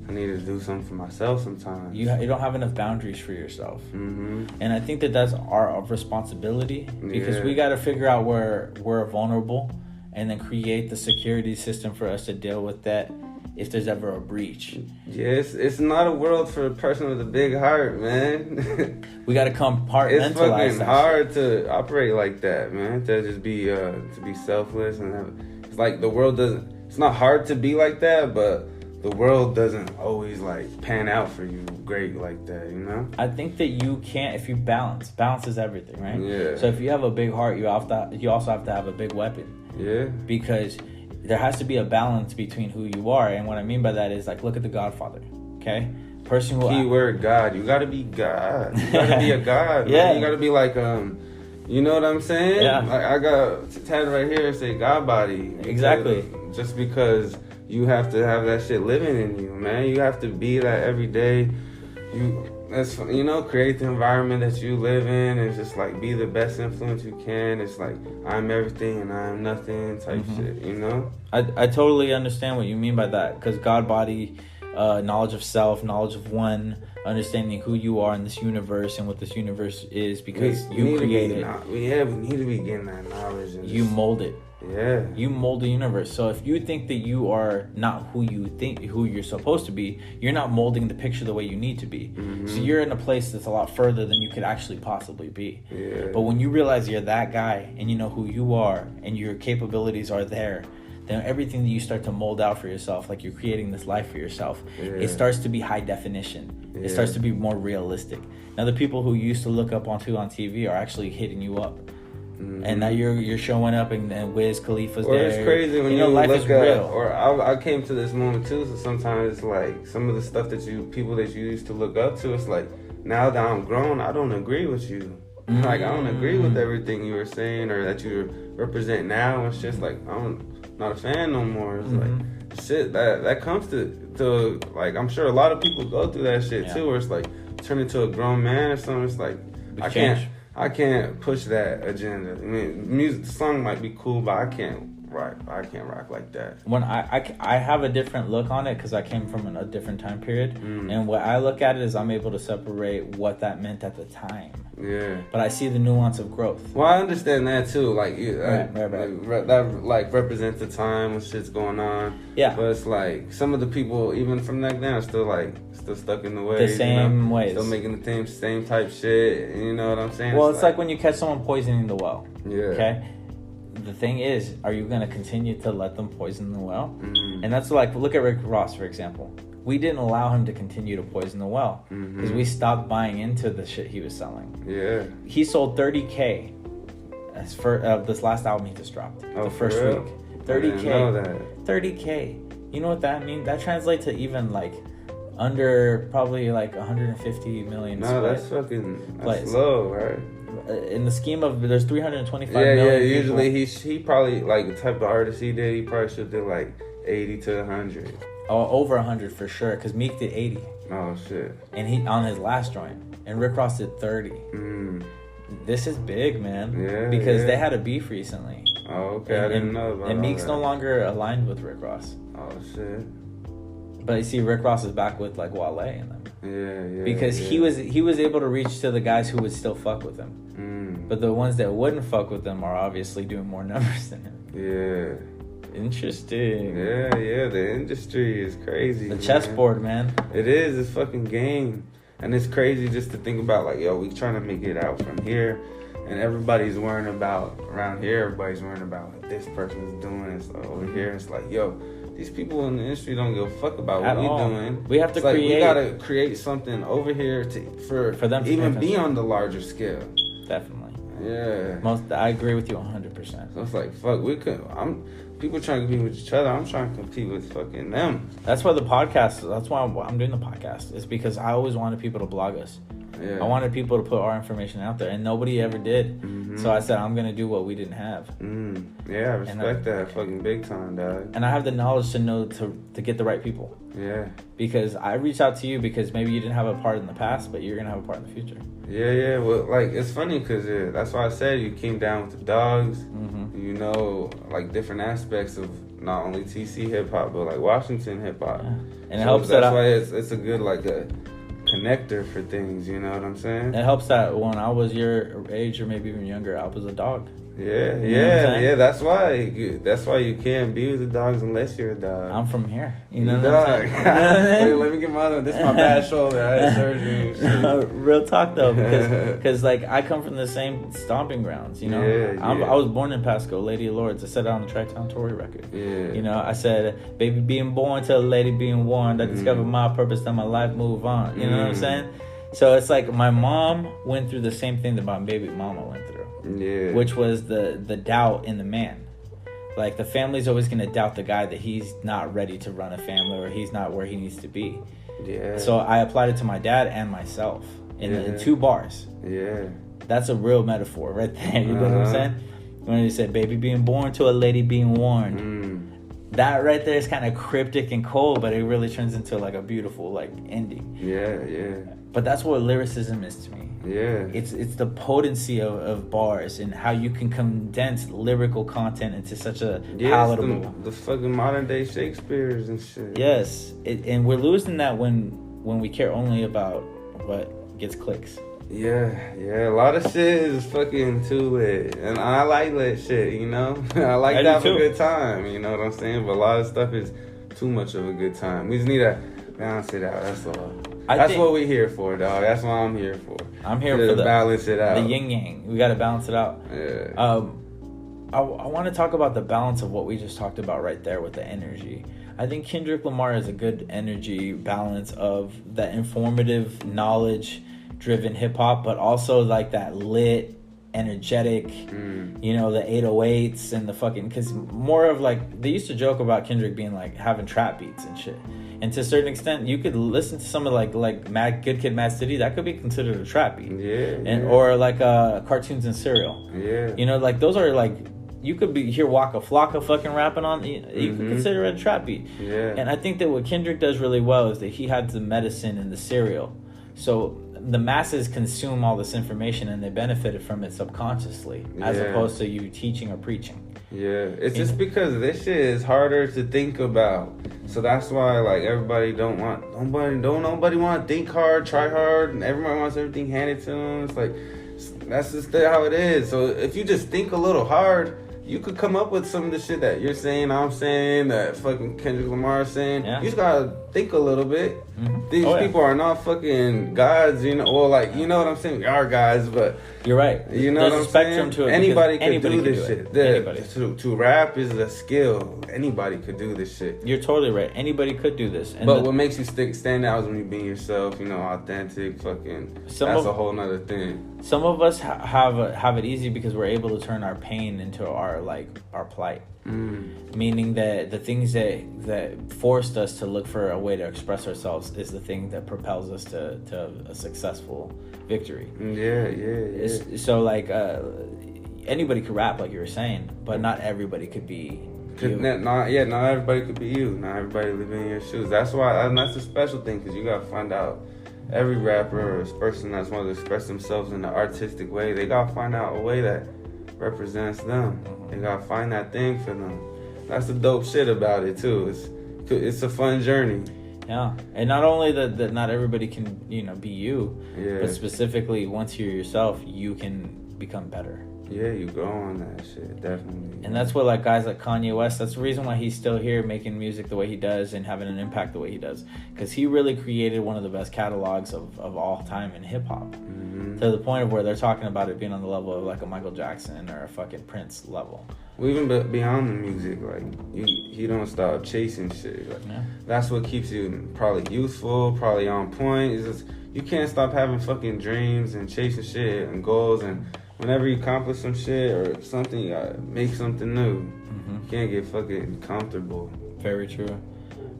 S2: I need to do something for myself sometimes.
S1: You don't have enough boundaries for yourself. And I think that's our responsibility, because we got to figure out where we're vulnerable and then create the security system for us to deal with that if there's ever a breach.
S2: Yes, it's not a world for a person with a big heart, man.
S1: We got to compartmentalize.
S2: It's fucking hard to operate like that, man. To just be to be selfless and it's like the world doesn't. It's not hard to be like that, but the world doesn't always like pan out for you great like that, you know?
S1: I think that you can't, if you balance is everything, right?
S2: Yeah.
S1: So if you have a big heart, you also have to have a big weapon.
S2: Yeah.
S1: Because there has to be a balance between who you are, and what I mean by that is like, look at The Godfather, okay? Person who
S2: keyword God. You gotta be God. You gotta be a God.
S1: Yeah.
S2: Man. You gotta be like you know what I'm saying?
S1: Yeah.
S2: Like I got tatted right here say God body.
S1: Exactly.
S2: Just because you have to have that shit living in you, man. You have to be that every day. Create the environment that you live in and just like be the best influence you can. It's like I'm everything and I'm nothing type shit, you know?
S1: I totally understand what you mean by that, because God body, knowledge of self, knowledge of one, understanding who you are in this universe and what this universe is, because you create it.
S2: We need to be getting that knowledge. And
S1: you mold it.
S2: Yeah.
S1: You mold the universe. So if you think that you are not who you're supposed to be, you're not molding the picture the way you need to be. So you're in a place that's a lot further than you could actually possibly be.
S2: Yeah.
S1: But when you realize you're that guy and you know who you are and your capabilities are there, then everything that you start to mold out for yourself, like you're creating this life for yourself, it starts to be high definition. It starts to be more realistic. Now the people who you used to look up on TV are actually hitting you up. And now you're showing up and Wiz Khalifa's there.
S2: It's crazy when you
S1: life
S2: look
S1: is real.
S2: Or I came to this moment too. So sometimes it's like some of the stuff people that you used to look up to. It's like now that I'm grown, I don't agree with you. Like I don't agree with everything you were saying or that you represent now. It's just like I'm not a fan no more. It's like shit that comes to like, I'm sure a lot of people go through that shit too, where it's like turn into a grown man or something. It's like I can't push that agenda. I mean, music, the song might be cool, but I can't rock like that.
S1: When I have a different look on it because I came from a different time period, and what I look at it is I'm able to separate what that meant at the time.
S2: Yeah.
S1: But I see the nuance of growth.
S2: Well, I understand that too. Like,
S1: Right.
S2: that like represents the time when shit's going on.
S1: Yeah.
S2: But it's like some of the people, even from back then, are still stuck in the ways.
S1: The same ways.
S2: Still making the same type shit. You know what I'm saying?
S1: Well, it's like when you catch someone poisoning the well.
S2: Yeah.
S1: Okay. The thing is, are you going to continue to let them poison the well?
S2: Mm-hmm.
S1: And that's like, look at Rick Ross, for example. We didn't allow him to continue to poison the well because we stopped buying into the shit he was selling.
S2: Yeah.
S1: He sold 30K as for this last album he just dropped.
S2: Oh,
S1: the first
S2: real?
S1: week. 30K.
S2: I didn't know that.
S1: 30K. You know what that means? That translates to even like under probably like 150 million.
S2: No, that's low, right?
S1: In the scheme of, there's 325 million
S2: Yeah,
S1: people.
S2: usually he probably, like, the type of artist he did, he probably should do like 80 to 100.
S1: Oh, over 100 for sure, because Meek did 80.
S2: Oh, shit.
S1: And he on his last joint. And Rick Ross did 30. This is big, man.
S2: Yeah.
S1: Because they had a beef recently.
S2: Oh, okay. I didn't know about that.
S1: And Meek's no longer aligned with Rick Ross.
S2: Oh, shit.
S1: But you see, Rick Ross is back with like Wale and them.
S2: Yeah.
S1: Because he was able to reach to the guys who would still fuck with him. But the ones that wouldn't fuck with them are obviously doing more numbers than him.
S2: Yeah.
S1: Interesting.
S2: Yeah. The industry is crazy.
S1: The chessboard, man.
S2: It is. It's fucking game. And it's crazy just to think about, like, yo, we trying to make it out from here. And everybody's worrying about, around here, everybody's worrying about what this person's doing. It's like over here, it's like, yo, these people in the industry don't give a fuck about what we're doing.
S1: We have to
S2: create.
S1: create.
S2: We gotta create something over here for them to even be on the larger scale.
S1: Definitely.
S2: Yeah.
S1: I agree with you 100%.
S2: So it's like, fuck, people trying to compete with each other. I'm trying to compete with fucking them.
S1: That's why the podcast, that's why I'm doing the podcast. It's because I always wanted people to blog us.
S2: Yeah.
S1: I wanted people to put our information out there, and nobody ever did. So I said, I'm going to do what we didn't have.
S2: Yeah, I respect that fucking big time, dog.
S1: And I have the knowledge to know to get the right people.
S2: Yeah.
S1: Because I reached out to you because maybe you didn't have a part in the past, but you're going to have a part in the future.
S2: Yeah. Well, like, it's funny because that's why I said you came down with the dogs. You know, like, different aspects of not only TC hip-hop, but, like, Washington hip-hop.
S1: Yeah. And it
S2: so
S1: helps
S2: that's why it's a good, like, a connector for things, you know what I'm saying?
S1: It helps that when I was your age or maybe even younger, I was a dog.
S2: Yeah. That's why you can't be with the dogs unless you're a dog.
S1: I'm from here. You know
S2: what
S1: I'm saying?
S2: Wait, let me get this is my bad shoulder. I had surgery and shit.
S1: Real talk though, because like I come from the same stomping grounds. You know, I was born in Pasco, Lady of Lords. I said it on the Tracktown Tory record.
S2: Yeah.
S1: You know, I said, baby being born to a lady being warned. I discovered my purpose, then my life move on. You know what I'm saying? So it's like my mom went through the same thing that my baby mama went through.
S2: Yeah.
S1: Which was the doubt in the man. Like the family's always gonna doubt the guy that he's not ready to run a family or he's not where he needs to be.
S2: Yeah.
S1: So I applied it to my dad and myself in 2 bars.
S2: Yeah.
S1: That's a real metaphor right there. You know what I'm saying? When you said baby being born to a lady being warned. That right there is kind of cryptic and cold, but it really turns into like a beautiful like ending.
S2: Yeah.
S1: But that's what lyricism is to me.
S2: Yeah.
S1: It's the potency of bars and how you can condense lyrical content into such a palatable.
S2: The fucking modern day Shakespeare's and shit.
S1: Yes, and we're losing that when we care only about what gets clicks.
S2: Yeah. A lot of shit is fucking too lit, and I like lit shit. You know, I like to have a good time. You know what I'm saying? But a lot of stuff is too much of a good time. We just need to balance it out. That's all. That's what we're here for, dog. That's what I'm here for.
S1: I'm here for the
S2: balance it out.
S1: The yin yang. We got to balance it out.
S2: Yeah.
S1: I want to talk about the balance of what we just talked about right there with the energy. I think Kendrick Lamar is a good energy balance of that informative, knowledge-driven hip-hop, but also like that lit, energetic, you know, the 808s and the fucking... Because more of like... They used to joke about Kendrick being like having trap beats and shit. And to a certain extent, you could listen to some of like Mad Good Kid, Mad City. That could be considered a trap beat.
S2: Yeah.
S1: Or like cartoons and cereal.
S2: Yeah.
S1: You know, like those are like you could hear Waka Flocka fucking rapping on. You could consider it a trap beat.
S2: Yeah.
S1: And I think that what Kendrick does really well is that he had the medicine in the cereal, so the masses consume all this information and they benefited from it subconsciously, as opposed to you teaching or preaching.
S2: Yeah, it's just because this shit is harder to think about. So that's why, like, nobody want to think hard, try hard, and everybody wants everything handed to them. It's like, that's just how it is. So if you just think a little hard, you could come up with some of the shit that you're saying, I'm saying, that fucking Kendrick Lamar is saying. Yeah. You just gotta think a little bit. These people are not fucking gods, you know. Well, like, you know what I'm saying? We are guys, but
S1: you're right.
S2: You know
S1: There's
S2: what I'm saying?
S1: To it,
S2: anybody could do this shit.
S1: Anybody.
S2: To rap is a skill. Anybody could do this shit.
S1: You're totally right. Anybody could do this. And
S2: but what makes you stand out is when you being yourself, you know, authentic, fucking. That's a whole nother thing.
S1: Some of us have it easy because we're able to turn our pain into our plight. Meaning that the things that forced us to look for a way to express ourselves is the thing that propels us to a successful victory.
S2: Yeah.
S1: So like anybody could rap, like you were saying, but not everybody could be you.
S2: Not everybody could be you. Not everybody live in your shoes. That's why, and that's a special thing, because you gotta find out. Every rapper or person that's wanting to express themselves in an artistic way, they gotta find out a way that represents them. They gotta find that thing for them. That's the dope shit about it too. It's a fun journey.
S1: Yeah, and not only that not everybody can be you, but specifically once you're yourself, you can become better.
S2: Yeah, you go on that shit, definitely.
S1: And that's what, like, guys like Kanye West, that's the reason why he's still here making music the way he does and having an impact the way he does. Because he really created one of the best catalogs of all time in hip-hop. To the point of where they're talking about it being on the level of, like, a Michael Jackson or a fucking Prince level.
S2: Well, even beyond the music, like, he don't stop chasing shit. Like, that's what keeps you probably youthful, probably on point. It's just, you can't stop having fucking dreams and chasing shit and goals, and whenever you accomplish some shit or something, you gotta make something new. You can't get fucking comfortable.
S1: Very true.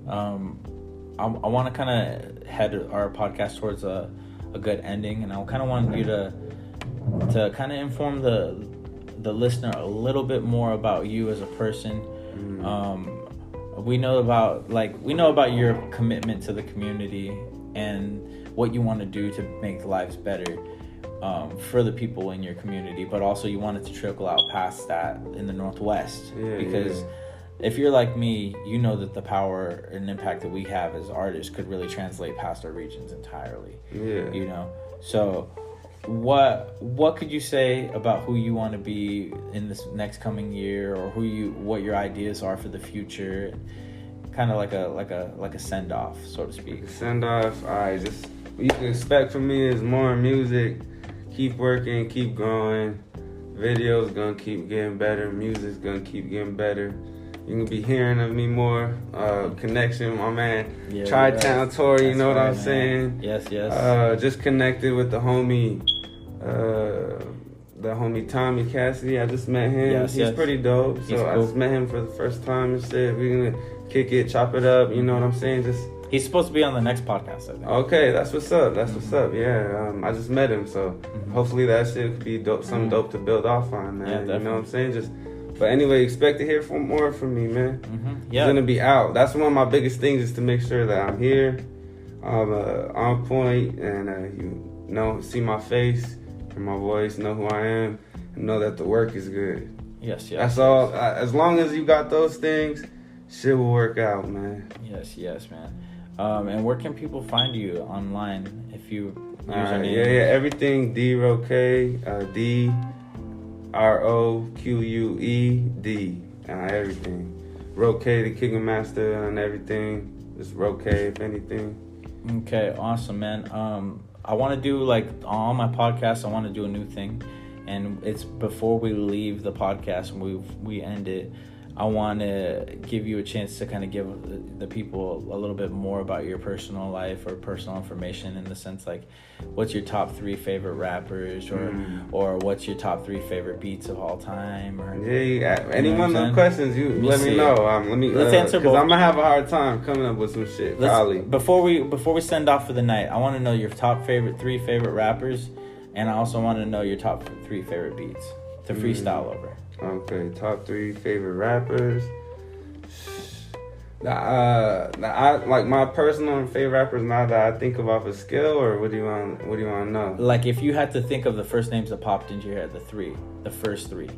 S1: I want to kind of head our podcast towards a good ending, and I kind of want you to kind of inform the listener a little bit more about you as a person. We know about your commitment to the community and what you want to do to make lives better. For the people in your community, but also you want it to trickle out past that in the Northwest. Because if you're like me, you know that the power and impact that we have as artists could really translate past our regions entirely. You know, so what could you say about who you want to be in this next coming year, or what your ideas are for the future? Kind of like a send off, so to speak.
S2: Send off. What you can expect from me is more music. Keep working, keep growing. Videos gonna keep getting better. Music's gonna keep getting better. You can be hearing of me more. Connection, my man. Tri-Town Tory, you know what I'm saying?
S1: Yes.
S2: Just connected with the homie Tommy Cassidy. I just met him. He's pretty dope. So cool. I just met him for the first time and shit. We're gonna kick it, chop it up. You know what I'm saying?
S1: He's supposed to be on the next podcast, I think.
S2: Okay, that's what's up. Yeah, I just met him, so hopefully that shit could be dope, something dope to build off on, man.
S1: Yeah,
S2: you know what I'm saying? But anyway, expect to hear more from me, man.
S1: Yeah,
S2: it's gonna be out. That's one of my biggest things, is to make sure that I'm here, I'm on point, and see my face, hear my voice, know who I am, and know that the work is good.
S1: Yes.
S2: That's all. As long as you got those things, shit will work out, man.
S1: Yes, man. And where can people find you online if you use your name?
S2: Yeah, everything Roque, DROQUED, everything. Roque, the King of Master, and everything. Just Roque, if anything.
S1: Okay, awesome, man. I want to do, like, on my podcast, I want to do a new thing, and it's before we leave the podcast and we end it. I want to give you a chance to kind of give the people a little bit more about your personal life or personal information, in the sense, like, what's your top 3 favorite rappers, or what's your top 3 favorite beats of all time, or
S2: any one of the questions you let me know.
S1: Let's answer both,
S2: because I'm gonna have a hard time coming up with some shit. Probably
S1: before we send off for the night, I want to know your top 3 favorite rappers, and I also want to know your top 3 favorite beats to freestyle over.
S2: Okay, top 3 favorite rappers. I like my personal favorite rappers now that I think of off a skill, or what do you want to know?
S1: Like if you had to think of the first names that popped into your head, the first 3.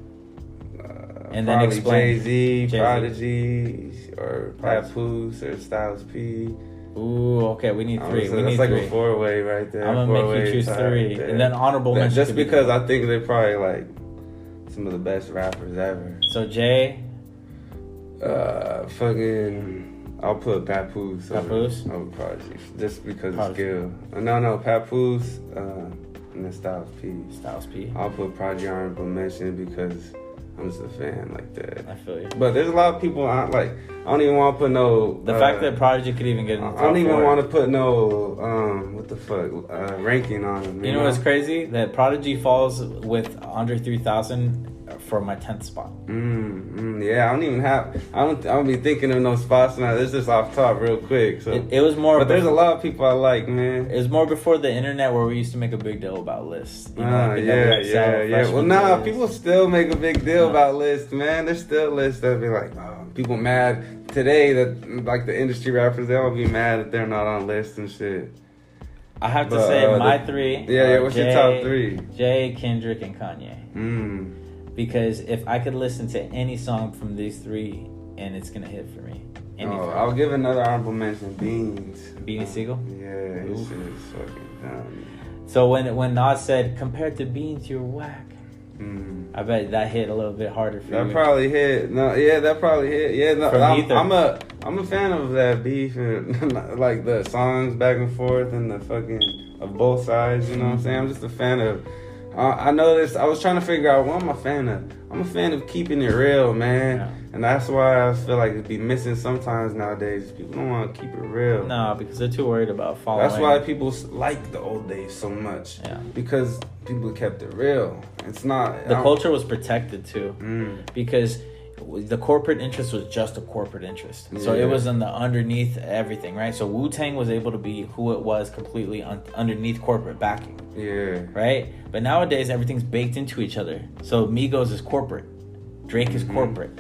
S1: And then explain.
S2: Jay-Z, Prodigy, or Papoose, or Styles P.
S1: Ooh, okay, we need 3.
S2: So
S1: we
S2: that's
S1: need
S2: like
S1: 3.
S2: a 4-way right there.
S1: I'm gonna make you choose 3, and then honorable mention.
S2: Just because I think they're probably like some of the best rappers ever.
S1: So Jay.
S2: Fucking, I'll put Papoose.
S1: Papoose?
S2: Over Prodigy, just because of skill. No, Papoose, and then Styles P.
S1: Styles P.
S2: I'll put Prodigy honorable mention because I'm just a fan like that.
S1: I feel you.
S2: But there's a lot of people I don't even want to put no.
S1: The fact that Prodigy could even get in the top 4.
S2: I don't even want to put no what the fuck ranking on him.
S1: You know what's crazy? That Prodigy falls with under 3,000 for my 10th spot.
S2: Yeah, I don't even have. I don't be thinking of no spots now. This is off top real quick. So
S1: it was more.
S2: But there's a lot of people I like, man.
S1: It was more before the internet where we used to make a big deal about lists. You know,
S2: yeah. Well, nah, people still make a big deal about lists, man. There's still lists that be like, oh, people mad today that like the industry rappers, they all be mad that they're not on lists and shit.
S1: I have to say my 3.
S2: Yeah. What's your top 3?
S1: Jay, Kendrick, and Kanye. Because if I could listen to any song from these 3, and it's gonna hit for me.
S2: I'll give another honorable mention. Beans.
S1: Beanie Siegel.
S2: Yeah, his shit is fucking dumb.
S1: So when Nas said compared to Beans, you're whack. I bet that hit a little bit harder for you.
S2: That probably hit. No, yeah, that probably hit. Yeah, no, I'm a fan of that beef and like the songs back and forth and the fucking of both sides. You know what I'm saying? I'm just a fan of. I noticed. I was trying to figure out what I'm a fan of. I'm a fan of keeping it real, man. Yeah. And that's why I feel like it'd be missing sometimes nowadays. People don't want to keep it real.
S1: No, because they're too worried about following.
S2: That's why people like the old days so much.
S1: Yeah.
S2: Because people kept it real. It's not...
S1: The culture was protected, too. Because the corporate interest was just a corporate interest. Yeah. So it was underneath everything, right? So Wu-Tang was able to be who it was completely underneath corporate backing.
S2: Yeah.
S1: Right? But nowadays, everything's baked into each other. So Migos is corporate. Drake is corporate.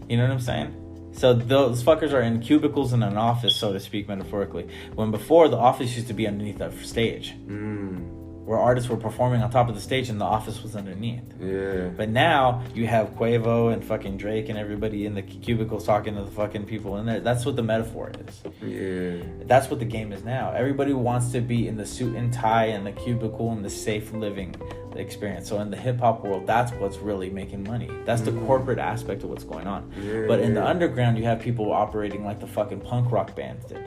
S1: You know what I'm saying? So those fuckers are in cubicles in an office, so to speak, metaphorically. When before, the office used to be underneath the stage. Where artists were performing on top of the stage and the office was underneath.
S2: Yeah.
S1: But now, you have Quavo and fucking Drake and everybody in the cubicles talking to the fucking people in there. That's what the metaphor is.
S2: Yeah.
S1: That's what the game is now. Everybody wants to be in the suit and tie and the cubicle and the safe living experience. So in the hip-hop world, that's what's really making money. That's the corporate aspect of what's going on.
S2: Yeah,
S1: but in the underground, you have people operating like the fucking punk rock bands did.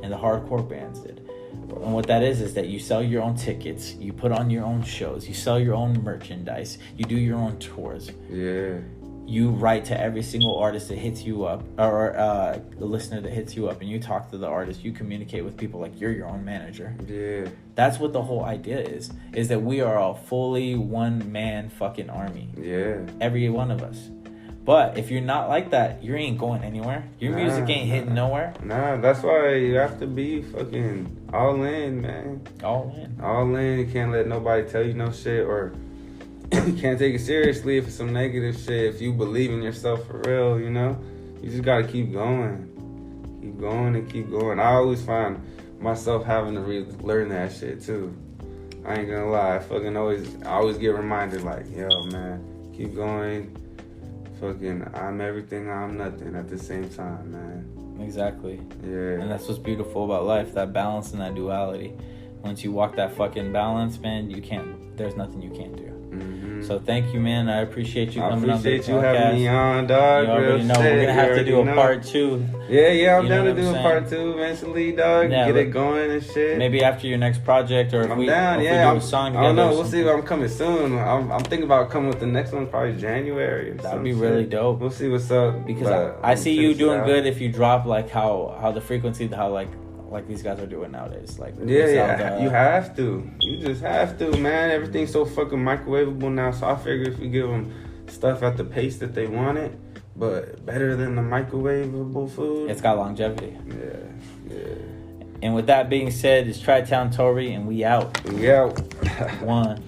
S1: And the hardcore bands did. And what that is that you sell your own tickets, you put on your own shows, you sell your own merchandise, you do your own tours.
S2: Yeah.
S1: You write to every single artist that hits you up, or the listener that hits you up, and you talk to the artist. You communicate with people like you're your own manager.
S2: Yeah.
S1: That's what the whole idea is that we are a fully one-man fucking army.
S2: Yeah.
S1: Every one of us. But if you're not like that, you ain't going anywhere. Your music ain't hitting nowhere.
S2: Nah, that's why you have to be fucking all in, man.
S1: All in.
S2: All in. You can't let nobody tell you no shit, or you can't take it seriously if it's some negative shit. If you believe in yourself for real, you know? You just gotta keep going. Keep going and keep going. I always find myself having to learn that shit too. I ain't gonna lie. I always get reminded like, yo, man, keep going. Fucking, I'm everything, I'm nothing at the same time, man.
S1: Exactly.
S2: Yeah.
S1: And that's what's beautiful about life, that balance and that duality. Once you walk that fucking balance, man, there's nothing you can't do. So thank you, man. I appreciate you coming on the podcast. I appreciate you having me
S2: on, dog.
S1: You already know. We're going to have to do a part 2.
S2: Yeah, I'm down to do a part 2 eventually, dog.
S1: Yeah,
S2: get it going and shit.
S1: Maybe after your next project, or if we do a song together.
S2: I don't know. We'll see if I'm coming soon. I'm thinking about coming with the next one probably January or something.
S1: That'd be really dope.
S2: We'll see what's up.
S1: Because I see you doing good if you drop like how the frequency, how like these guys are doing nowadays. Like
S2: you have to. You just have to, man. Everything's so fucking microwavable now. So I figure if you give them stuff at the pace that they want it, but better than the microwavable food,
S1: it's got longevity.
S2: Yeah.
S1: And with that being said, it's Tri-Town Tory, and we out.
S2: We out.
S1: 1.